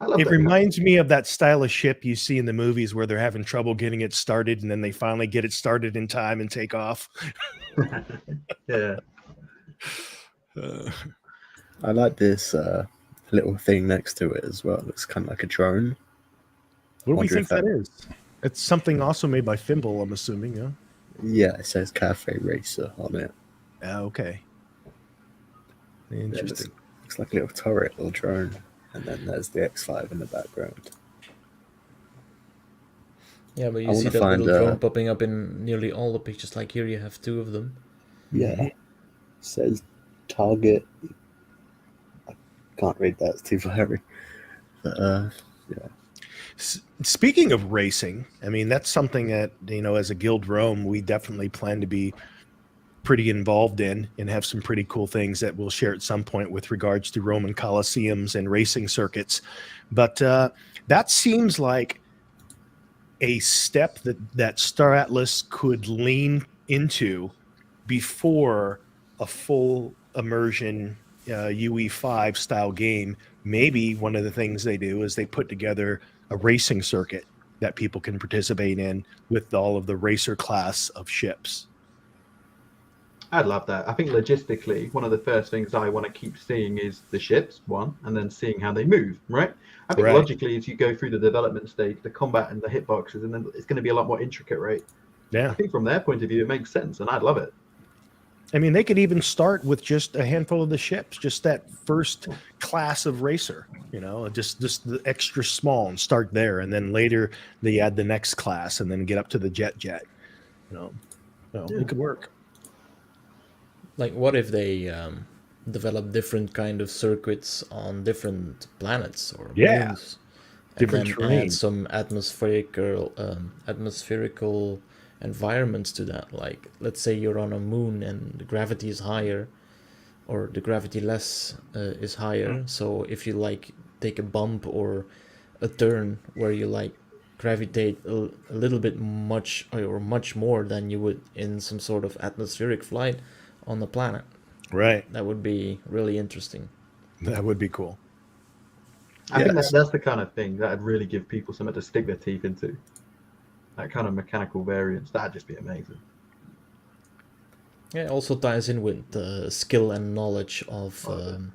I love It that. reminds me of that style of ship you see in the movies where they're having trouble getting it started, and then they finally get it started in time and take off. Yeah. I like this little thing next to it as well. Looks kind of like a drone. What do we Wonder think if that- that is? It's something also made by Fimble, I'm assuming. Yeah. Yeah, it says Cafe Racer on it. Okay. Interesting. Looks like a little turret or drone. And then there's the X5 in the background. Yeah, but I you see wanna that find, little drone popping up in nearly all the pictures. Like here, you have two of them. Yeah. Says target. I can't read that, it's too blurry. But yeah. Speaking of racing, I mean, that's something that, as a Guild Rome, we definitely plan to be pretty involved in and have some pretty cool things that we'll share at some point with regards to Roman Colosseums and racing circuits. But that seems like a step that Star Atlas could lean into before a full immersion UE5 style game. Maybe one of the things they do is they put together a racing circuit that people can participate in with all of the racer class of ships. I'd love that. I think logistically, one of the first things I want to keep seeing is the ships, one, and then seeing how they move, right? I think Right. logically, as you go through the development stage, the combat and the hitboxes, and then it's going to be a lot more intricate, right? I Yeah. think from their point of view, it makes sense, and I'd love it. I mean, they could even start with just a handful of the ships, just that first class of racer, just the extra small, and start there. And then later they add the next class and then get up to the jet. It could work. Like, what if they develop different kind of circuits on different planets or Yeah. moons, and Different then terrain. add some atmospherical environments to that? Like, let's say you're on a moon and the gravity is higher, or the gravity less is higher. So if you take a bump or a turn where you gravitate a little bit much or much more than you would in some sort of atmospheric flight on the planet. Right. That would be really interesting. That would be cool. I think Yes. that's the kind of thing that'd really give people something to stick their teeth into. That kind of mechanical variance, that'd just be amazing. Yeah, it also ties in with the skill and knowledge of how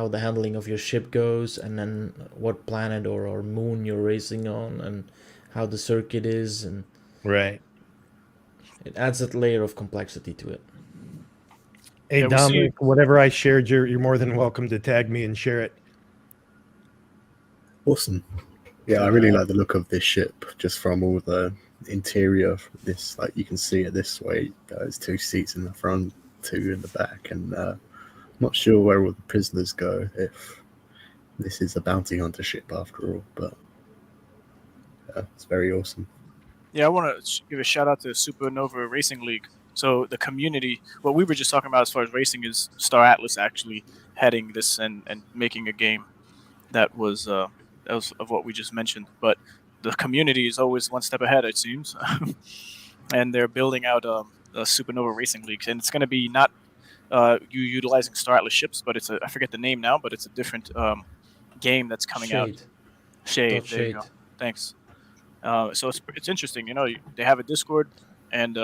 the handling of your ship goes, and then what planet or moon you're racing on, and how the circuit is, and Right. it adds that layer of complexity to it. Hey, Yeah, we Dominic, whatever I shared, you're more than welcome to tag me and share it. Awesome. Yeah, I really like the look of this ship just from all the interior of this. Like, you can see it this way. There's two seats in the front, two in the back, and I'm not sure where all the prisoners go if this is a bounty hunter ship after all, but it's very awesome. Yeah, I want to give a shout out to Supernova Racing League. So the community, what we were just talking about as far as racing is Star Atlas actually heading this and making a game that was of what we just mentioned. But the community is always one step ahead, it seems, and they're building out a Supernova Racing League, and it's going to be not you utilizing Star Atlas ships, but I forget the name now, but it's a different game that's coming out. Shade. Dot There you go. Thanks. So it's interesting. They have a Discord, and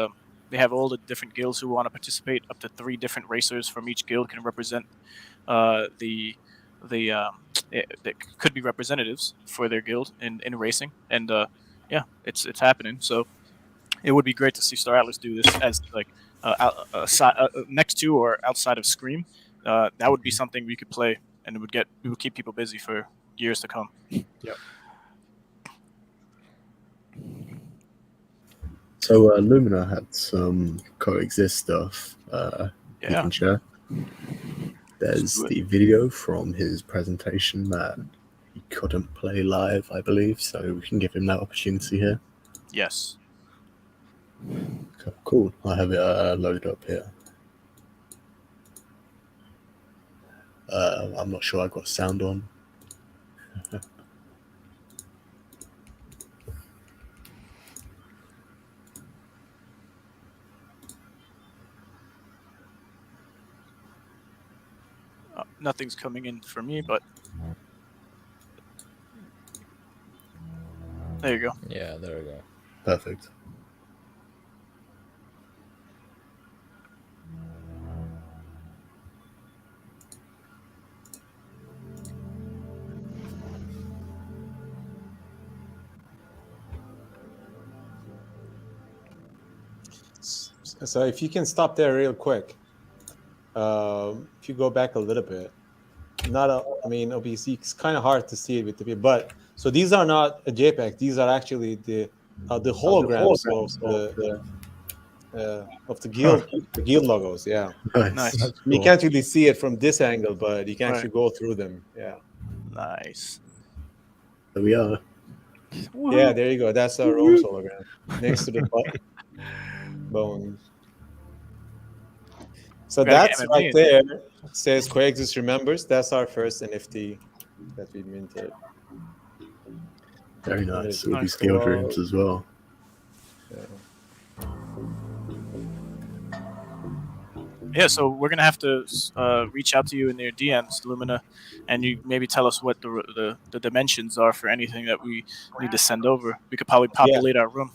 they have all the different guilds who want to participate. Up to 3 different racers from each guild can represent that could be representatives for their guild in racing, and yeah, it's happening. So it would be great to see Star Atlas do this as like next to or outside of Scream. That would be something we could play, and it would keep people busy for years to come. Yep. So Lumina had some coexist stuff. You Yeah. can share. There's the video from his presentation that he couldn't play live, I believe, so we can give him that opportunity here. Yes. Okay, cool. I have it loaded up here. I'm not sure I got sound on. Nothing's coming in for me, but there you go. Yeah, there we go. Perfect. So if you can stop there real quick, if you go back a little bit, obviously it's kind of hard to see it with the people, but so these are not a JPEG. These are actually the holograms of the guild logos. Yeah, Nice. That's you cool. can't really see it from this angle, but you can Right. actually go through them. Yeah, Nice. There we are. yeah. There you go. That's our Rome's hologram next to the bones. So We gotta that's get MMA right in there. Says Coexist remembers. That's our first NFT that we minted. Very nice. All Nice. these skill dreams as well. Yeah, so we're gonna have to reach out to you in your DMs, Lumina, and you maybe tell us what the dimensions are for anything that we need to send over. We could probably populate our room.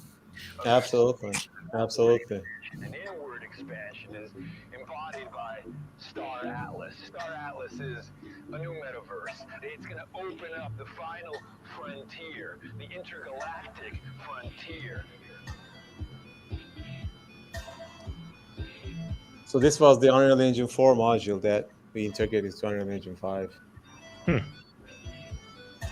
Absolutely. Absolutely. An inward expansion is embodied by Star Atlas. Star Atlas is a new metaverse. It's going to open up the final frontier, the intergalactic frontier. So this was the Unreal Engine 4 module that we integrated to Unreal Engine 5.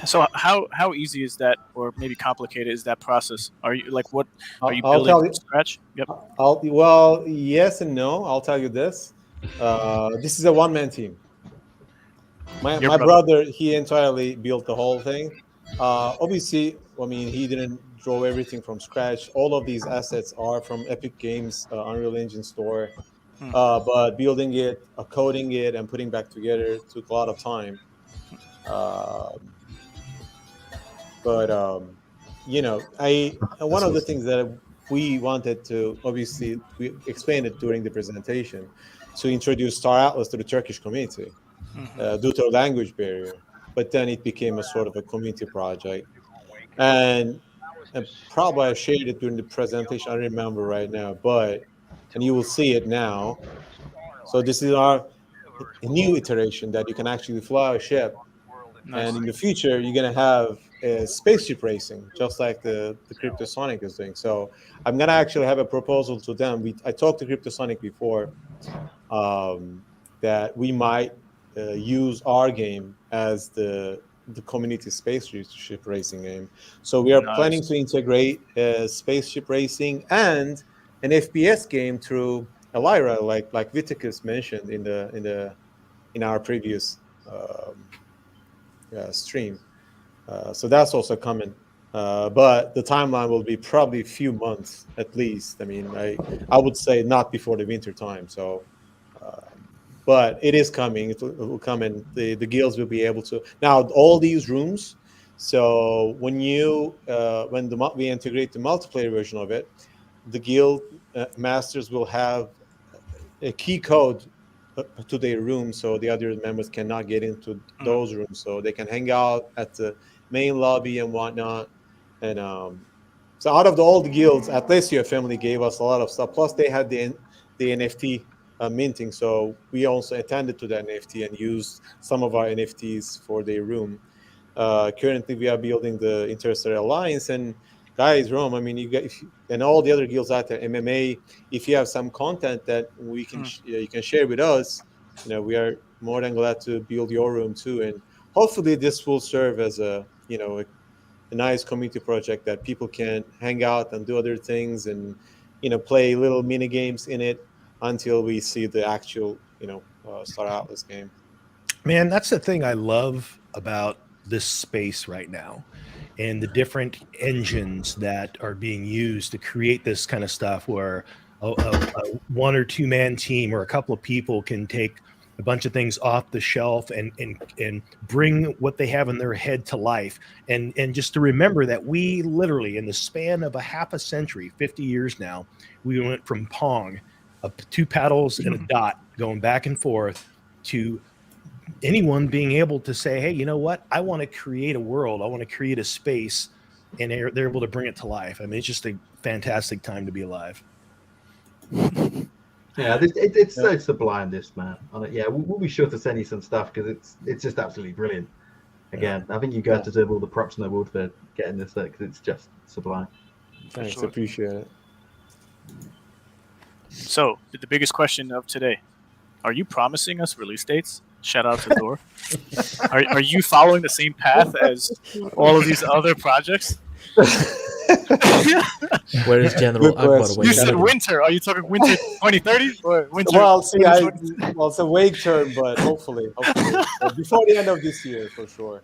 So how easy is that, or maybe complicated is that process? Are you like what are you I'll building tell from you. scratch? Yep. Well, yes and no. I'll tell you this. This is a one-man team. My Your brother, he entirely built the whole thing. Obviously, I mean, he didn't draw everything from scratch. All of these assets are from Epic Games Unreal Engine store. But building it, coding it, and putting back together took a lot of time. You know, one of the things that we wanted to, obviously, we explained it during the presentation, to introduce Star Atlas to the Turkish community due to a language barrier. But then it became a sort of a community project. And probably I shared it during the presentation, I don't remember right now, and you will see it now. So this is a new iteration that you can actually fly a ship. Nice. And in the future, you're going to have spaceship racing, just like the Cryptosonic is doing. So I'm going to actually have a proposal to them. I talked to Cryptosonic before that we might use our game as the community spaceship racing game. So we are planning to integrate spaceship racing and an FPS game through Elira, like Viticus mentioned in our previous stream. So that's also coming. But the timeline will be probably a few months at least. I mean, I would say not before the winter time. So, but it is coming. It will come, and the guilds will be able to. Now, all these rooms. So when we integrate the multiplayer version of it, the guild masters will have a key code to their room, so the other members cannot get into those rooms, so they can hang out at the main lobby and whatnot. And so out of all the guilds, Atlasia family gave us a lot of stuff. Plus, they had the NFT minting. So we also attended to that NFT and used some of our NFTs for their room. Currently, we are building the Interstellar Alliance, and guys, Rome. I mean, and all the other guilds out there, MMA. If you have some content that we can you can share with us, we are more than glad to build your room too. And hopefully, this will serve as a nice community project that people can hang out and do other things and play little mini games in it until we see the actual Star Atlas game. Man, that's the thing I love about this space right now, and the different engines that are being used to create this kind of stuff, where a 1 or 2 man team or a couple of people can take a bunch of things off the shelf and bring what they have in their head to life. And just to remember that we literally, in the span of a half a century, 50 years now, we went from Pong, 2 paddles and a dot going back and forth, to anyone being able to say, hey, you know what? I want to create a world. I want to create a space, and they're able to bring it to life. I mean, it's just a fantastic time to be alive. Yeah, it's so sublime, this, man. Yeah, we'll be sure to send you some stuff, because it's just absolutely brilliant. Again, I think you guys deserve all the props in the world for getting this, because it's just sublime. Thanks, appreciate it. So, the biggest question of today: are you promising us release dates? Shout out to Thor. Are you following the same path as all of these other projects? Where is General Akbar? You said winter. Are you talking winter 2030 or winter? Well, see, it's a vague term, but hopefully before the end of this year for sure.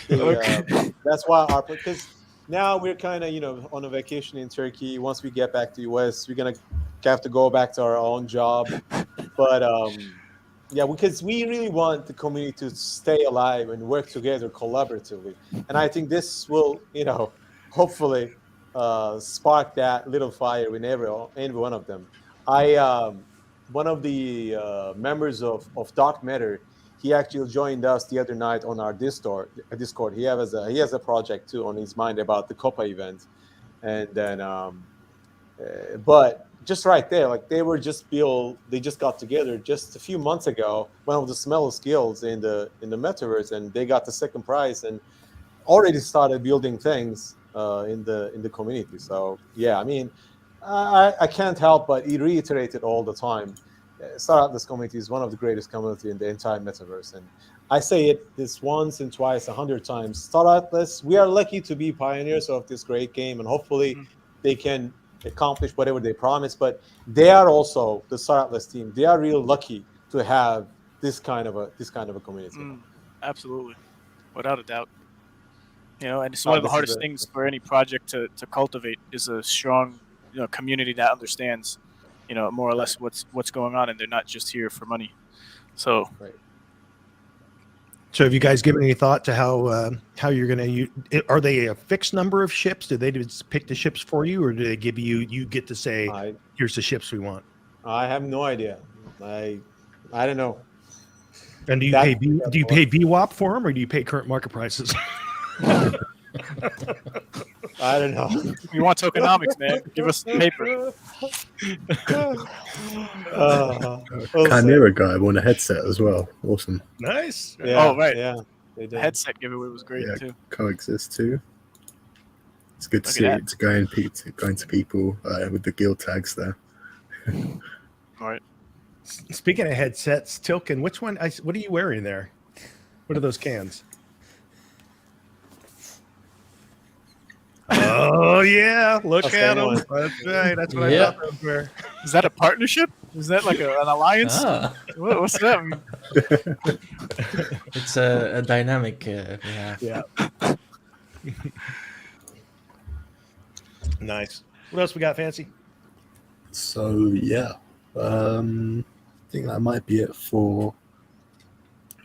That's why because now we're kind of on a vacation in Turkey. Once we get back to US, we're gonna have to go back to our own job, but yeah, because we really want the community to stay alive and work together collaboratively. And I think this will, hopefully spark that little fire in every one of them. One of the members of Dark Matter, he actually joined us the other night on our Discord. He has a project too on his mind about the COPA event. And then, but just right there, like they just got together just a few months ago, one of the smallest guilds in the Metaverse, and they got the second prize and already started building things in the community. So yeah, I mean, I can't help but reiterate it all the time. Star Atlas community is one of the greatest community in the entire Metaverse, and I say it this once and twice, 100 times. Star Atlas, we are lucky to be pioneers of this great game, and hopefully they can accomplish whatever they promise. But they are also the Star Atlas team. They are real lucky to have this kind of a community. Absolutely, without a doubt. And it's one of the hardest things for any project to cultivate is a strong, community that understands, more or less what's going on, and they're not just here for money. So. Right. So have you guys given any thought to how you're going to use? Are they a fixed number of ships? Do they just pick the ships for you, or do they give you get to say, here's the ships we want? I have no idea. I don't know. And do you pay VWAP for them, or do you pay current market prices? I don't know. We want tokenomics, man. Give us paper. Chimera guy won a headset as well. Awesome. Nice. Yeah, oh, right. Yeah. The headset giveaway was great too. Coexist too. It's good to see it. To going to people with the guild tags there. All right. Speaking of headsets, Tilkin, what are you wearing there? What are those cans? Oh yeah, look at them. That's right. That's what I thought those were. Is that a partnership? Is that like an alliance? What's that mean? It's a dynamic. Yeah. Nice. What else we got, Fancy? So yeah, I think that might be it for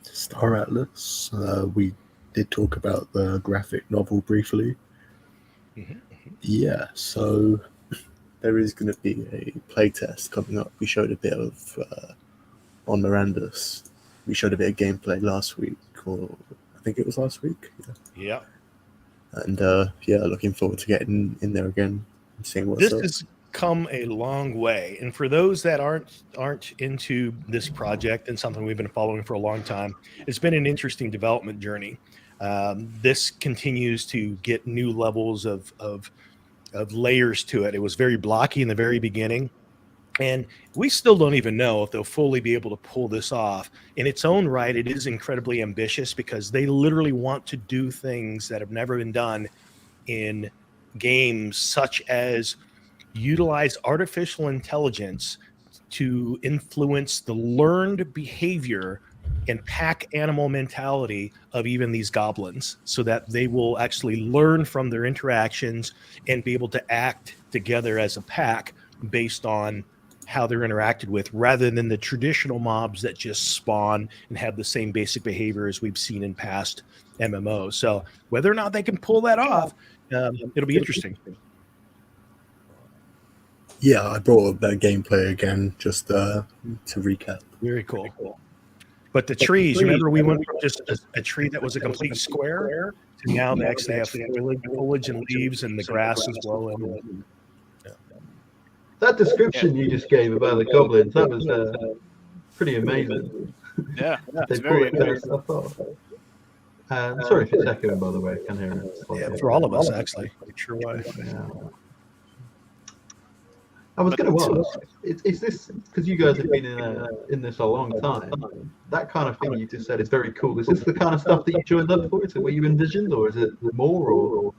Star Atlas. We did talk about the graphic novel briefly. Yeah, so there is going to be a playtest coming up. We showed a bit of on Miranda's. We showed a bit of gameplay last week, or I think it was last week. Yeah. And looking forward to getting in there again and seeing what's up. come a long way. And for those that aren't into this project and something we've been following for a long time, it's been an interesting development journey. This continues to get new levels of layers to it. It was very blocky in the very beginning. And we still don't even know if they'll fully be able to pull this off. In its own right, it is incredibly ambitious because they literally want to do things that have never been done in games, such as utilize artificial intelligence to influence the learned behavior and pack animal mentality of even these goblins, so that they will actually learn from their interactions and be able to act together as a pack based on how they're interacted with, rather than the traditional mobs that just spawn and have the same basic behavior as we've seen in past MMOs. So whether or not they can pull that off, it'll be interesting. Yeah, I brought up that gameplay again just to recap. Very cool. But the trees, remember we went from just a tree that was a complete square to now they actually have foliage and leaves and the grass as well. And, That description you just gave about the goblins, that was pretty amazing. Yeah, They it's pull very that kind of stuff off. Sorry if it's echoing, by the way. I can hear it. yeah, for all of us, actually. Not sure why. Yeah. I was going to ask, is this, because you guys have been in this a long time, that kind of thing you just said is very cool. Is this the kind of stuff that you joined up for? Is it what you envisioned, or is it more? Or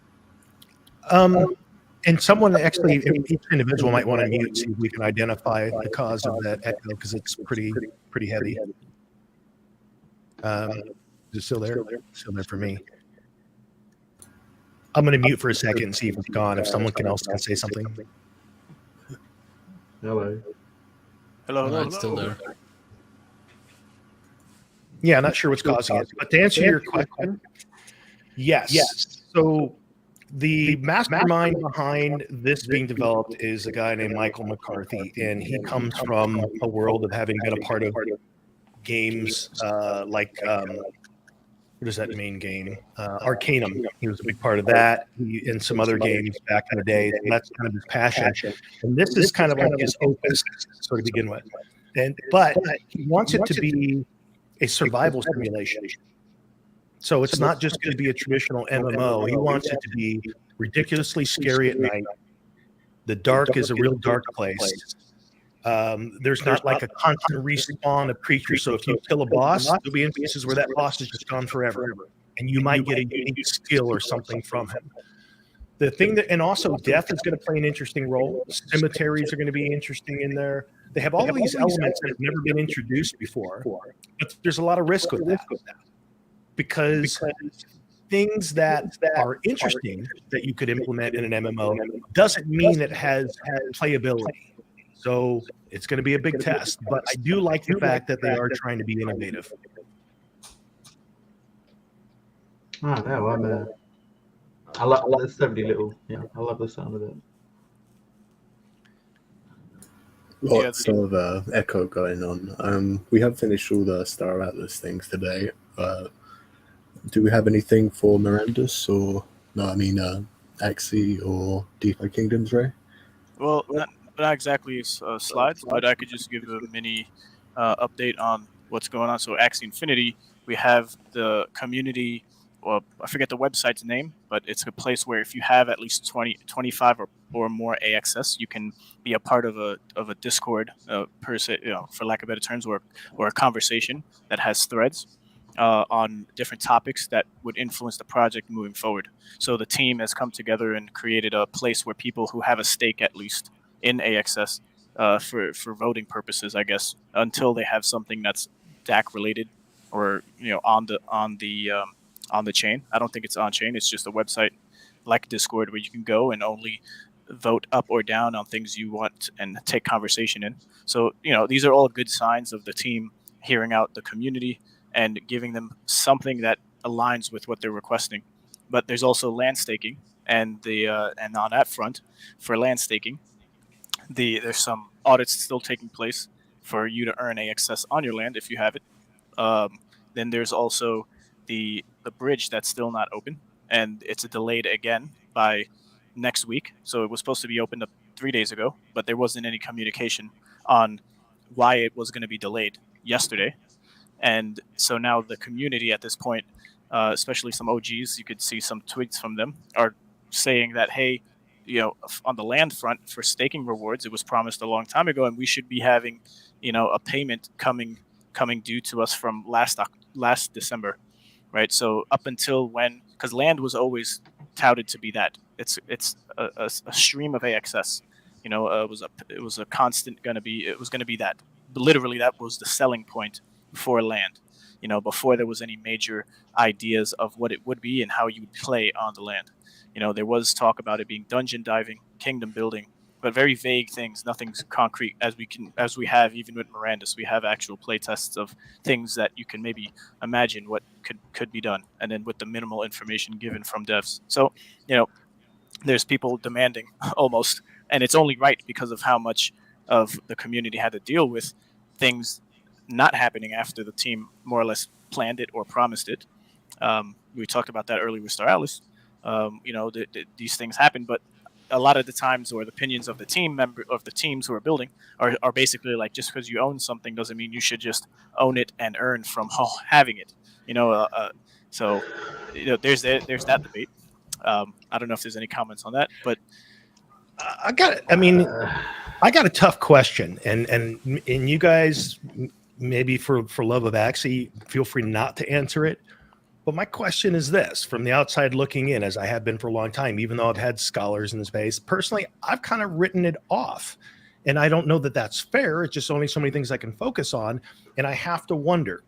and someone actually, each individual might want to mute, see if we can identify the cause of that echo, because it's pretty heavy. Is it still there? Still there for me. I'm going to mute for a second and see if it's gone. If someone else can say something. hello. Hello. It's still there. Yeah, not sure what's causing it. But to answer your question, yes. So the mastermind behind this being developed is a guy named Michael McCarthy, and he comes from a world of having been a part of games like what is that main game? Arcanum. He was a big part of that. In some other games back in the day. And that's kind of his passion. And this is kind of like his opus, so to begin with. But he wants it to be a survival simulation. So it's not just going to be a traditional MMO. He wants it to be ridiculously scary at night. The dark is a real dark place. There's not like a constant respawn of creatures. So if you kill a boss, there'll be instances where that boss is just gone forever, and you might get a unique skill or something from him. The thing that, and also death is going to play an interesting role. Cemeteries are going to be interesting in there. They have all of these elements that have never been introduced before, but there's a lot of risk with that, because things that are interesting that you could implement in an MMO doesn't mean it has playability. So it's going to be a big test, but I do like the fact that they are trying to be innovative. Oh, no, I love there's so many little, I love the sound of it. Lots of echo going on. We have finished all the Star Atlas things today. Do we have anything for Mirandus or Axie or DeFi Kingdoms, Ray? Well, not exactly slides, but I could just give a mini update on what's going on. So Axie Infinity, we have the community, well, I forget the website's name, but it's a place where if you have at least 25 or more AXS, you can be a part of a Discord, per se, for lack of better terms, or a conversation that has threads on different topics that would influence the project moving forward. So the team has come together and created a place where people who have a stake, at least in AXS, for voting purposes, I guess, until they have something that's DAC related or on the chain. I don't think it's on chain. It's just a website like Discord where you can go and only vote up or down on things you want and take conversation in. So these are all good signs of the team hearing out the community and giving them something that aligns with what they're requesting. But there's also land staking, and and on that front, for land staking, there's some audits still taking place for you to earn AXS on your land if you have it. Then there's also the bridge that's still not open, and it's delayed again by next week. So it was supposed to be opened up 3 days ago, but there wasn't any communication on why it was going to be delayed yesterday. And so now the community at this point, especially some OGs, you could see some tweets from them, are saying that, hey, on the land front for staking rewards, it was promised a long time ago, and we should be having, a payment coming due to us from last December, right? So up until when, because land was always touted to be that it's a stream of AXS, it was a constant it was gonna be that, literally that was the selling point for land, before there was any major ideas of what it would be and how you would play on the land. There was talk about it being dungeon diving, kingdom building, but very vague things, nothing's concrete as we have even with Mirandus. We have actual play tests of things that you can maybe imagine what could be done, and then with the minimal information given from devs. So, there's people demanding almost, and it's only right because of how much of the community had to deal with things not happening after the team more or less planned it or promised it. We talked about that earlier with Star Atlas. These things happen, but a lot of the times, or the opinions of the teams who are building are basically like, just because you own something doesn't mean you should just own it and earn from having it. So there's that debate. I don't know if there's any comments on that, but I got a tough question, and you guys, maybe for love of Axie, feel free not to answer it. But my question is this, from the outside looking in, as I have been for a long time, even though I've had scholars in the space, personally, I've kind of written it off. And I don't know that that's fair. It's just only so many things I can focus on. And I have to wonder,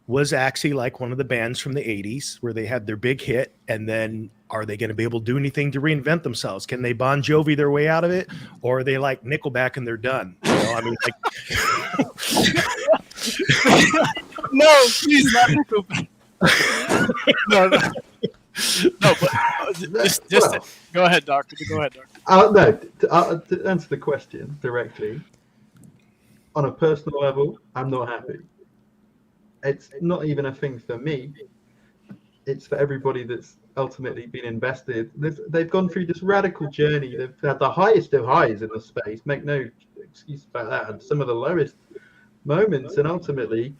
was Axie like one of the bands from the 80s where they had their big hit, and then are they going to be able to do anything to reinvent themselves? Can they Bon Jovi their way out of it? Or are they like Nickelback and they're done? No, please, not Nickelback. no, but just go ahead, Doctor. Go ahead, Doctor. To answer the question directly, on a personal level, I'm not happy. It's not even a thing for me. It's for everybody that's ultimately been invested. They've gone through this radical journey. They've had the highest of highs in the space, make no excuse about that, and some of the lowest moments. And ultimately,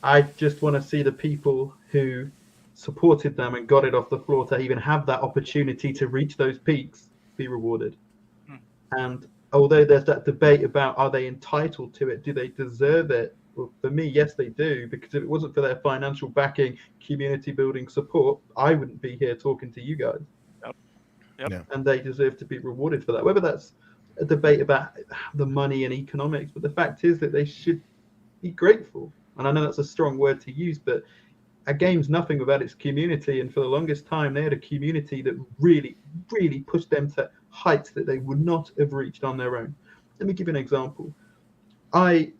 I just want to see the people who supported them and got it off the floor to even have that opportunity to reach those peaks be rewarded. And although there's that debate about, are they entitled to it? Do they deserve it? Well, for me, yes, they do, because if it wasn't for their financial backing, community building support, I wouldn't be here talking to you guys. Yep. And they deserve to be rewarded for that. Whether that's a debate about the money and economics, but the fact is that they should be grateful. And I know that's a strong word to use, but a game's nothing without its community. And for the longest time, they had a community that really, really pushed them to heights that they would not have reached on their own. Let me give you an example. I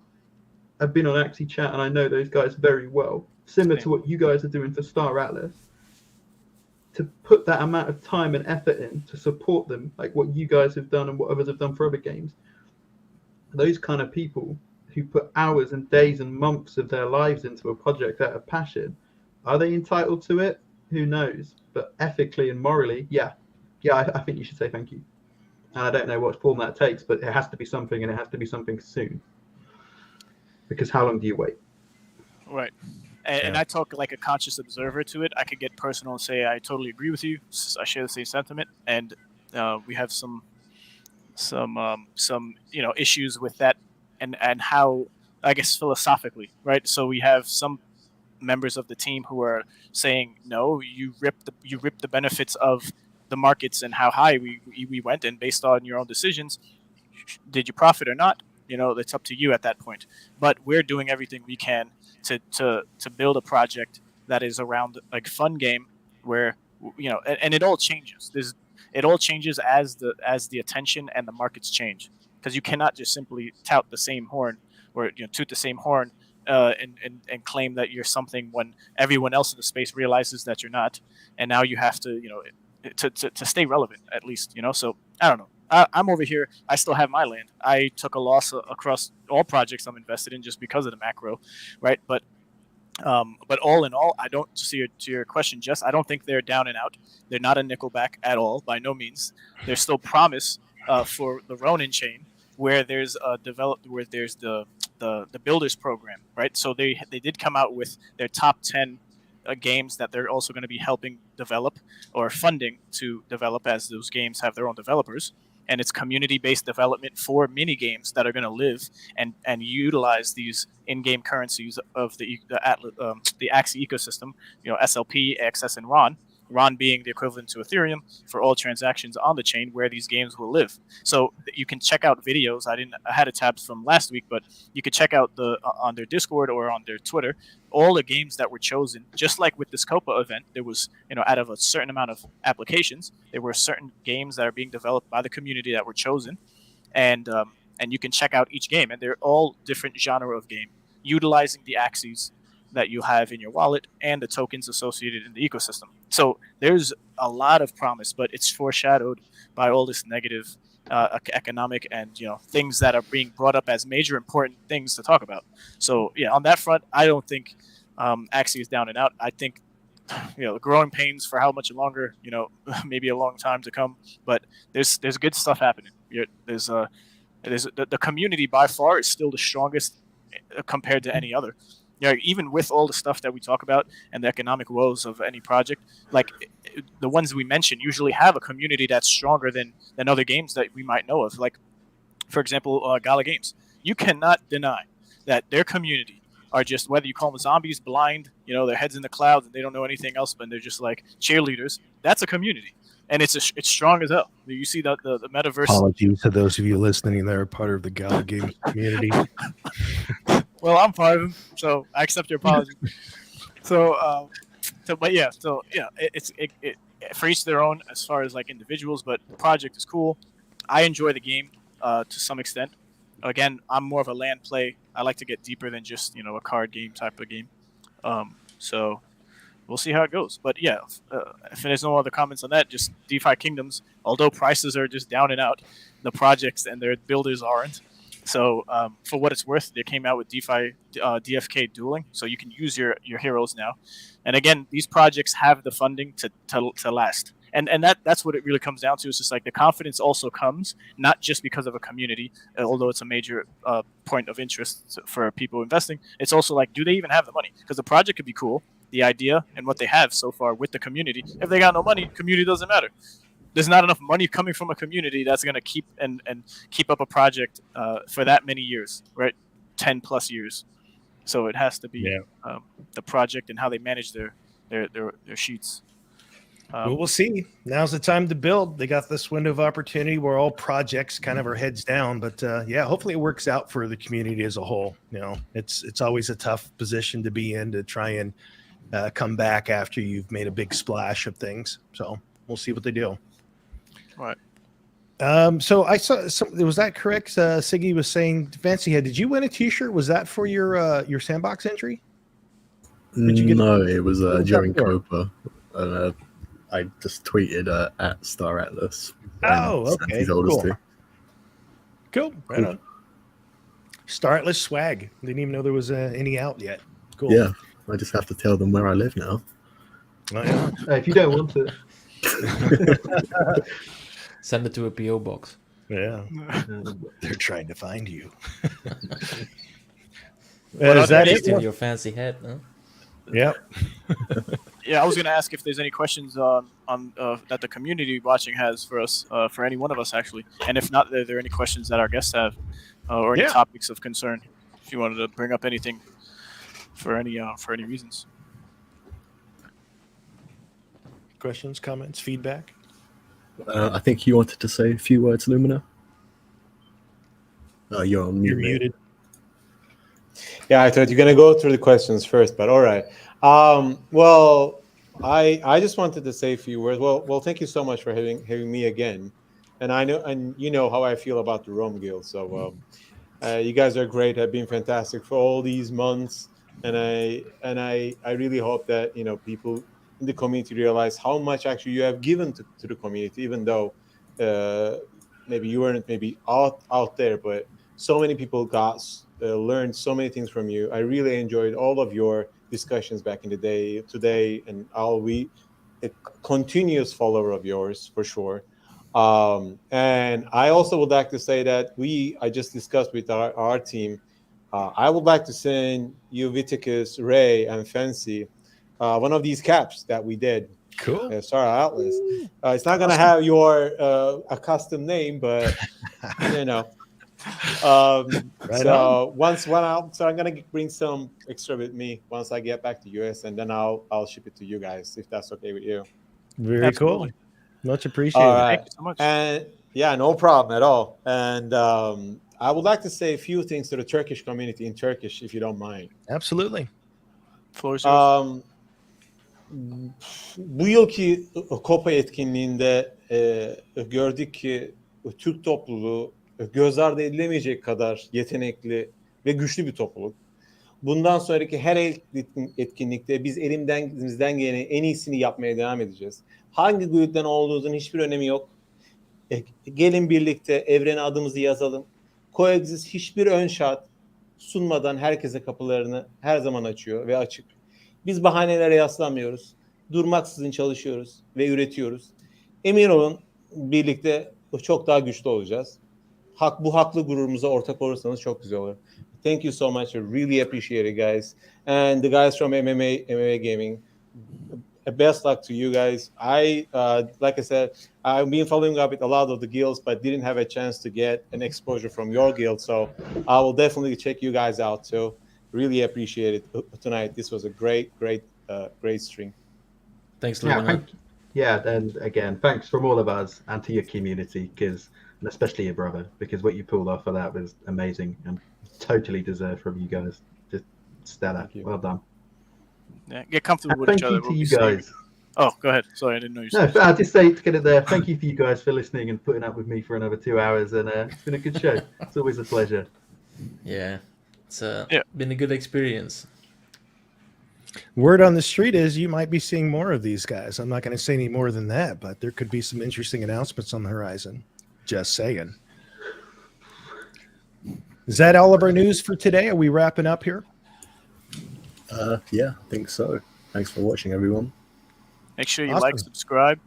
have been on Axie Chat, and I know those guys very well, similar to what you guys are doing for Star Atlas. To put that amount of time and effort in to support them, like what you guys have done and what others have done for other games, those kind of people who put hours and days and months of their lives into a project out of passion, are they entitled to it? Who knows? But ethically and morally, yeah, I think you should say thank you. And I don't know what form that takes, but it has to be something, and it has to be something soon. Because how long do you wait? Right. And I talk like a conscious observer to it. I could get personal and say I totally agree with you. I share the same sentiment, and we have some issues with that, and how, I guess, philosophically, right? So we have some members of the team who are saying, no, you rip the benefits of the markets and how high we went, and based on your own decisions, did you profit or not? It's up to you at that point. But we're doing everything we can to build a project that is around like fun game where, and it all changes. It all changes as the attention and the markets change, because you cannot just simply tout the same horn or toot the same horn and claim that you're something when everyone else in the space realizes that you're not, and now you have to to stay relevant at least. So I don't know. I'm over here. I still have my land. I took a loss across all projects I'm invested in just because of the macro, right? But all in all, I don't see to your question, Jess. I don't think they're down and out. They're not a Nickelback at all, by no means. There's still promise for the Ronin chain, where there's the builders program, right? So they did come out with their top 10 games that they're also going to be helping develop or funding to develop, as those games have their own developers. And it's community-based development for mini games that are going to live and utilize these in-game currencies of the Axie ecosystem. SLP, XS, and RON. RON being the equivalent to Ethereum for all transactions on the chain where these games will live. So you can check out videos. I had a tab from last week, but you could check out on their Discord or on their Twitter all the games that were chosen. Just like with this COPA event, there was, out of a certain amount of applications, there were certain games that are being developed by the community that were chosen, and you can check out each game, and they're all different genre of game, utilizing the Axies that you have in your wallet and the tokens associated in the ecosystem. So there's a lot of promise, but it's foreshadowed by all this negative economic and things that are being brought up as major important things to talk about. So yeah, on that front, I don't think Axie is down and out. I think growing pains for how much longer, maybe a long time to come, but there's good stuff happening. There's the community by far is still the strongest compared to any other. Even with all the stuff that we talk about and the economic woes of any project, like the ones we mention usually have a community that's stronger than other games that we might know of. Like, for example, Gala Games. You cannot deny that their community are just, whether you call them zombies, blind, their heads in the clouds and they don't know anything else, but they're just like cheerleaders. That's a community. And it's strong as hell. You see the Metaverse. Apologies to those of you listening that are part of the Gala Games community. Well, I'm part of them, so I accept your apology. It's for each their own as far as like individuals, but the project is cool. I enjoy the game to some extent. Again, I'm more of a land play. I like to get deeper than just a card game type of game. So we'll see how it goes. But yeah, if there's no other comments on that, just DeFi Kingdoms, although prices are just down and out, the projects and their builders aren't. So for what it's worth, they came out with DeFi DFK dueling, so you can use your heroes now. And again, these projects have the funding to last. And that's what it really comes down to. It's just like the confidence also comes not just because of a community, although it's a major point of interest for people investing. It's also like, do they even have the money? Because the project could be cool, the idea and what they have so far with the community. If they got no money, community doesn't matter. There's not enough money coming from a community that's going to keep up a project for that many years, right? 10 plus years. So it has to be the project and how they manage their sheets. Well, we'll see. Now's the time to build. They got this window of opportunity where all projects kind of are heads down, but hopefully it works out for the community as a whole. It's always a tough position to be in, to try and come back after you've made a big splash of things. So we'll see what they do. Right. So I saw was that correct? Siggy was saying, Fancy Head, did you win a T-shirt? Was that for your sandbox entry? No, it was during COPA. I just tweeted at Star Atlas. Oh, okay. Cool. Cool. Right on. Star Atlas swag. Didn't even know there was any out yet. Cool. Yeah, I just have to tell them where I live now. Oh, yeah. If you don't want it. Send it to a PO box. Yeah. They're trying to find you. Is that it? In your fancy head, huh? Yep. Yeah, I was going to ask if there's any questions on that the community watching has for us, for any one of us actually, and if not, are there any questions that our guests have, or any topics of concern? If you wanted to bring up anything for any reasons. Questions, comments, feedback. I think you wanted to say a few words, Lumina. You're on mute. You're muted. Yeah, I thought you're gonna go through the questions first, but all right. Well, I just wanted to say a few words. Well, thank you so much for having me again. And I know, and you know how I feel about the Rome Guild. So you guys are great. Have been fantastic for all these months, and I really hope that people in the community realize how much actually you have given to the community, even though maybe you weren't out there, but so many people learned so many things from you. I really enjoyed all of your discussions back in the day, today, and I'll be a continuous follower of yours for sure. And I also would like to say that I just discussed with our team. I would like to send you, Viticus, Ray, and Fancy, one of these caps that we did. Cool. Star Atlas. It's not gonna have your a custom name, but you know. Right on. So I'm gonna bring some extra with me once I get back to US, and then I'll ship it to you guys if that's okay with you. Very Absolutely. cool. Much appreciated. All right. Thank you so much. And yeah, no problem at all. And I would like to say a few things to the Turkish community in Turkish, if you don't mind. Absolutely. Floor is yours. Bu yılki COPA etkinliğinde gördük ki Türk topluluğu göz ardı edilemeyecek kadar yetenekli ve güçlü bir topluluk. Bundan sonraki her etkinlikte biz elimizden geleni en iyisini yapmaya devam edeceğiz. Hangi gruptan olduğunuzun hiçbir önemi yok. Gelin birlikte evrene adımızı yazalım. Coexist hiçbir ön şart sunmadan herkese kapılarını her zaman açıyor ve açık. Biz bahanelere yaslanmıyoruz. Durmaksızın çalışıyoruz ve üretiyoruz. Emin olun birlikte çok daha güçlü olacağız. Bu haklı gururumuza ortak olursanız çok güzel olur. Thank you so much. I really appreciate it, guys. And the guys from MMA Gaming, best luck to you guys. Like I said, I've been following up with a lot of the guilds, but didn't have a chance to get an exposure from your guild. So I will definitely check you guys out too. Really appreciate it tonight. This was a great stream. Thanks, Yeah, Lumina. and again, thanks from all of us and to your community, and especially your brother, because what you pulled off of that was amazing and totally deserved from you guys. Just stellar. Well done. Yeah, get comfortable And with thank each other. you to We'll you be seeing- guys. Oh, go ahead. Sorry, I didn't know you No, said. I'll just say to get it there. Thank you for you guys for listening and putting up with me for another 2 hours. And it's been a good show. It's always a pleasure. Yeah, it's Yeah. been a good experience. Word on the street is you might be seeing more of these guys. I'm not going to say any more than that, but there could be some interesting announcements on the horizon. Just saying. Is that all of our news for today? Are we wrapping up here? Yeah, I think so. Thanks for watching, everyone. Make sure you Awesome. like, subscribe,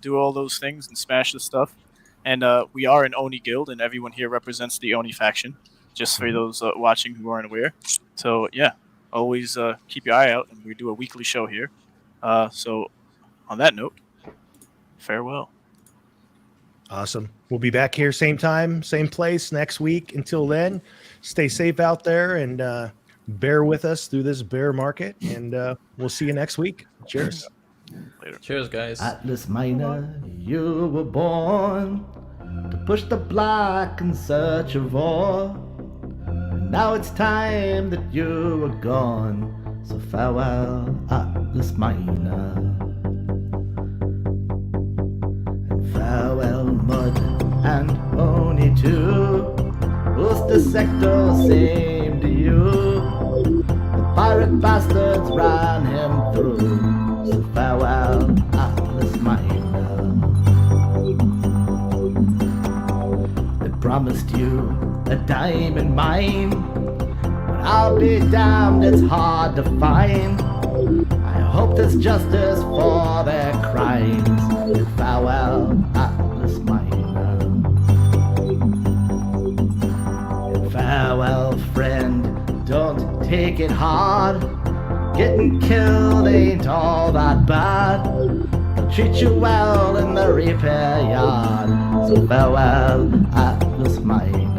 do all those things and smash the stuff. And we are an ONI guild, and everyone here represents the ONI faction, just for those watching who aren't aware. So, yeah, always keep your eye out, and we do a weekly show here. So, on that note, farewell. Awesome. We'll be back here same time, same place next week. Until then, stay safe out there and bear with us through this bear market. And we'll see you next week. Cheers. Later. Cheers, guys. Atlas Miner, you were born to push the block in search of ore. And now it's time that you are gone. So farewell, Atlas Miner. And farewell, Mud and Oni too. Who's the sector same to you? The pirate bastards ran him through. So farewell, Atlas Miner. They promised you a diamond mine, but I'll be damned, it's hard to find. I hope there's justice for their crimes. So farewell, Atlas Miner. And farewell, friend, don't take it hard. Getting killed ain't all that bad. They'll treat you well in the repair yard. So farewell, Atlas Miner.